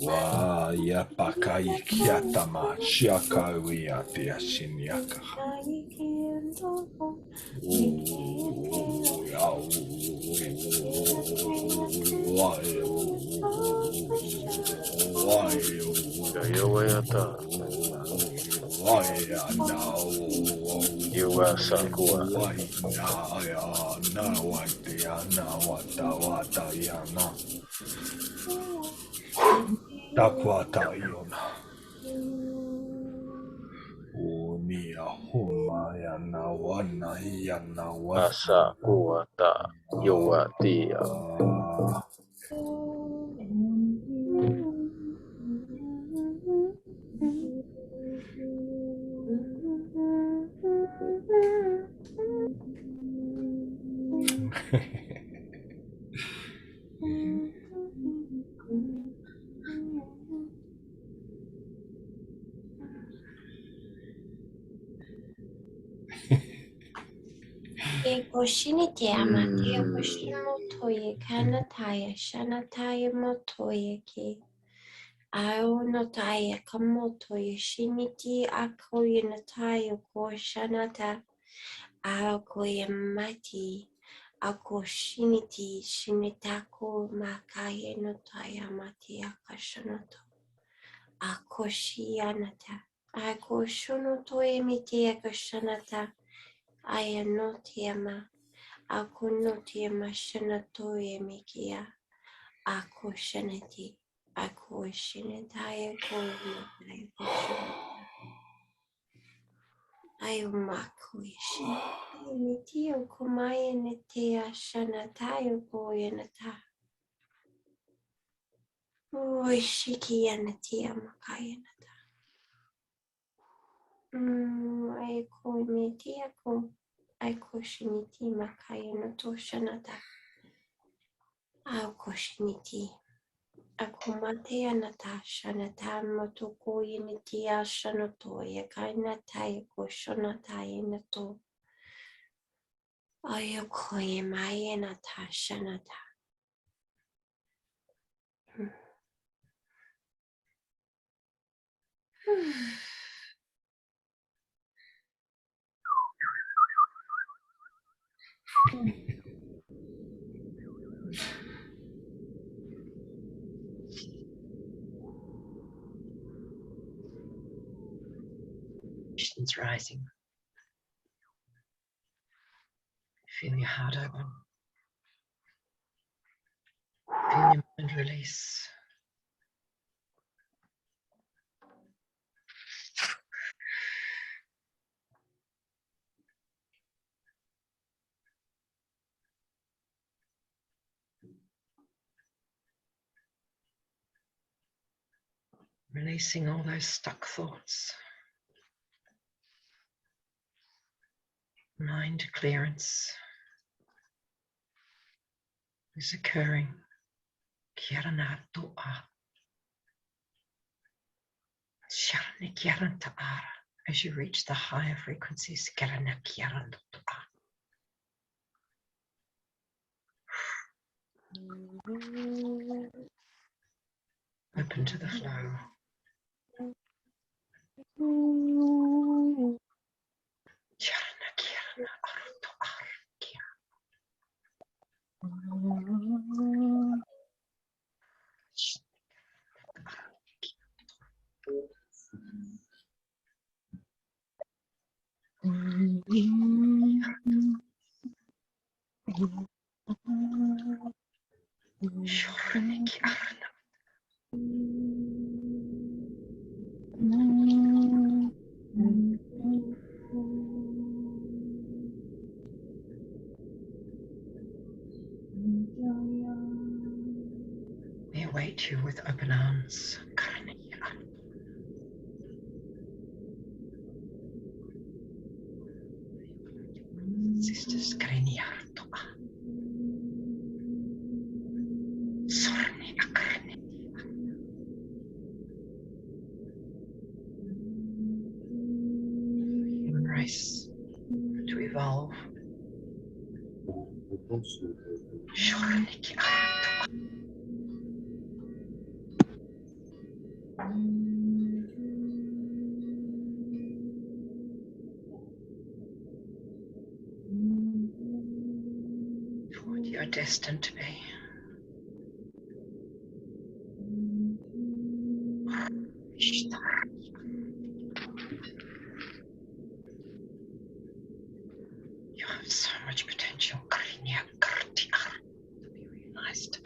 Speaker 2: Wa Yapakai Kiatama Shiaka Wiatia Shinyaka.
Speaker 1: Yawayata Yuasakua
Speaker 2: Takwata Yona Unia Huma Yana Wana Yana
Speaker 1: Asa Kuata Yowatia
Speaker 3: Koshini Amateo Koshimo Toye Kanataya Shanataya Motoye Ki Ao Notaya Kamotoye Shiniti Akoye Nataya Koshanata Ao Koye Mati Ako shiniti shinitako makaye no tayamati akashanoto. Ako shianata. Ako shonoto emiti akashanata. Ayanotiama. Ako notiama shanato emikia. Ako shanati. Ako shinitaya ko mataya ko shanata. Ayumako shinati. Mitio kumaya netea shanatayo koyanata. Shiki anatia makayanata. Aiko metiako. Aiko shiniti makayanato shanata. Aiko shiniti. Akumatea nata shanata motoko yinitia shanato yakainata yako shanata yanato. Ayoko yemayanata shanata.
Speaker 6: Visions rising. Feel your heart open. Feel your mind release. Releasing all those stuck thoughts. Mind clearance is occurring. Kirana doa. Sharni kiran ta'ara. As you reach the higher frequencies, kirana kiran doa. Open to the flow. Sharna kirana doa. We await you with open arms. Sisters, human race to evolve. What you're destined to be. You have so much potential to be realized.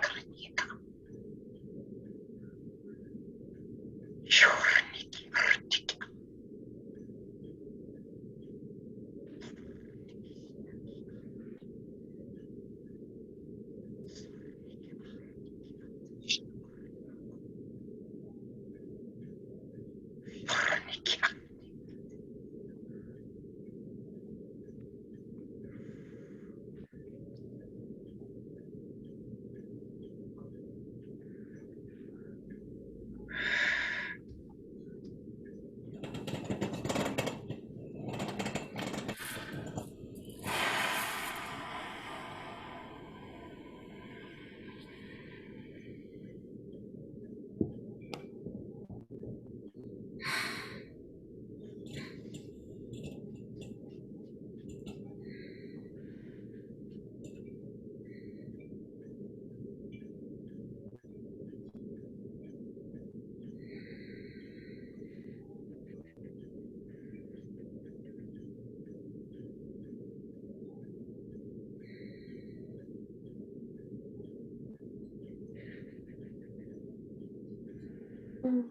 Speaker 1: Kia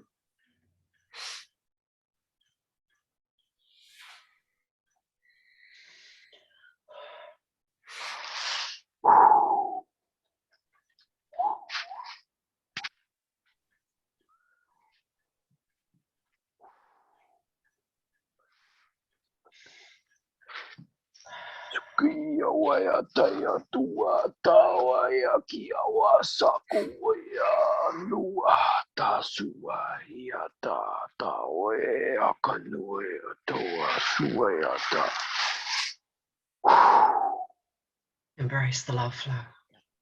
Speaker 1: waya taya tua tawaya kia wasakuya lua tasua ya ta we akanue toa suya ta.
Speaker 6: Embrace the love flow.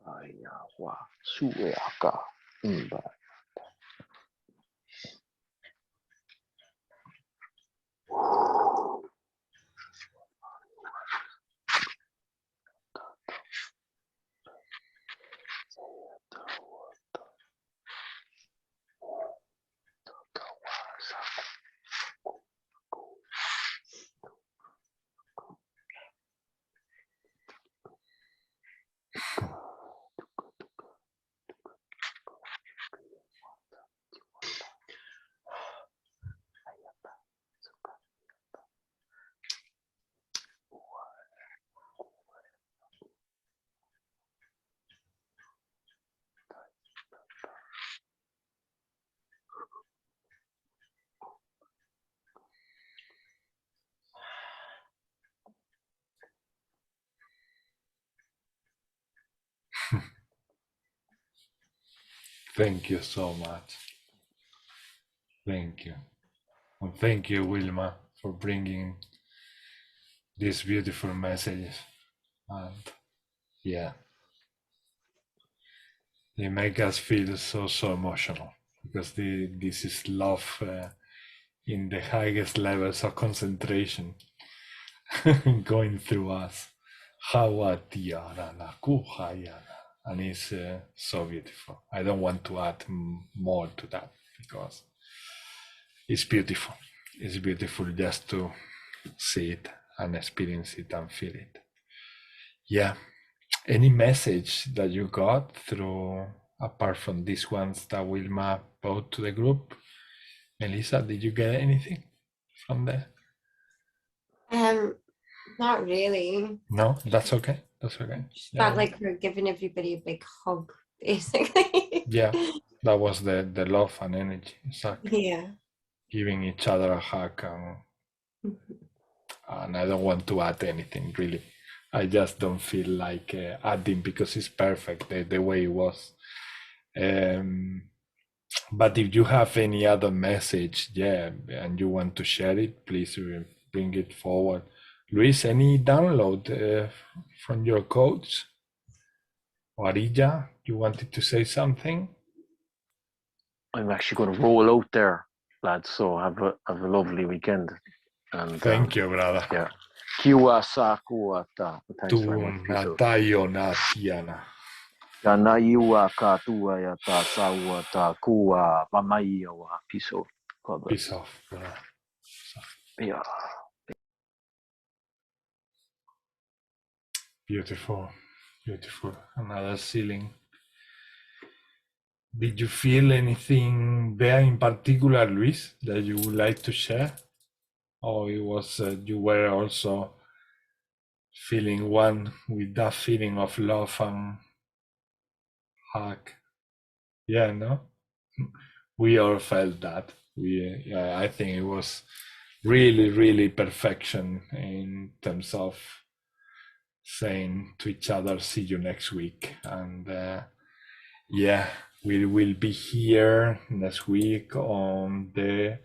Speaker 1: Aya wa suya ka imba.
Speaker 2: Thank you so much. Thank you. And thank you, Wilma, for bringing these beautiful messages. And yeah, they make us feel so emotional because this is love in the highest levels of concentration going through us. And it's so beautiful. I don't want to add more to that because it's beautiful. It's beautiful just to see it and experience it and feel it. Yeah. Any message that you got through, apart from these ones that Wilma brought to the group? Melissa, did you get anything from there?
Speaker 3: Not really.
Speaker 2: No, that's okay. That's okay.
Speaker 3: Just felt like we're giving everybody a big hug, basically.
Speaker 2: Yeah, that was the love and energy. Exactly.
Speaker 3: Yeah.
Speaker 2: Giving each other a hug. And I don't want to add anything, really. I just don't feel like adding because it's perfect the way it was. But if you have any other message, and you want to share it, please bring it forward. Luis, any download from your coach? Arija, you wanted to say something?
Speaker 1: I'm actually going to roll out there, lads. So have a lovely weekend. And
Speaker 2: thank you, brother.
Speaker 1: Yeah. Kiwa sakuata. Thanks very much. Yana iwa katua ya ta sawa ta kuwa pamaiya wa piso.
Speaker 2: Peace off, brother.
Speaker 1: Yeah.
Speaker 2: Beautiful, beautiful. Another ceiling. Did you feel anything there in particular, Luis, that you would like to share? Or it was you were also feeling one with that feeling of love and hug? Yeah, no? We all felt that. I think it was really perfection in terms of saying to each other, see you next week. And we will be here next week on the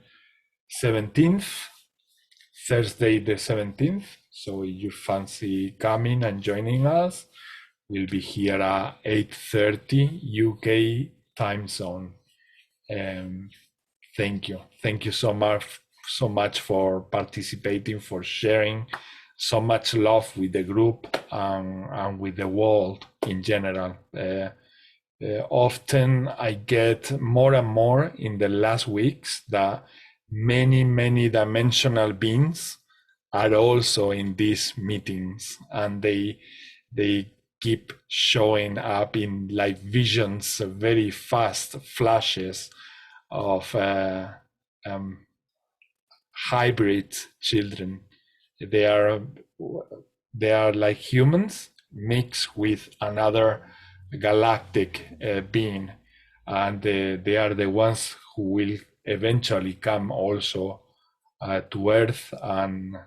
Speaker 2: 17th, Thursday the 17th. So if you fancy coming and joining us, we'll be here at 8:30 UK time zone. Thank you so much for participating, for sharing so much love with the group and with the world in general. Often I get more and more in the last weeks that many dimensional beings are also in these meetings, and they keep showing up in like visions, very fast flashes, of hybrid children. They are like humans mixed with another galactic being, and they are the ones who will eventually come also to Earth and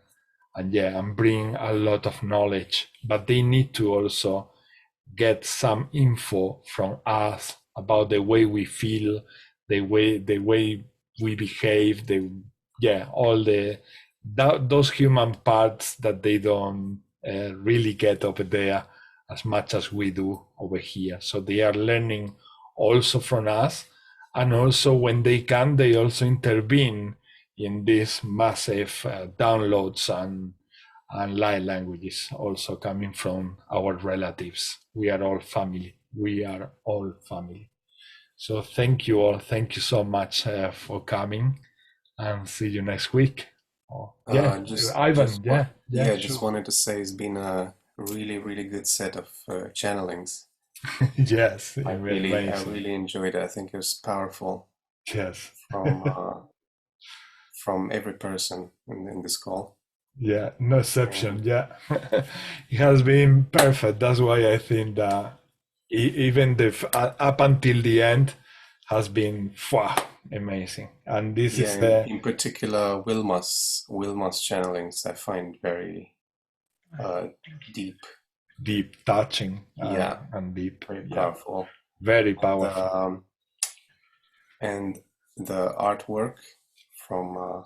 Speaker 2: bring a lot of knowledge. But they need to also get some info from us about the way we feel, the way we behave, all those human parts that they don't really get over there as much as we do over here. So they are learning also from us, and also when they can, they also intervene in these massive downloads and light languages also coming from our relatives. We are all family. We are all family. So thank you all. Thank you so much for coming, and see you next week. Ivan.
Speaker 4: Just wanted to say it's been a really good set of channelings.
Speaker 2: Yes,
Speaker 4: I really enjoyed it. I think it was powerful.
Speaker 2: Yes.
Speaker 4: From every person in this call.
Speaker 2: Yeah, no exception. Yeah, it has been perfect. That's why I think that even up until the end has been amazing. And this is
Speaker 4: in particular Wilma's channelings I find very
Speaker 2: deep, touching, and deep,
Speaker 4: very powerful,
Speaker 2: very powerful.
Speaker 4: And the artwork from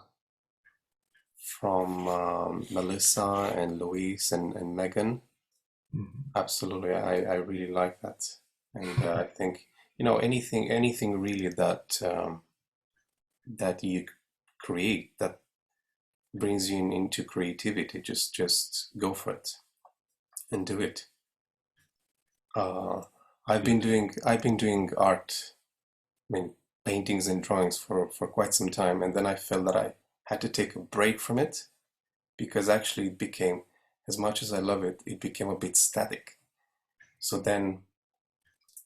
Speaker 4: Melissa and Louise and Megan, absolutely, I really like that. And I think anything really that you create that brings you into creativity, just go for it and do it. I've been doing art, paintings and drawings for quite some time, and then I felt that I had to take a break from it, because actually it became, as much as I love it, it became a bit static. So then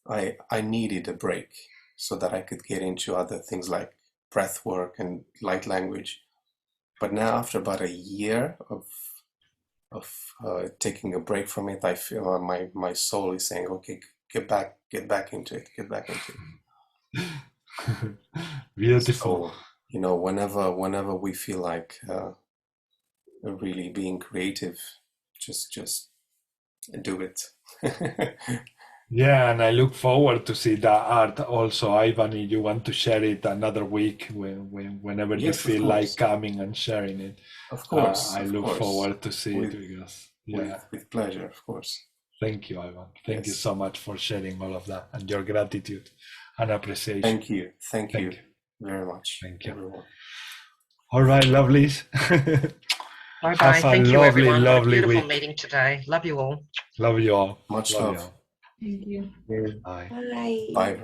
Speaker 4: I needed a break so that I could get into other things like breath work and light language. But now, after about a year of taking a break from it, I feel my soul is saying, okay, get back into it.
Speaker 2: Beautiful.
Speaker 4: So, whenever we feel like really being creative, just do it.
Speaker 2: Yeah, and I look forward to see that art also, Ivan. If you want to share it another week, whenever you feel like coming and sharing it,
Speaker 4: of course.
Speaker 2: I look forward to see it, because
Speaker 4: with pleasure, of course.
Speaker 2: Thank you, Ivan. Thank you so much for sharing all of that and your gratitude and appreciation.
Speaker 4: Thank you very much.
Speaker 2: Thank you,
Speaker 4: everyone.
Speaker 2: All right, lovelies.
Speaker 6: Bye bye.
Speaker 2: Have a
Speaker 6: Thank you,
Speaker 2: lovely,
Speaker 6: everyone.
Speaker 2: lovely
Speaker 6: Beautiful
Speaker 2: week.
Speaker 6: meeting today. Love you all.
Speaker 2: Love you all.
Speaker 4: Much
Speaker 2: love.
Speaker 4: love.
Speaker 8: Thank you.
Speaker 2: Bye.
Speaker 3: Bye.
Speaker 4: Bye.